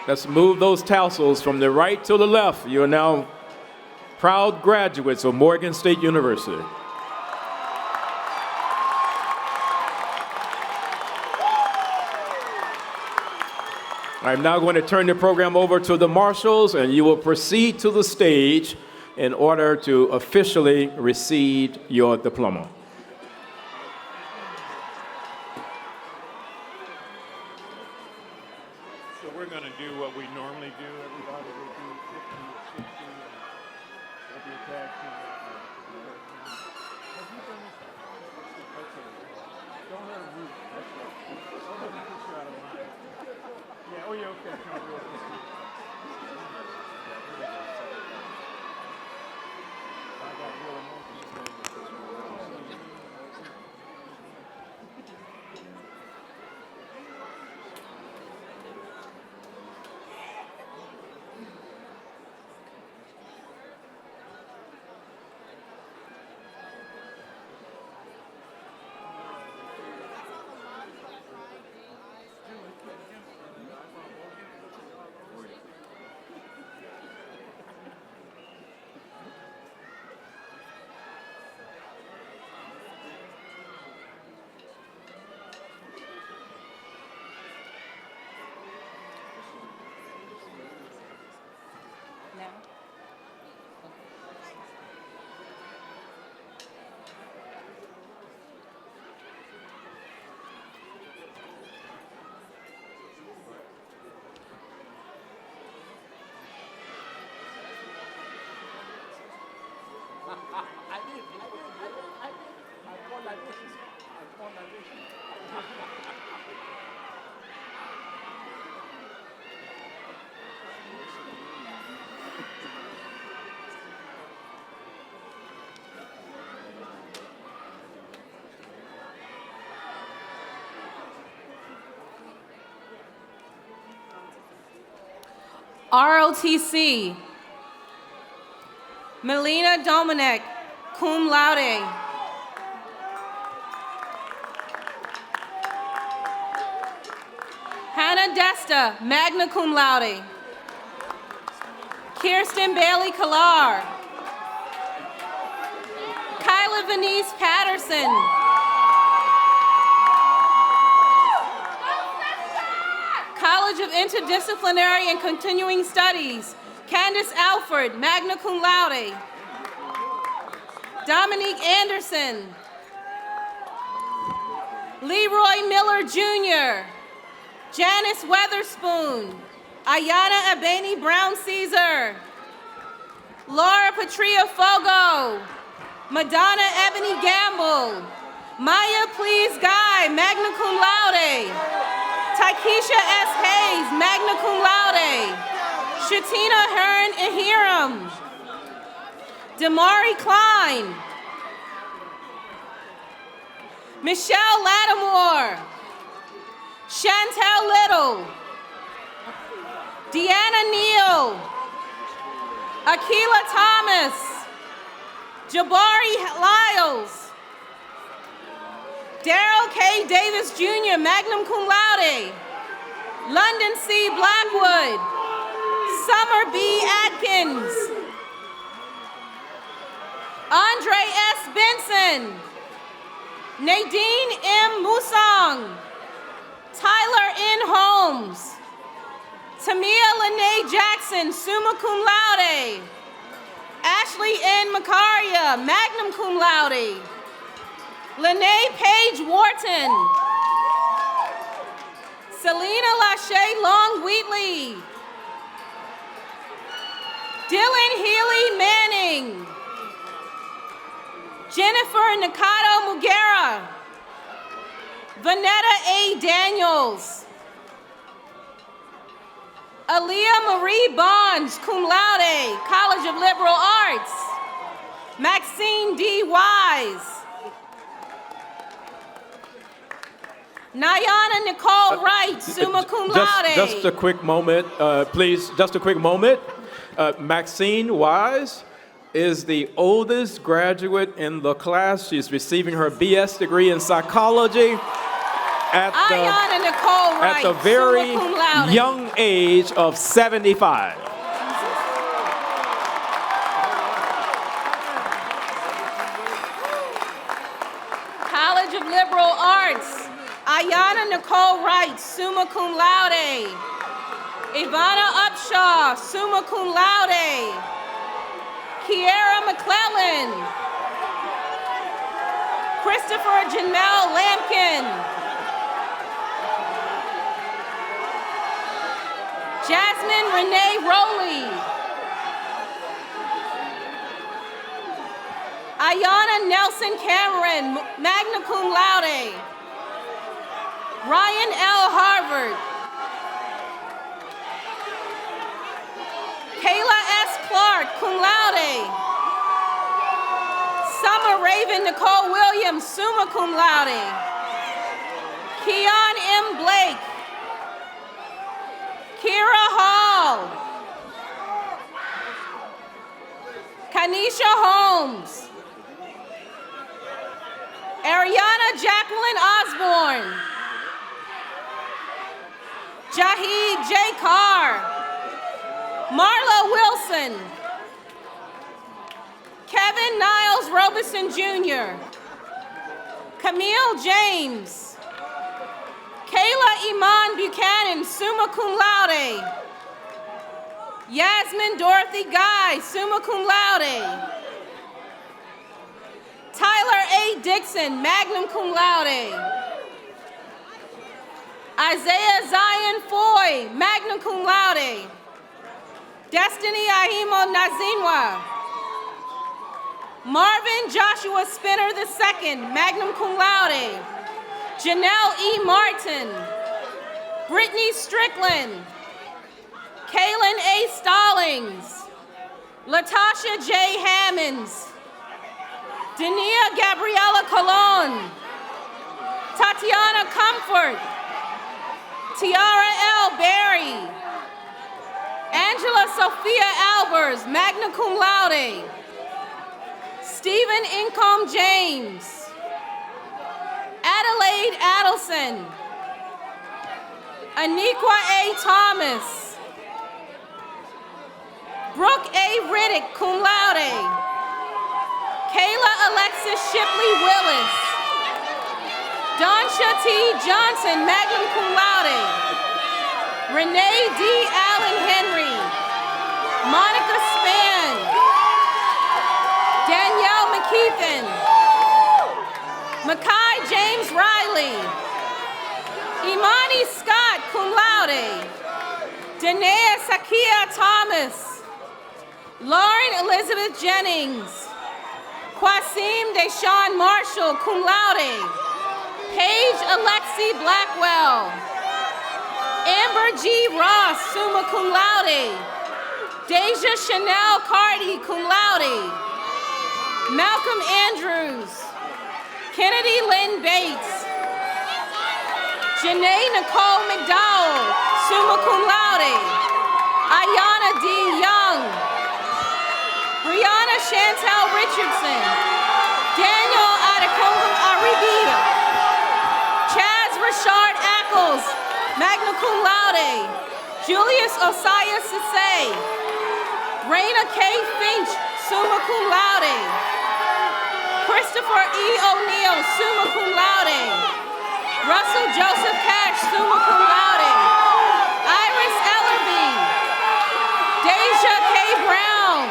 Let's move those tassels from the right to the left. You are now proud graduates of Morgan State University. I'm now going to turn the program over to the marshals, and you will proceed to the stage in order to officially receive your diploma. So we're going to do what we normally do. Everybody will do 50, 60, and we'll be tag team. Have you done this? Okay. Don't let them root. That's right. Don't let them push you out of line. Yeah, oh yeah, okay. Come real quick. I got real emotions playing with this one. ROTC, Melina Dominic, cum laude. Hannah Desta, magna cum laude. Kirsten Bailey Kalar. Kyla Venice Patterson. College of Interdisciplinary and Continuing Studies, Candace Alford, magna cum laude. Dominique Anderson. Leroy Miller Jr. Janice Weatherspoon. Ayana Abeni Brown Caesar. Laura Patria Fogo. Madonna Ebony Gamble. Maya Please Guy, magna cum laude. Taikisha S. Hayes, magna cum laude. Shatina Hearn Ahiram. Damari Klein. Michelle Lattimore. Chantel Little. Deanna Neal. Akila Thomas. Jabari Lyles. Daryl K. Davis Jr., magna cum laude. London C. Blackwood. Summer B. Atkins. Andre S. Benson. Nadine M. Musong. Tyler N. Holmes. Tamia Lene Jackson, summa cum laude. Ashley N. Macaria, magna cum laude. Lene Page Wharton. Selena Lachey Long Wheatley. Dylan Healy Manning. Jennifer Nakato Mugera. Vanetta A. Daniels. Aaliyah Marie Bonds, cum laude, College of Liberal Arts. Maxine D. Wise. Nayana Nicole Wright, summa cum laude. Just a quick moment, please, just a quick moment. Maxine Wise is the oldest graduate in the class. She's receiving her BS degree in psychology at the very young age of 75. College of Liberal Arts, Ayana Nicole Wright, summa cum laude. Ivana Upshaw, summa cum laude. Kiera McClellan. Christopher Janelle Lampkin. Jasmine Renee Rowley. Ayana Nelson Cameron, magna cum laude. Ryan L. Harvard. Kayla S. Clark, cum laude. Summer Raven Nicole Williams, summa cum laude. Keon M. Blake. Kira Hall. Kanisha Holmes. Ariana Jacqueline Osborne. Jahid J. Carr. Marla Wilson. Kevin Niles Robeson Jr. Camille James. Kayla Iman Buchanan, summa cum laude. Yasmin Dorothy Guy, summa cum laude. Tyler A. Dixon, magna cum laude. Isaiah Zion Foy, magna cum laude. Destiny Ahimo Nazinwa. Marvin Joshua Spinner II, magna cum laude. Janelle E. Martin. Brittany Strickland. Kaylin A. Stallings. Latasha J. Hammonds. Dania Gabriela Colon. Tatiana Comfort. Tiara L. Berry. Angela Sophia Albers, magna cum laude. Stephen Incombe James. Adelaide Adelson. Aniqua A. Thomas. Brooke A. Riddick, cum laude. Kayla Alexis Shipley Willis. Donsha T. Johnson, magna cum laude. Renee D. Allen Henry, Monica Span, Danielle McKeithen, Makai James Riley, Imani Scott, cum laude, Danae Sakia Thomas, Lauren Elizabeth Jennings, Kwasim Deshawn Marshall, cum laude, Paige Alexi Blackwell, Amber G. Ross, summa cum laude, Deja Chanel Cardi, cum laude, Malcolm Andrews, Kennedy Lynn Bates, Janae Nicole McDowell, summa cum laude, Ayana D. Young, Brianna Chantel Richardson, Daniel Adekongum Aribida, Chaz Rashard Ackles, magna cum laude, Julius Osiah Sisay, Raina K. Finch, summa cum laude, Christopher E. O'Neill, summa cum laude, Russell Joseph Cash, summa cum laude, Iris Ellerby, Deja K. Brown,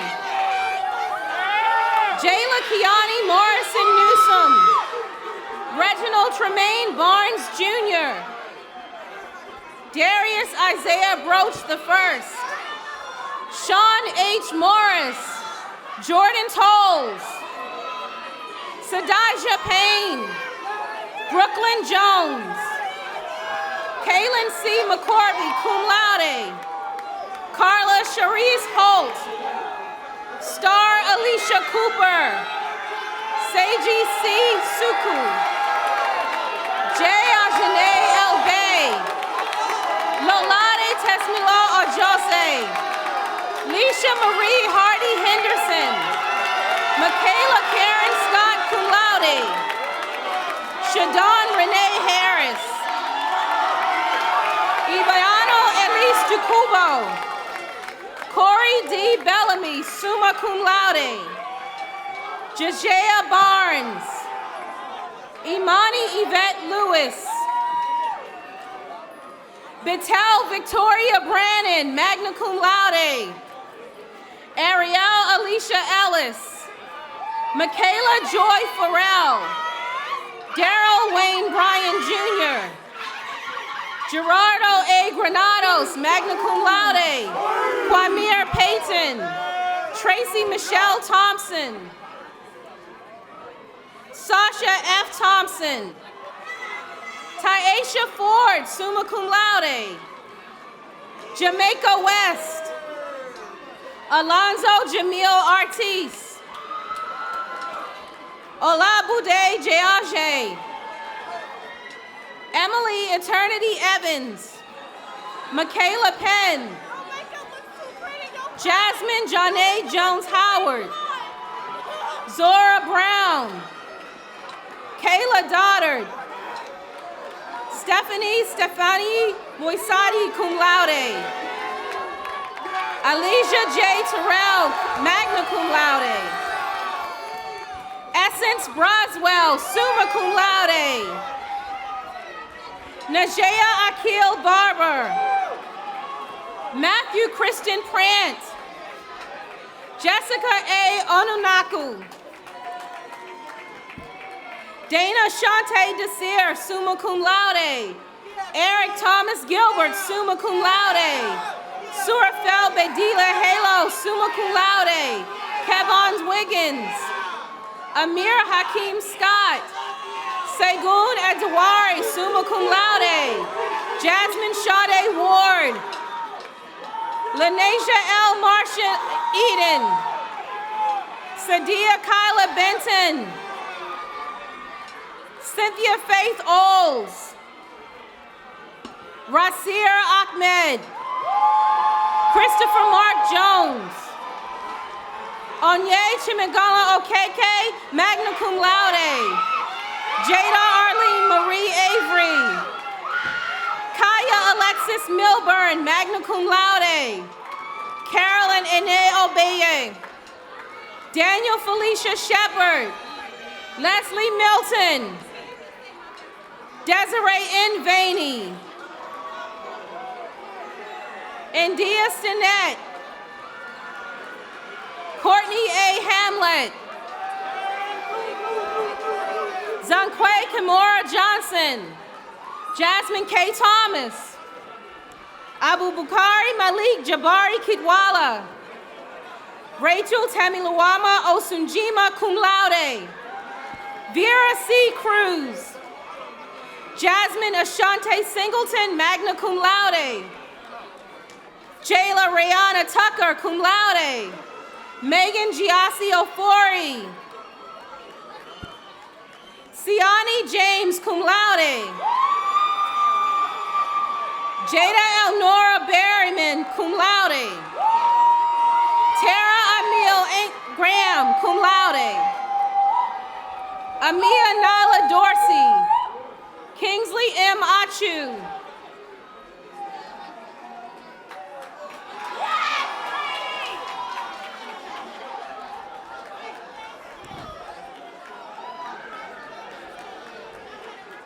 Jayla Kiani Morrison Newsom, Reginald Tremaine Barnes Jr., Darius Isaiah Broach I, Sean H. Morris, Jordan Tolles, Sadaja Payne, Brooklyn Jones, Kaylin C. McCorby, cum laude, Carla Cherise Holt, Star Alicia Cooper, Seiji C. Suku, Jay Ajane El Bay, Lolade Tesmilo Ojose, Leisha Marie Hardy Henderson, Michaela Karen Scott cum laude, Shadon Renee Harris, Ibayano Elise Ducubo, Corey D. Bellamy, summa cum laude, Jajea Barnes, Imani Yvette Lewis, Betel Victoria Brannon, magna cum laude, Ariel Alicia Ellis, Michaela Joy Farrell, Daryl Wayne Bryan Jr., Gerardo A. Granados, magna cum laude, Quamir Payton, Tracy Michelle Thompson, Sasha F. Thompson, Tyasha Ford, summa cum laude, Jamaica West, Alonzo Jamil Artis, Olabude Jeaje, Emily Eternity Evans, Michaela Penn, Jasmine Janae Jones Howard, Zora Brown, Kayla Doddard, Stefani Moisadi cum laude, Alicia J. Terrell, magna cum laude, Essence Broswell, summa cum laude, Najea Akil Barber, Matthew Kristen Prant, Jessica A. Onunaku, Dana Shante Desir, summa cum laude, Eric Thomas Gilbert, summa cum laude, Surafel Bedila Halo, summa cum laude, Kevons Wiggins, Amir Hakeem Scott, Segun Edwari, summa cum laude, Jasmine Sade Ward, Lanesia L. Marcia Eden, Sadia Kyla Benton, Cynthia Faith Oles, Rasir Ahmed, Christopher Mark Jones, Onye Chimigala Okeke, magna cum laude, Jada Arlene Marie Avery, Kaya Alexis Milburn, magna cum laude, Carolyn Ene Obeye, Daniel Felicia Shepard, Leslie Milton, Desiree N. Vaney, India Stinnett. Courtney A. Hamlet. Zanquay Kimura Johnson. Jasmine K. Thomas. Abu Bukhari Malik Jabari Kidwala. Rachel Tamiluwama Osunjima cum laude. Vera C. Cruz. Jasmine Ashante Singleton magna cum laude. Jayla Rayana Tucker cum laude. Megan Giassi Ofori. Siani James cum laude. Jada Elnora Berryman cum laude. Tara Emil Graham cum laude. Amia Nala Dorsey. Kingsley M. Achu.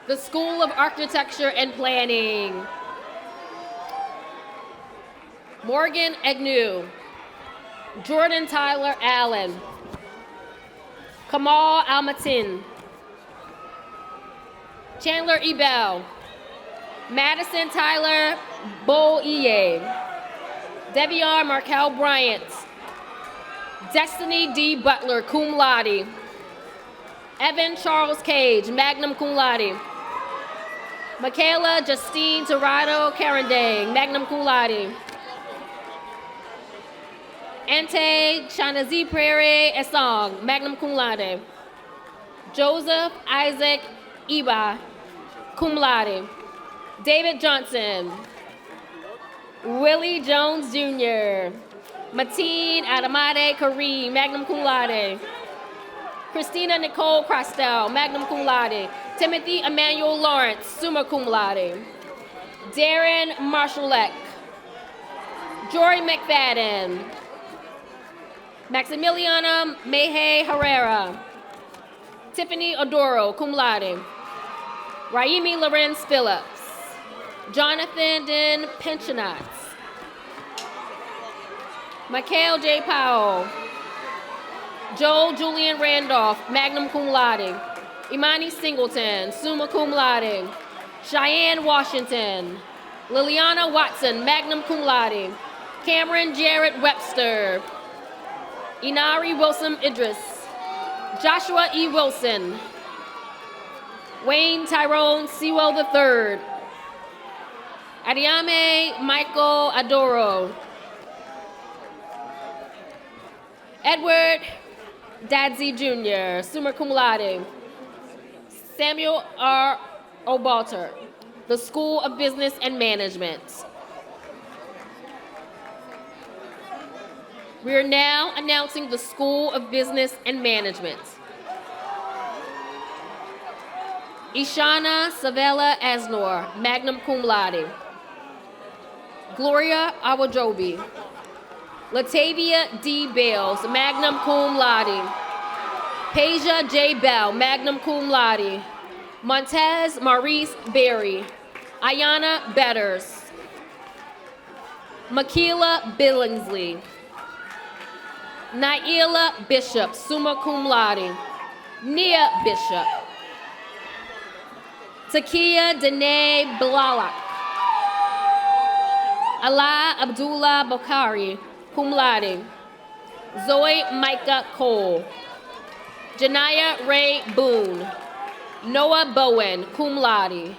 The School of Architecture and Planning. Morgan Agnew. Jordan Tyler Allen. Kamal Almatin. Chandler Ebell. Madison Tyler Boiye. Devion Markel Bryant. Destiny D. Butler, cum laude. Evan Charles Cage, magna cum laude. Michaela Justine Torado Carandang, magna cum laude. Ante Shanazi Prairie Esong, magna cum laude. Joseph Isaac Iba, cum laude. David Johnson. Willie Jones Jr. Mateen Adamade Kareem, magna cum laude. Christina Nicole Crostel, magna cum laude. Timothy Emmanuel Lawrence, summa cum laude. Darren Marshallek. Jory McFadden. Maximiliana Mehe Herrera. Tiffany Odoro, cum laude. Raimi Lorenz Phillips. Jonathan Den Pensionats. Mikhail J. Powell. Joel Julian Randolph, magna cum laude. Imani Singleton, summa cum laude. Cheyenne Washington. Liliana Watson, magna cum laude. Cameron Jarrett Webster. Inari Wilson Idris. Joshua E. Wilson. Wayne Tyrone Sewell III. Adiame Michael Adoro. Edward Dadzi Jr., summa cum laude. Samuel R. Obalter, the School of Business and Management. We are now announcing the School of Business and Management. Ishana Savella Asnor, magna cum laude. Gloria Awajobi. Latavia D. Bales, magna cum laude. Peja J. Bell, magna cum laude. Montez Maurice Berry. Ayana Betters. Makila Billingsley. Naila Bishop, summa cum laude. Nia Bishop. Takia Dene Blalak. Ala Abdullah Bokhari, cum laude. Zoe Micah Cole. Janaya Ray Boone. Noah Bowen, cum laude.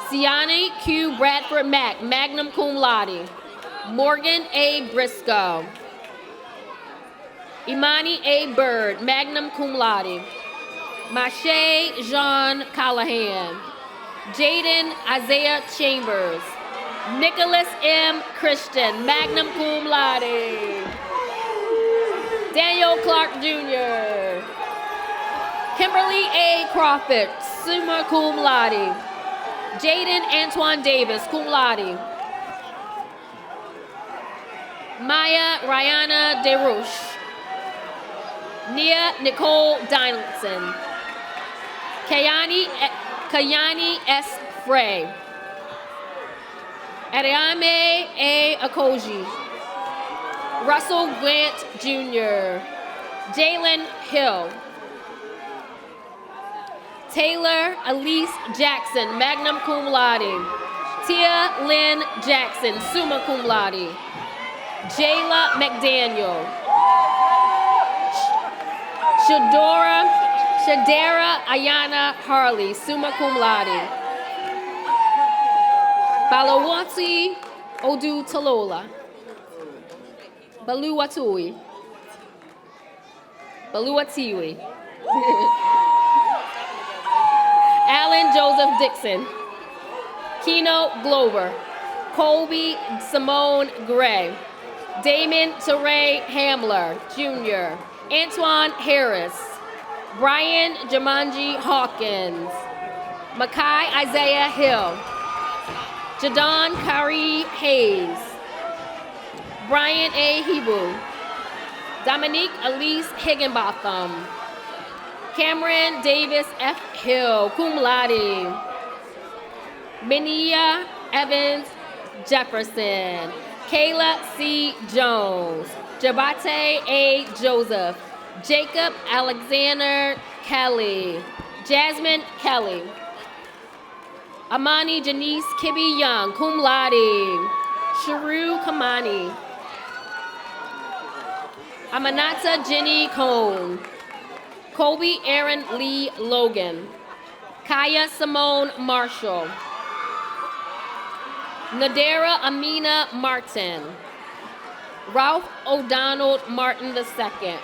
Siani Q. Bradford Mack, magna cum laude. Morgan A. Briscoe. Imani A. Bird, magna cum laude. Mache Jean Callahan. Jaden Isaiah Chambers. Nicholas M. Christian, magna cum laude. Daniel Clark Jr. Kimberly A. Crawford, summa cum laude. Jaden Antoine Davis, cum laude. Maya Rihanna DeRouche. Nia Nicole Dinelson. Kayani S. Frey. Adeyemi A. Akoji. Russell Grant Jr. Jalen Hill. Taylor Elise Jackson, magna cum laude. Tia Lynn Jackson, summa cum laude. Jayla McDaniel. Shadera Ayana Harley, summa cum laude. Balawati Odu Talola. Baluwatui. Baluwatiwi. Alan Joseph Dixon. Keno Glover. Colby Simone Gray. Damon Teray Hamler, Jr. Antoine Harris. Brian Jumanji Hawkins. Makai Isaiah Hill. Jadon Kari Hayes. Brian A. Hebu. Dominique Elise Higginbotham. Cameron Davis F. Hill, cum laude. Benia Evans Jefferson. Kayla C. Jones. Jabate A. Joseph. Jacob Alexander Kelly. Jasmine Kelly. Amani Janice Kibby Young, cum laude. Sharu Kamani. Amanata Jenny Cone. Kobe Aaron Lee Logan. Kaya Simone Marshall. Nadera Amina Martin. Ralph O'Donnell Martin II.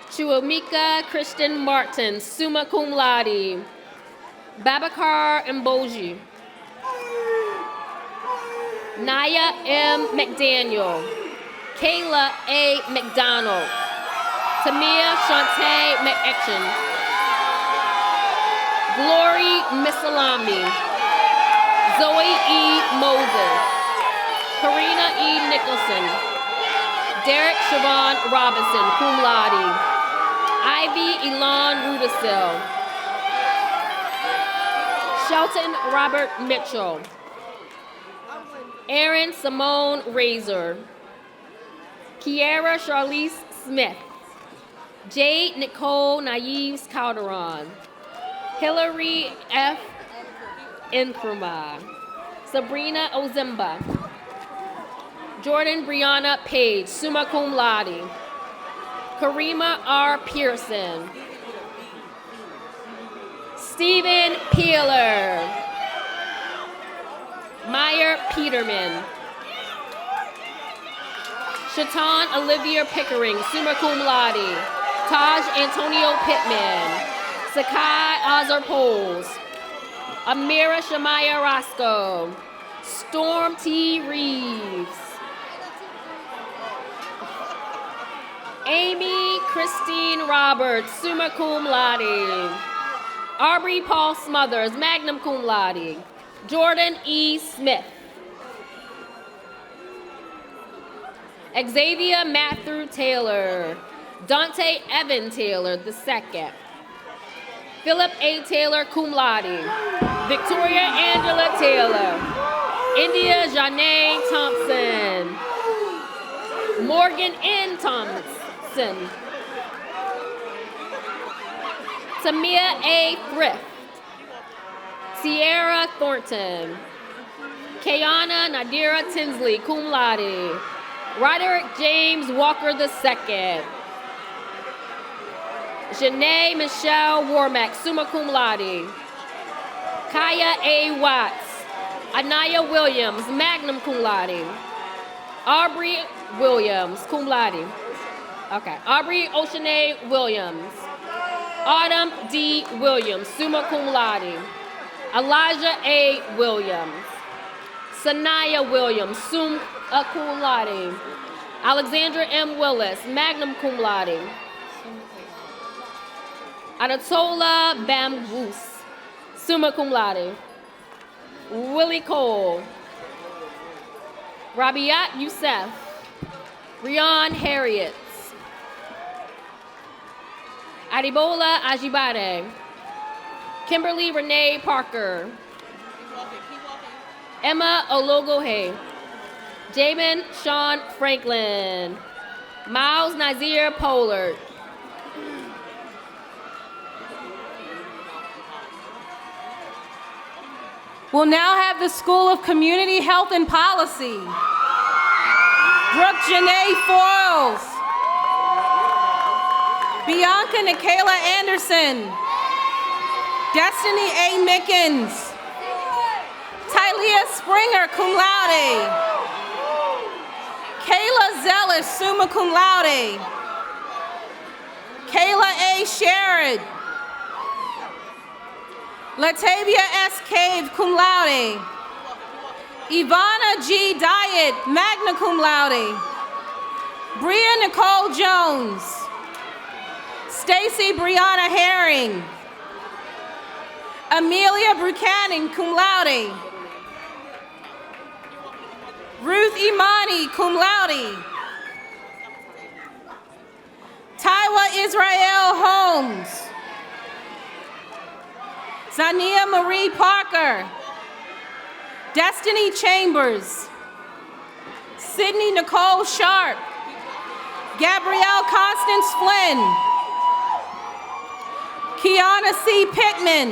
Chuamika Christian Martin, summa cum laude. Babakar Mboji. Naya M. McDaniel. Kayla A. McDonald. Tamia Shantae McEchen. Glory Missalami. Zoe E. Moses. Karina E. Nicholson. Derek Siobhan Robinson, cum laude. Ivy Elon Rudisil. Shelton Robert Mitchell. Aaron Simone Razor. Kiara Charlize Smith. Jade Nicole Naives Calderon. Hillary F. Nkrumah. Sabrina Ozimba. Jordan Brianna Page, summa cum laude. Karima R. Pearson. Stephen Peeler. Meyer Peterman. Shatan Olivia Pickering, summa cum laude. Taj Antonio Pittman. Sakai Azar Poles. Amira Shamaya Roscoe. Storm T. Reeves. Amy Christine Roberts, summa cum laude. Aubrey Paul Smothers, magna cum laude. Jordan E. Smith. Xavier Matthew Taylor. Dante Evan Taylor II. Philip A. Taylor, cum laude. Victoria Angela Taylor. India Janae Thompson. Morgan N. Thompson. Tamia A. Thrift. Sierra Thornton. Kayana Nadira Tinsley, cum laude. Roderick James Walker II. Janae Michelle Warmack, summa cum laude. Kaya A. Watts. Anaya Williams, magna cum laude. Aubrey Williams, cum laude. Okay. Aubrey Oceanae Williams. Autumn D. Williams, summa cum laude. Elijah A. Williams. Sanaya Williams, summa cum laude. Alexandra M. Willis, magna cum laude. Adatola Bamgoose, summa cum laude. Willie Cole. Rabiat Youssef. Rion Harriet. Adibola Ajibade. Kimberly Renee Parker. Emma Ologohe. Jamin Sean Franklin. Miles Nazir Pollard. We'll now have the School of Community Health and Policy. Brooke Janae Foils. Bianca Nikayla Anderson. Destiny A. Mickens. Tylia Springer, cum laude. Kayla Zealous, summa cum laude. Kayla A. Sherrod. Latavia S. Cave, cum laude. Ivana G. Diet, magna cum laude. Bria Nicole Jones. Stacy Brianna Herring. Amelia Buchanan, cum laude. Ruth Imani, cum laude. Tywa Israel Holmes. Zania Marie Parker. Destiny Chambers. Sydney Nicole Sharp. Gabrielle Constance Flynn. Kiana C. Pittman.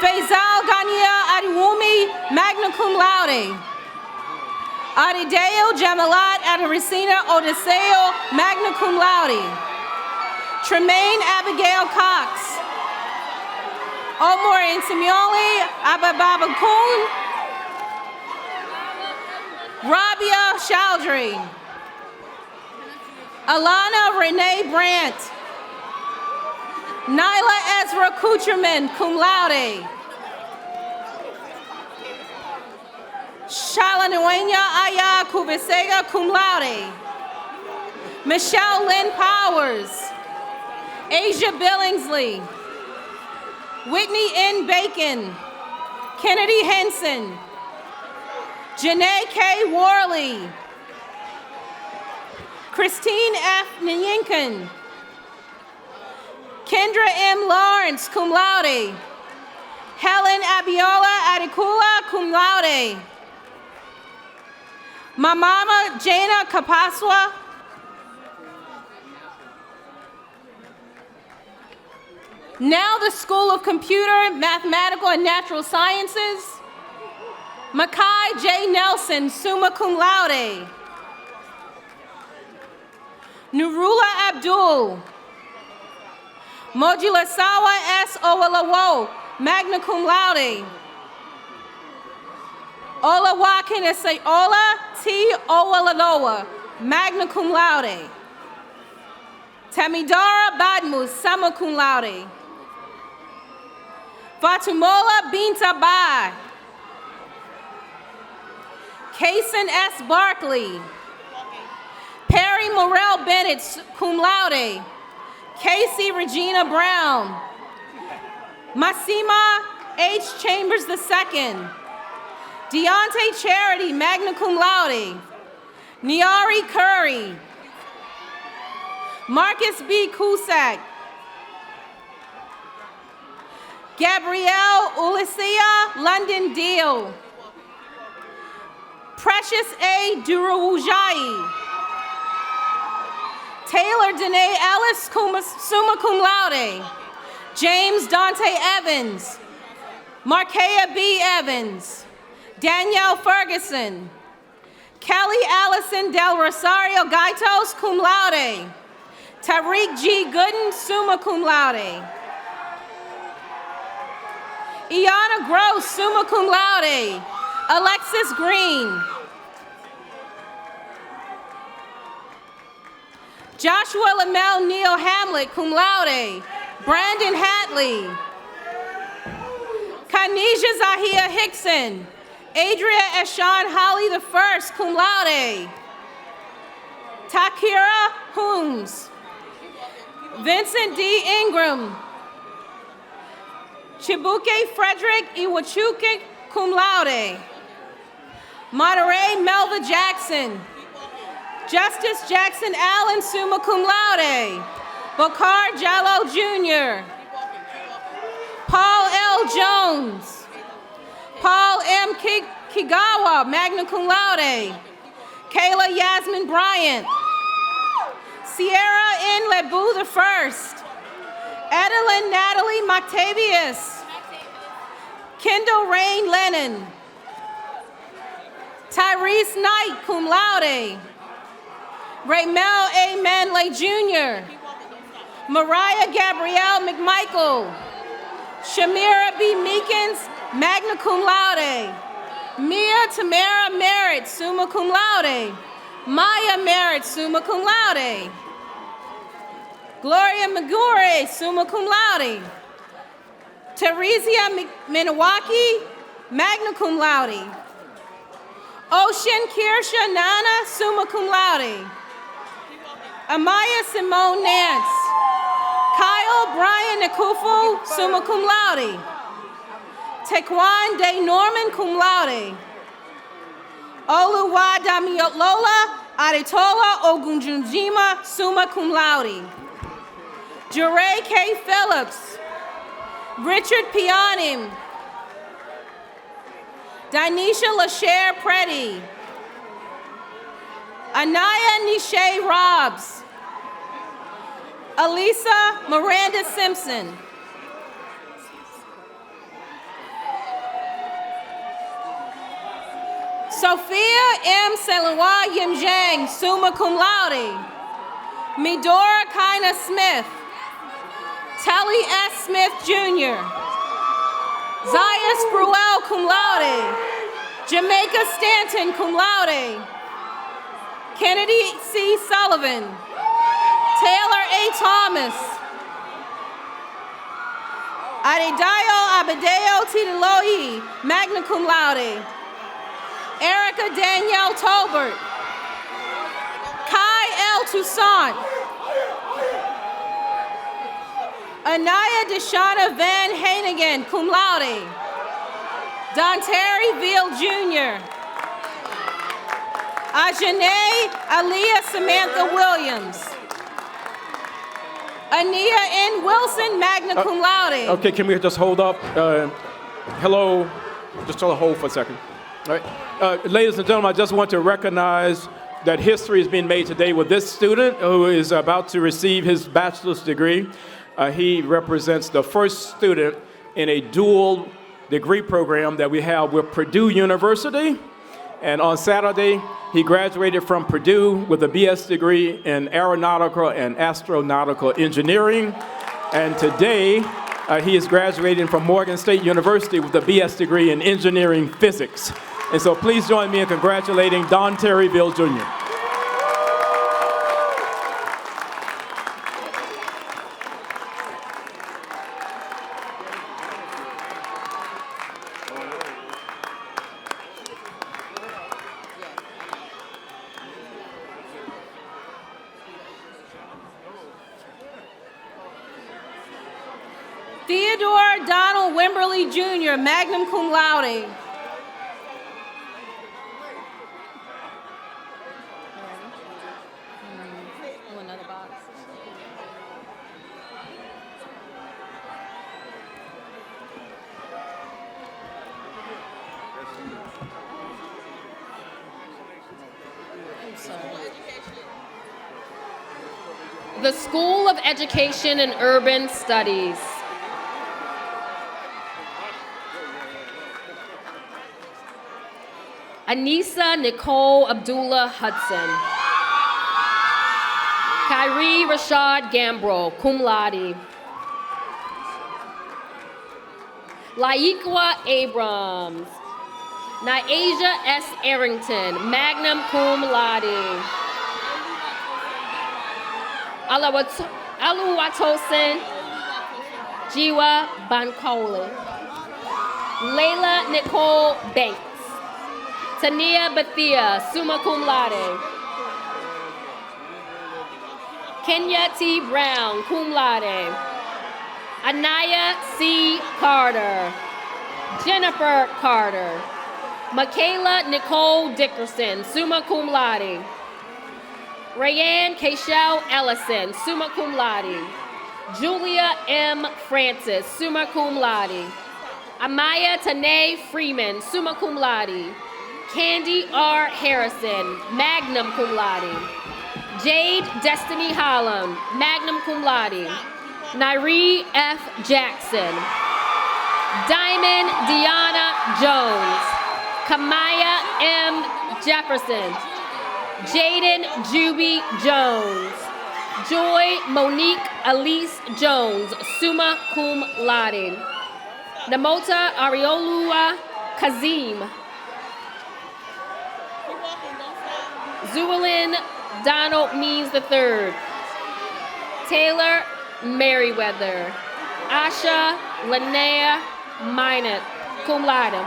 Faisal Gania Adiwumi, magna cum laude. Adideo Jamalat Adaricina Odiseo, magna cum laude. Tremaine Abigail Cox. Omar Insimioli Abababakun. Rabia Chowdhury. Alana Renee Brandt. Nyla Ezra Kucherman, cum laude. Shalanuenya Aya Kubisega, cum laude. Michelle Lynn Powers. Asia Billingsley. Whitney N. Bacon. Kennedy Henson. Janae K. Worley. Christine F. Nyinkin. Kendra M. Lawrence, cum laude. Helen Abiola Adikula, cum laude. Mamama Jana Kapaswa. Now the School of Computer, Mathematical, and Natural Sciences. Makai J. Nelson, summa cum laude. Nurula Abdul. Mojulasawa S. Owalawo, magna cum laude. Olawakin Ola T. Owalaloa, magna cum laude. Tamidara Badmus, summa cum laude. Fatumola Binta Bai. Kason S. Barkley. Perry Morel Bennett, cum laude. Casey Regina Brown. Massima H. Chambers II. Deontay Charity, magna cum laude. Niari Curry. Marcus B. Cusack. Gabrielle Ulicia London Deal. Precious A. Duruujai. Taylor Danae Ellis, summa cum laude. James Dante Evans. Markea B. Evans. Danielle Ferguson. Kelly Allison Del Rosario Gaitos, cum laude. Tariq G. Gooden, summa cum laude. Iana Gross, summa cum laude. Alexis Green. Joshua Lamel Neal Hamlet, cum laude. Brandon Hatley. Kanisha Zahia Hickson. Adria Eshawn Holly I, cum laude. Takira Holmes. Vincent D. Ingram. Chibuke Frederick Iwachuke, cum laude. Monterey Melva Jackson. Justice Jackson Allen, summa cum laude. Bokar Jallo Jr. Paul L. Jones. Paul M. Kigawa, magna cum laude. Kayla Yasmin Bryant. Sierra N. Lebu the first. Adeline Natalie Octavius. Kendall Rain Lennon. Tyrese Knight, cum laude. Raymel A. Manley Jr. Mariah Gabrielle McMichael. Shamira B. Meekins, magna cum laude. Mia Tamara Merritt, summa cum laude. Maya Merritt, summa cum laude. Gloria Magure, summa cum laude. Teresia Minawaki, magna cum laude. Ocean Kirsha Nana, summa cum laude. Amaya Simone Nance. Kyle Brian Nakufu, summa cum laude. Tequan De Norman, cum laude. Oluwadamilola Adetola Ogunjunjima, summa cum laude. Jure K. Phillips. Richard Pianim. Dinesha LaShare Preddy. Anaya Nisha Robs. Elisa Miranda Simpson. Sophia M. Selwa Yimjang, summa cum laude. Medora Kina Smith. Telly S. Smith Jr. Zaya Spruell, cum laude. Jamaica Stanton, cum laude. Kennedy C. Sullivan. Taylor A. Thomas. Adedayo Abadeo Titiloyi, magna cum laude. Erica Danielle Tolbert. Kai L. Toussaint. Anaya Deshauna Van Hannigan, cum laude. Dontari Veal Jr. Ajane Aliyah Samantha Williams. Ania N. Wilson, magna cum laude. Okay, can we just hold up? Hello, just hold for a second. All right. Ladies and gentlemen, I just want to recognize that history is being made today with this student who is about to receive his bachelor's degree. He represents the first student in a dual degree program that we have with Purdue University. And on Saturday, he graduated from Purdue with a BS degree in aeronautical and astronautical engineering. And today, he is graduating from Morgan State University with a BS degree in engineering physics. And so please join me in congratulating Don Terryville Jr. Theodore Donald Wimberly Jr., magna cum laude. The School of Education and Urban Studies. Anissa Nicole Abdullah Hudson. Kyrie Rashad Gambro, cum laude. Laikwa Abrams. Nyasia S. Arrington, magna cum laude. Aluwatosin Jiwa Bankole. Layla Nicole Banks. Tania Bethia, summa cum laude. Kenya T. Brown, cum laude. Anaya C. Carter. Jennifer Carter. Michaela Nicole Dickerson, summa cum laude. Rayanne Keishel Ellison, summa cum laude. Julia M. Francis, summa cum laude. Amaya Tanae Freeman, summa cum laude. Candy R. Harrison, magna cum laude. Jade Destiny Holland, magna cum laude. Nairee F. Jackson. Diamond Deanna Jones. Kamaya M. Jefferson. Jaden Juby Jones. Joy Monique Elise Jones, summa cum laude. Namota Ariolua Kazim. Zuelin Donald Means III. Taylor Merriweather. Asha Linnea Minot, cum laude.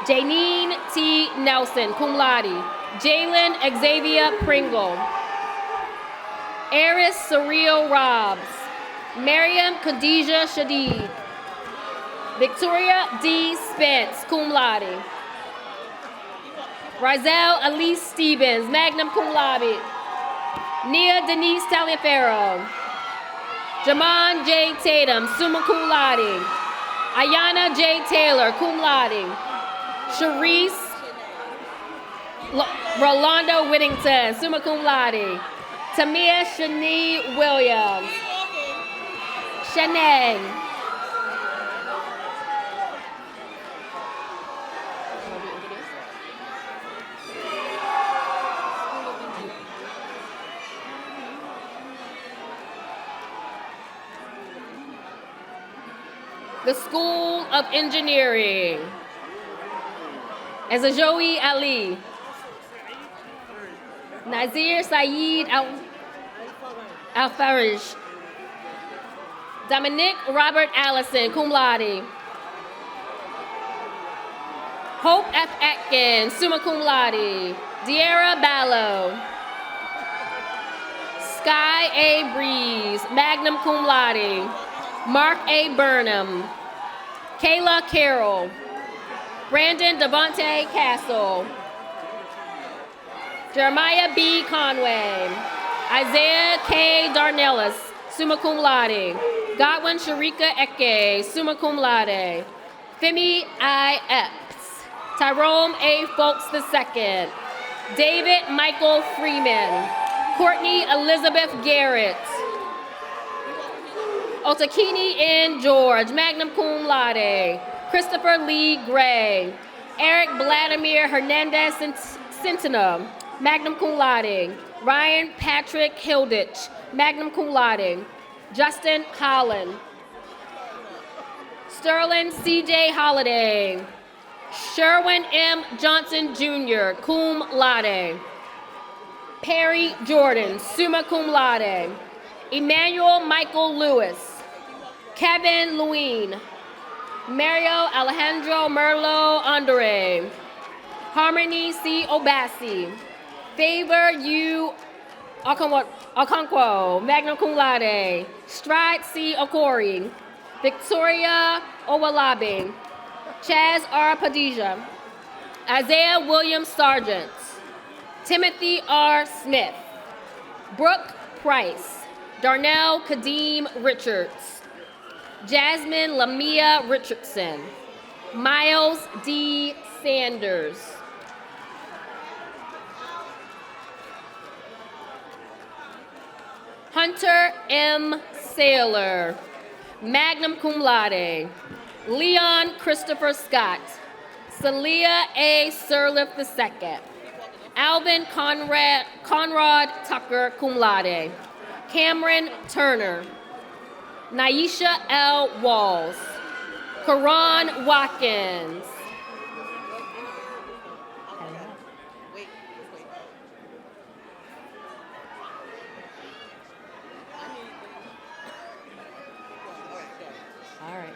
Janine T. Nelson, cum laude. Jalen Xavier Pringle. Eris Surreal Robs. Miriam Khadijah Shadid. Victoria D. Spence, cum laude. Rizel Elise Stevens, magna cum laude. Nia Denise Taliaferro. Jaman J. Tatum, summa cum laude. Ayana J. Taylor, cum laude. Sharice Rolando Whittington, summa cum laude. Tamia Shanae Williams. Shanae. The School of Engineering. Azajoui Ali. Nazir Saeed Al-Farij. Dominic Robert Allison, cum laude. Hope F. Atkins, summa cum laude. De'Ara Ballo. Sky A. Breeze, magna cum laude. Mark A. Burnham. Kayla Carroll. Brandon Devontae Castle. Jeremiah B. Conway. Isaiah K. Darnellis, summa cum laude. Godwin Sharika Eke, summa cum laude. Femi I. Epps. Tyrone A. Folks II. David Michael Freeman. Courtney Elizabeth Garrett. Otakini N. George, magna cum laude. Christopher Lee Gray. Eric Vladimir Hernandez Centena, magna cum laude. Ryan Patrick Hilditch, magna cum laude. Justin Holland. Sterling C.J. Holiday. Sherwin M. Johnson Jr., cum laude. Perry Jordan, summa cum laude. Emmanuel Michael Lewis. Kevin Lewin. Mario Alejandro Merlo Andere. Harmony C. Obasi. Favor U. Okonkwo, magna cum laude. Stride C. Okori. Victoria Owalabi. Chaz R. Padilla. Isaiah William Sargent. Timothy R. Smith. Brooke Price. Darnell Kadeem Richards. Jasmine Lamia Richardson. Miles D. Sanders. Hunter M. Saylor, magna cum laude. Leon Christopher Scott. Celia A. Sirliff II. Alvin Conrad Tucker, cum laude. Cameron Turner. Naisha L. Walls. Karan Watkins. All right.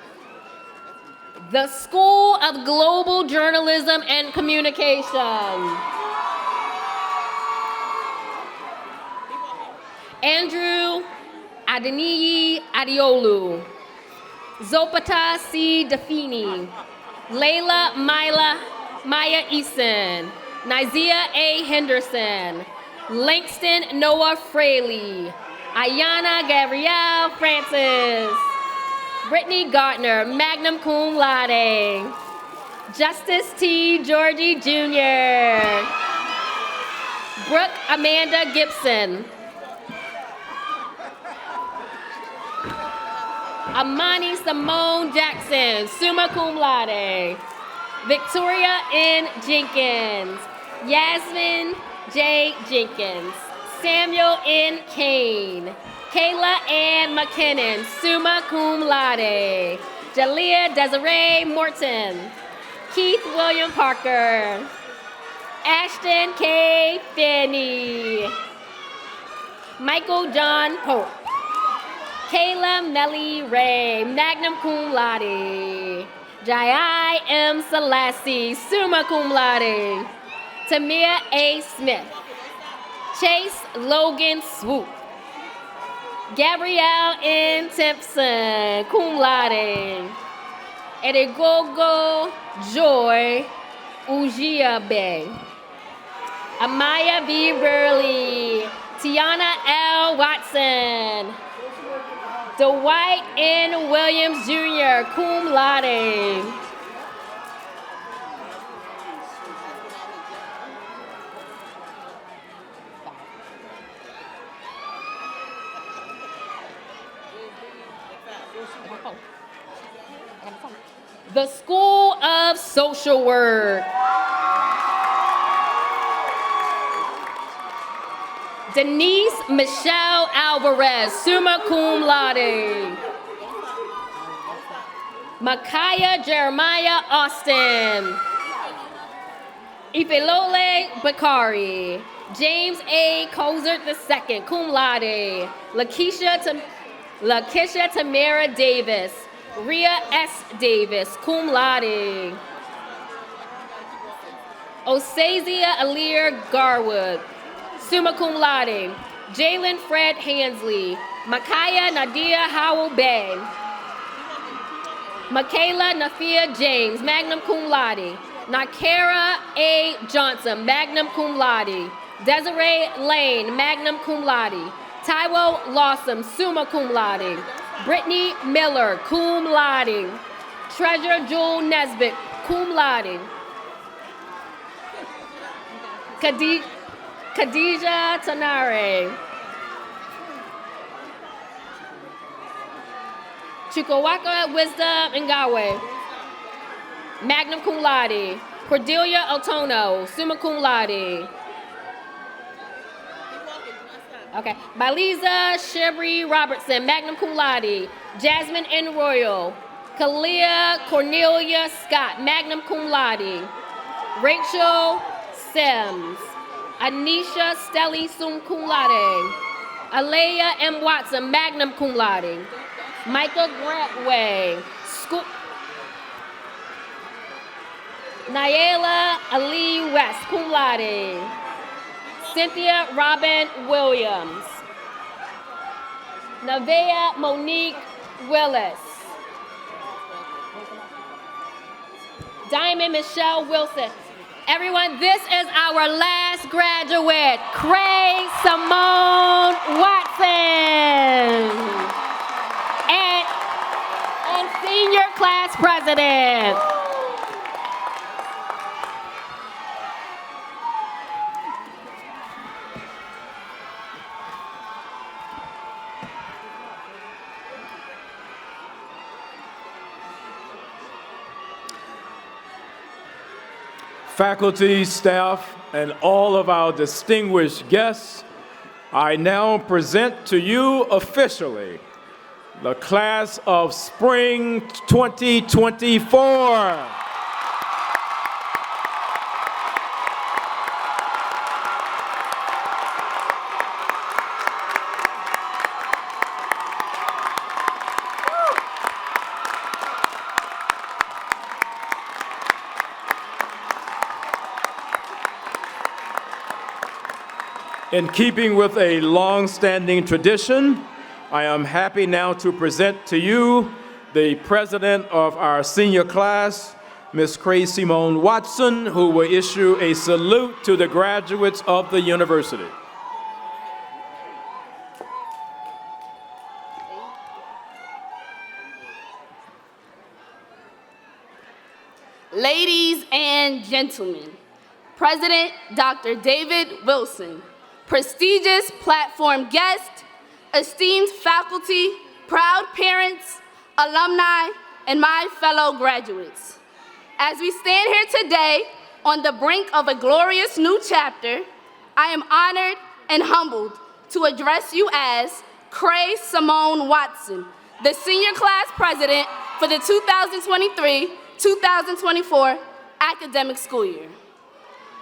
The School of Global Journalism and Communication. Andrew Adeniyi Adiolu. Zopata C. Defini. Layla Maya Eason. Nizia A. Henderson. Langston Noah Fraley. Ayana Gabrielle Francis. Brittany Gardner, magna cum laude. Justice T. Georgie Jr. Brooke Amanda Gibson. Amani Simone Jackson, summa cum laude. Victoria N. Jenkins. Yasmin J. Jenkins. Samuel N. Kane. Kayla Ann McKinnon, summa cum laude. Jalea Desiree Morton. Keith William Parker. Ashton K. Finney. Michael John Pope. Kayla Melly Ray, magna cum laude. Jai M. Selassie, summa cum laude. Tamia A. Smith. Chase Logan Swoop. Gabrielle N. Timpson, cum laude. Edigogo Joy Ujiabe. Amaya B. Burley. Tiana L. Watson. Dwight N. Williams Jr., cum laude. The School of Social Work. Denise Michelle Alvarez, summa cum laude. Micaiah Jeremiah Austin. Ifilole Bakari. James A. Kozert II, cum laude. Lakeisha Tamara Davis. Rhea S. Davis, cum laude. Osazia Alir Garwood, summa cum laude. Jalen Fred Hansley. Micaiah Nadia Howell Bay. Michaela Nafia James, magna cum laude. Nakara A. Johnson, magna cum laude. Desiree Lane, magna cum laude. Taiwo Lawson, summa cum laude. Brittany Miller, cum laude. Treasure Jewel Nesbitt, cum laude. Khadija Tanare. Chukwuaka Wisdom Ngawe, magna cum laude. Cordelia Otono, summa cum laude. Okay. Baliza Sherry Robertson, magna cum laude. Jasmine N. Royal. Kalia Cornelia Scott, magna cum laude. Rachel Sims. Anisha Stelly, summa cum laude. Alea M. Watson, magna cum laude. Michael Grantway. Nayela Ali West, cum laude. Cynthia Robin Williams. Nevaeh Monique Willis. Diamond Michelle Wilson. Everyone, this is our last graduate, Craig Simone Watson. And senior class president. Faculty, staff, and all of our distinguished guests, I now present to you officially the class of Spring 2024. In keeping with a long-standing tradition, I am happy now to present to you the president of our senior class, Ms. Craig Simone Watson, who will issue a salute to the graduates of the university. and gentlemen, President Dr. David Wilson, prestigious platform guests, esteemed faculty, proud parents, alumni, and my fellow graduates. As we stand here today on the brink of a glorious new chapter, I am honored and humbled to address you as Cray Simone Watson, the senior class president for the 2023-2024 academic school year.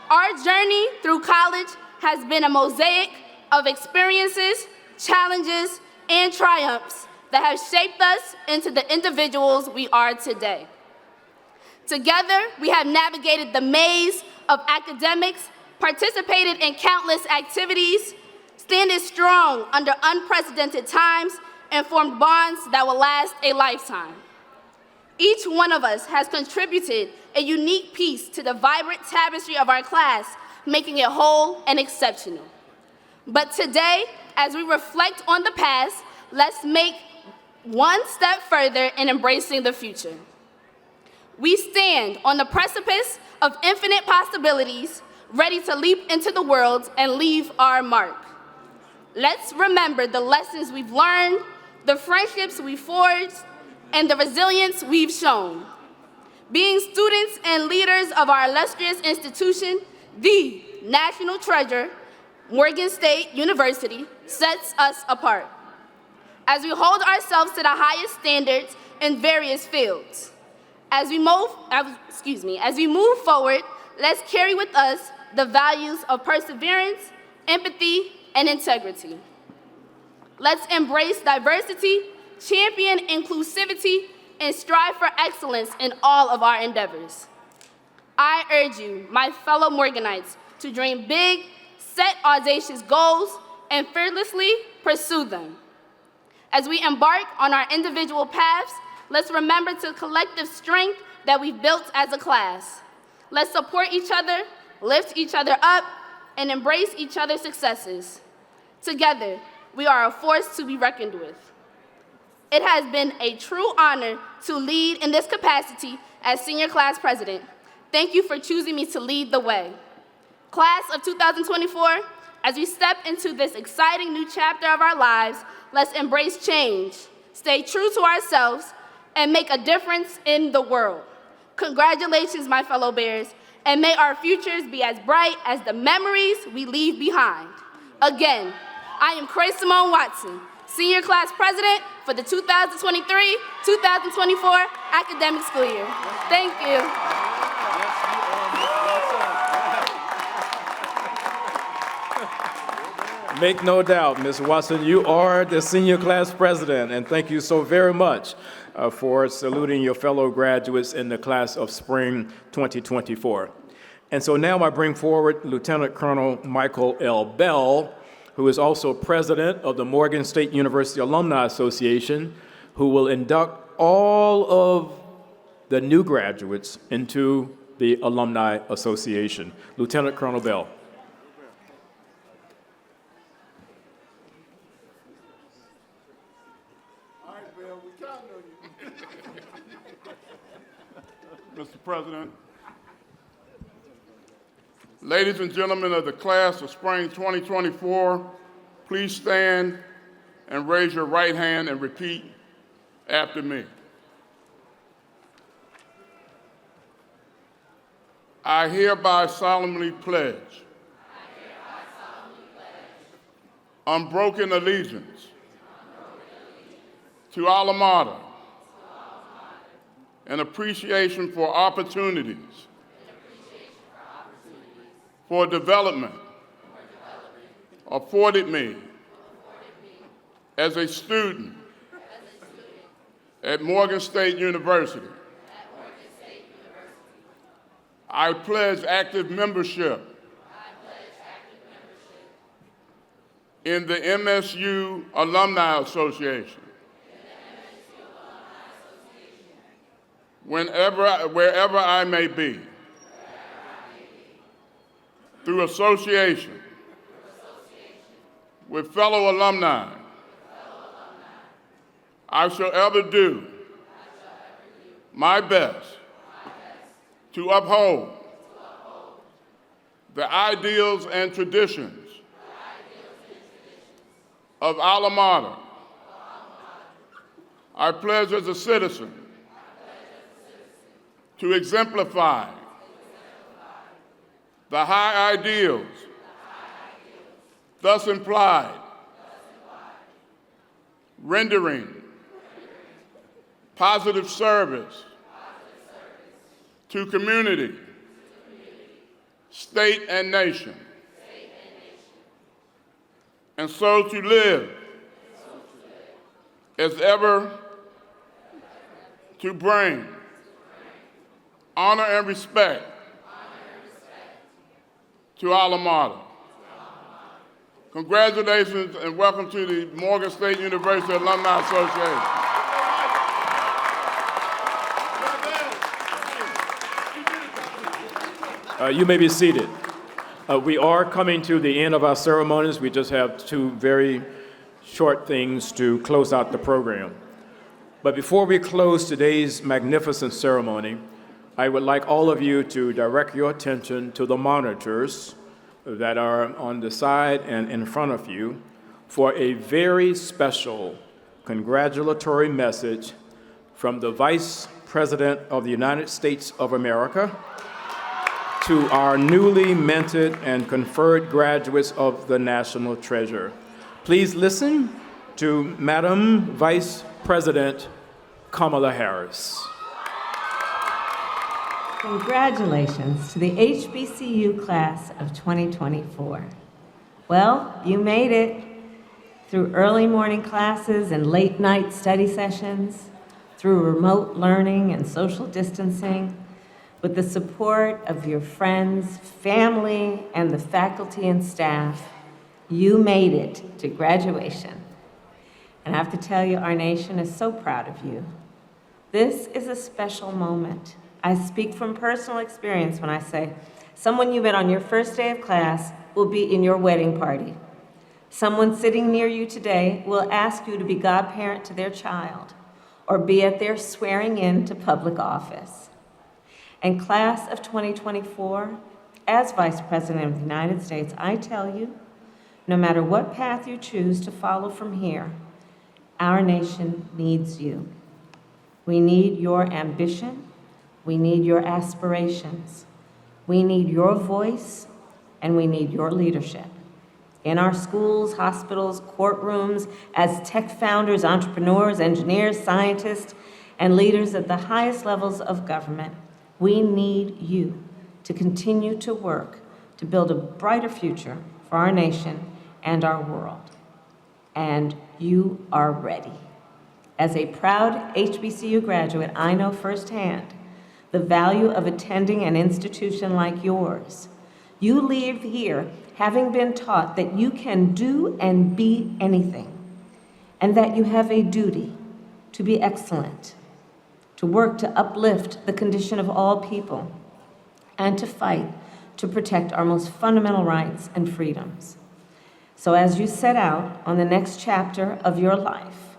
Our journey through college has been a mosaic of experiences, challenges, and triumphs that have shaped us into the individuals we are today. Together, we have navigated the maze of academics, participated in countless activities, standing strong under unprecedented times, and formed bonds that will last a lifetime. Each one of us has contributed a unique piece to the vibrant tapestry of our class, making it whole and exceptional. But today, as we reflect on the past, let's make one step further in embracing the future. We stand on the precipice of infinite possibilities, ready to leap into the world and leave our mark. Let's remember the lessons we've learned, the friendships we've forged, and the resilience we've shown. Being students and leaders of our illustrious institution, the national treasure, Morgan State University, sets us apart. As we hold ourselves to the highest standards in various fields, as we move forward, let's carry with us the values of perseverance, empathy, and integrity. Let's embrace diversity, champion inclusivity, and strive for excellence in all of our endeavors. I urge you, my fellow Morganites, to dream big, set audacious goals, and fearlessly pursue them. As we embark on our individual paths, let's remember the collective strength that we've built as a class. Let's support each other, lift each other up, and embrace each other's successes. Together, we are a force to be reckoned with. It has been a true honor to lead in this capacity as senior class president. Thank you for choosing me to lead the way. Class of 2024, as we step into this exciting new chapter of our lives, let's embrace change, stay true to ourselves, and make a difference in the world. Congratulations, my fellow Bears, and may our futures be as bright as the memories we leave behind. Again, I am Cray Simone Watson, senior class president for the 2023-2024 academic school year. Thank you. Make no doubt, Ms. Watson, you are the senior class president, and thank you so very much for saluting your fellow graduates in the class of spring 2024. And so now I bring forward Lieutenant Colonel Michael L. Bell, who is also president of the Morgan State University Alumni Association, who will induct all of the new graduates into the Alumni Association. Lieutenant Colonel Bell. Mr. President, ladies and gentlemen of the class of spring 2024, please stand and raise your right hand and repeat after me. I hereby solemnly pledge unbroken allegiance to alma mater and appreciation for opportunities for development afforded me as a student at Morgan State University. I pledge active membership in the MSU Alumni Association, wherever I may be, through association with fellow alumni, I shall ever do my best to uphold the ideals and traditions of alma mater. I pledge as a citizen to exemplify the high ideals thus implied, rendering positive service to community, state, and nation, and so to live as ever to bring honor and respect to alma mater. Congratulations and welcome to the Morgan State University Alumni Association. You may be seated. We are coming to the end of our ceremonies. We just have two very short things to close out the program. But before we close today's magnificent ceremony, I would like all of you to direct your attention to the monitors that are on the side and in front of you for a very special congratulatory message from the Vice President of the United States of America to our newly minted and conferred graduates of the National Treasure. Please listen to Madam Vice President Kamala Harris. Congratulations to the HBCU class of 2024. Well, you made it through early morning classes and late night study sessions, through remote learning and social distancing, with the support of your friends, family, and the faculty and staff, you made it to graduation. And I have to tell you, our nation is so proud of you. This is a special moment. I speak from personal experience when I say, someone you met on your first day of class will be in your wedding party. Someone sitting near you today will ask you to be godparent to their child or be at their swearing in to public office. And class of 2024, as Vice President of the United States, I tell you, no matter what path you choose to follow from here, our nation needs you. We need your ambition. We need your aspirations. We need your voice, and we need your leadership. In our schools, hospitals, courtrooms, as tech founders, entrepreneurs, engineers, scientists, and leaders at the highest levels of government, we need you to continue to work to build a brighter future for our nation and our world. And you are ready. As a proud HBCU graduate, I know firsthand the value of attending an institution like yours. You leave here having been taught that you can do and be anything, and that you have a duty to be excellent, to work to uplift the condition of all people, and to fight to protect our most fundamental rights and freedoms. So as you set out on the next chapter of your life,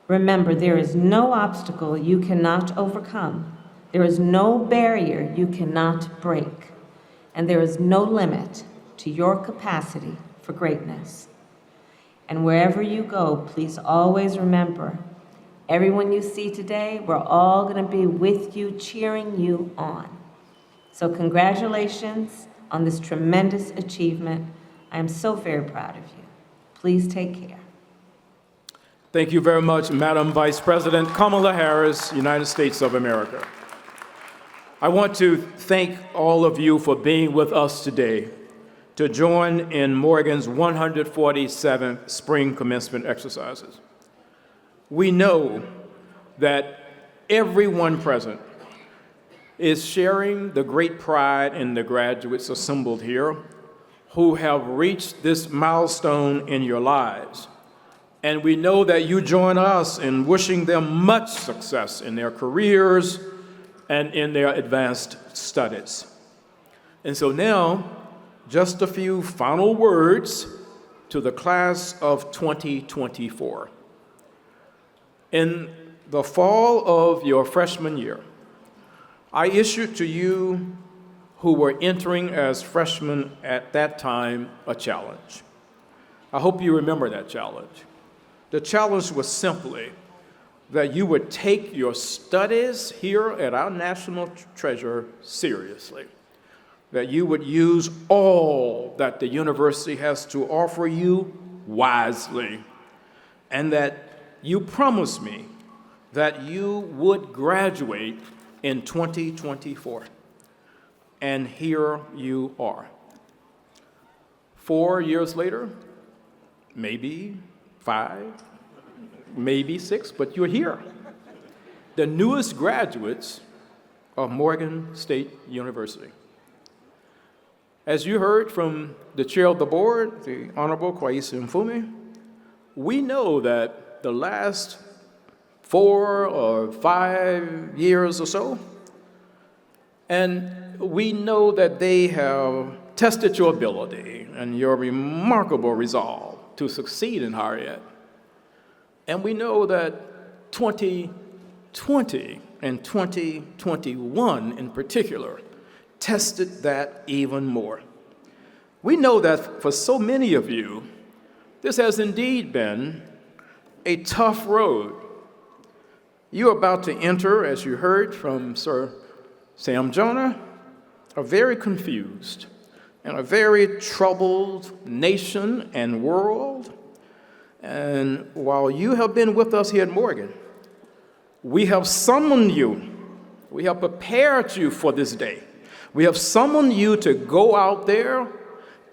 remember there is no obstacle you cannot overcome, there is no barrier you cannot break, and there is no limit to your capacity for greatness. And wherever you go, please always remember, everyone you see today, we're all going to be with you, cheering you on. So congratulations on this tremendous achievement. I am so very proud of you. Please take care. Thank you very much, Madam Vice President Kamala Harris, United States of America. I want to thank all of you for being with us today to join in Morgan's 147th Spring Commencement exercises. We know that everyone present is sharing the great pride in the graduates assembled here who have reached this milestone in your lives. And we know that you join us in wishing them much success in their careers and in their advanced studies. And so now, just a few final words to the class of 2024. In the fall of your freshman year, I issued to you who were entering as freshmen at that time a challenge. I hope you remember that challenge. The challenge was simply that you would take your studies here at our national treasure seriously, that you would use all that the university has to offer you wisely, and that you promised me that you would graduate in 2024. And here you are. 4 years later, maybe 5, maybe 6, but you're here. The newest graduates of Morgan State University. As you heard from the chair of the board, the Honorable Kwaisi Mfume, we know that the last 4 or 5 years or so, and we know that they have tested your ability and your remarkable resolve to succeed in higher ed. And we know that 2020 and 2021 in particular tested that even more. We know that for so many of you, this has indeed been a tough road. You're about to enter, as you heard from Sir Sam Jonah, a very confused and a very troubled nation and world. And while you have been with us here at Morgan, we have summoned you. We have prepared you for this day. We have summoned you to go out there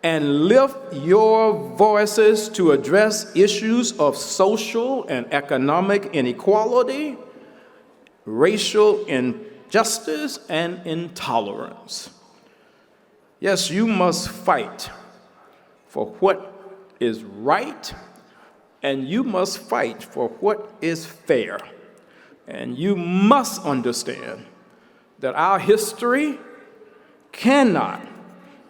and lift your voices to address issues of social and economic inequality, racial injustice, and intolerance. Yes, you must fight for what is right, and you must fight for what is fair. And you must understand that our history cannot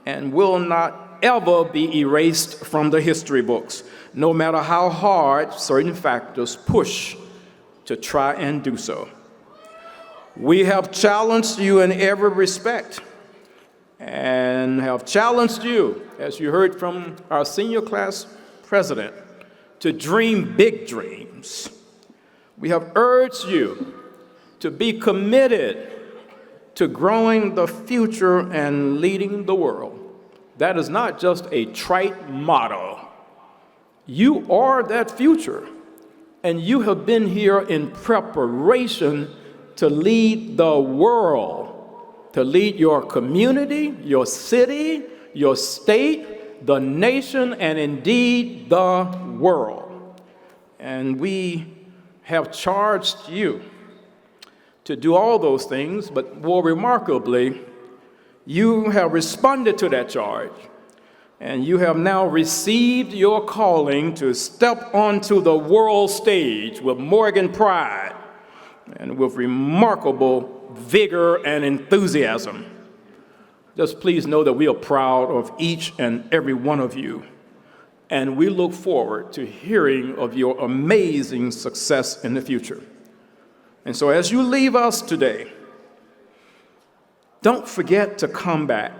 and will not ever be erased from the history books, no matter how hard certain factors push to try and do so. We have challenged you in every respect and have challenged you, as you heard from our senior class president, to dream big dreams. We have urged you to be committed to growing the future and leading the world. That is not just a trite motto. You are that future, and you have been here in preparation to lead the world, to lead your community, your city, your state, the nation, and indeed the world. And we have charged you to do all those things, but more remarkably, you have responded to that charge, and you have now received your calling to step onto the world stage with Morgan pride and with remarkable vigor and enthusiasm. Just please know that we are proud of each and every one of you, and we look forward to hearing of your amazing success in the future. And so as you leave us today, don't forget to come back.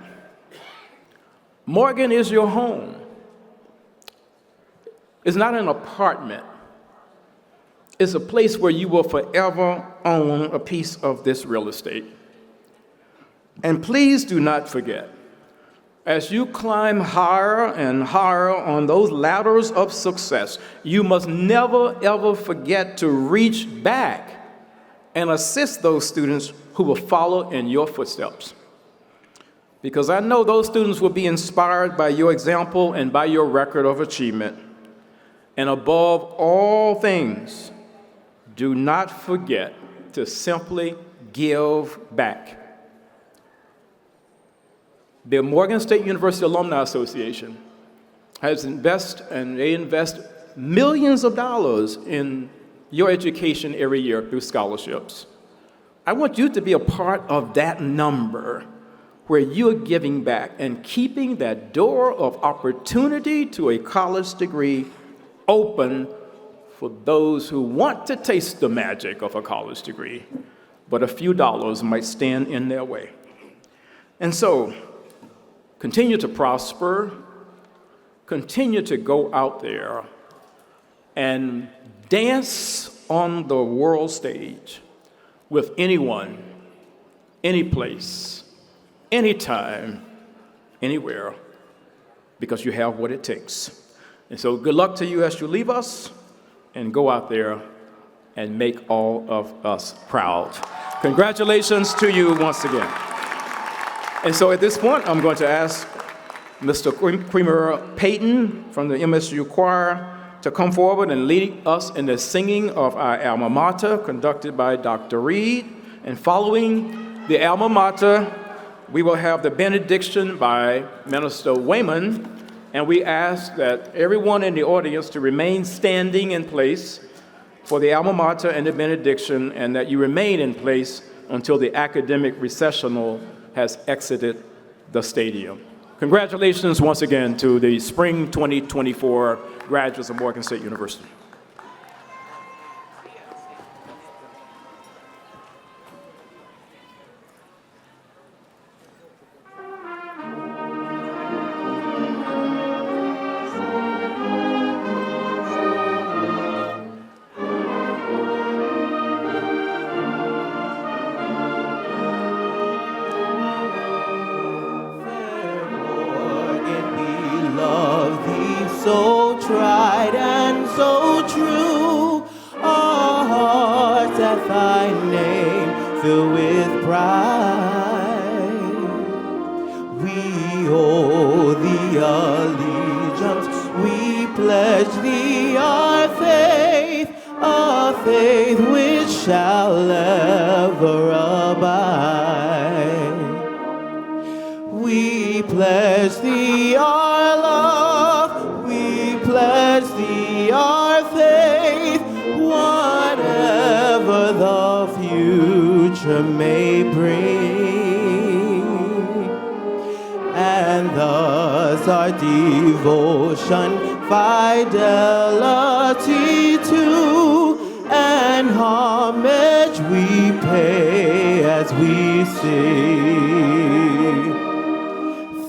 Morgan is your home. It's not an apartment. It's a place where you will forever own a piece of this real estate. And please do not forget, as you climb higher and higher on those ladders of success, you must never, ever forget to reach back and assist those students who will follow in your footsteps. Because I know those students will be inspired by your example and by your record of achievement. And above all things, do not forget to simply give back. The Morgan State University Alumni Association has invest millions of dollars in your education every year through scholarships. I want you to be a part of that number where you're giving back and keeping that door of opportunity to a college degree open for those who want to taste the magic of a college degree, but a few dollars might stand in their way. And so, continue to prosper, continue to go out there and dance on the world stage with anyone, any place, anytime, anywhere, because you have what it takes. And so good luck to you as you leave us, and go out there and make all of us proud. Congratulations to you once again. And so at this point, I'm going to ask Mr. Creamer Payton from the MSU Choir to come forward and lead us in the singing of our alma mater, conducted by Dr. Reed. And following the alma mater, we will have the benediction by Minister Wayman. And we ask that everyone in the audience to remain standing in place for the alma mater and the benediction, and that you remain in place until the academic recessional has exited the stadium. Congratulations once again to the Spring 2024 graduates of Morgan State University. So tried and so true, our hearts at thy name fill with pride. We owe thee allegiance, we pledge thee our faith, a faith which shall ever abide. We pledge thee our love, pledge thee our faith, whatever the future may bring. And thus our devotion, fidelity to, and homage we pay as we sing.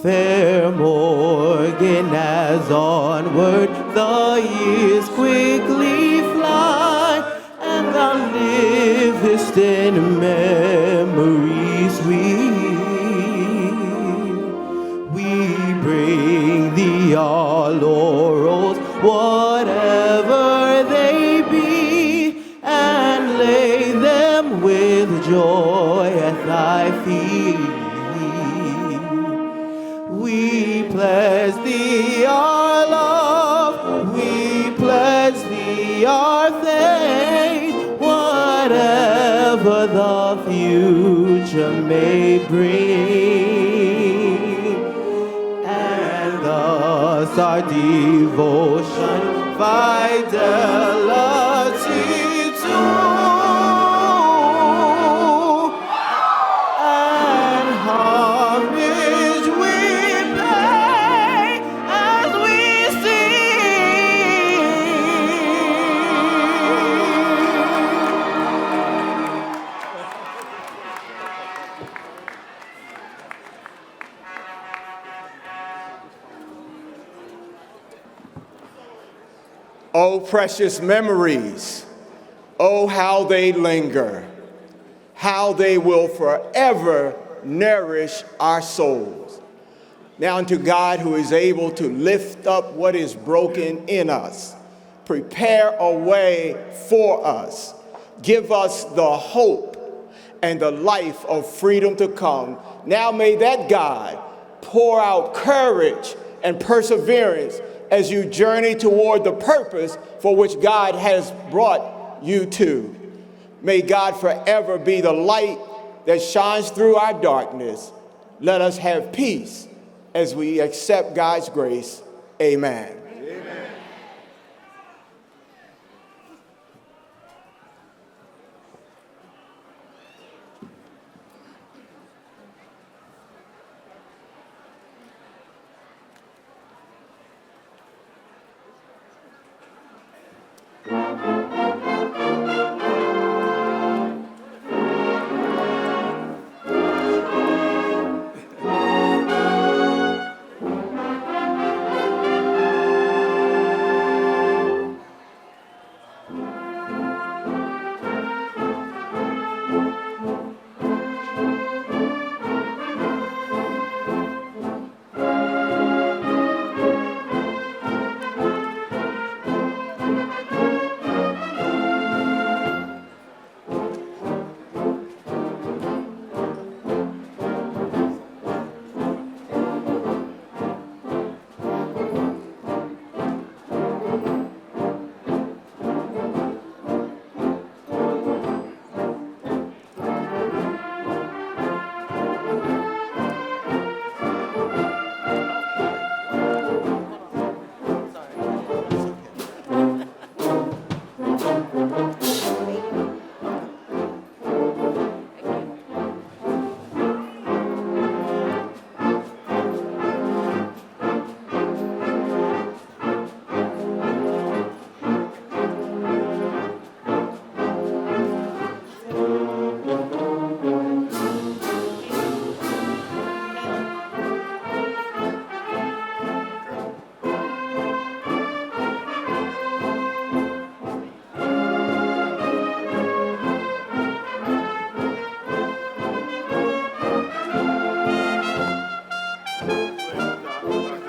Fair Morgan, as onward the years quickly fly, and thou livest in memory sweet. We bring thee our laurels, whatever they be, and lay them with joy at thy feet. We pledge thee our love, we pledge thee our faith, whatever the future may bring. And thus our devotion, fidelity to, and homage we as we sing. Oh, precious memories, oh, how they linger, how they will forever nourish our souls. Now unto God, who is able to lift up what is broken in us, prepare a way for us, give us the hope and the life of freedom to come. Now may that God pour out courage and perseverance as you journey toward the purpose for which God has brought you to. May God forever be the light that shines through our darkness. Let us have peace as we accept God's grace. Amen. Congratulations, Doc.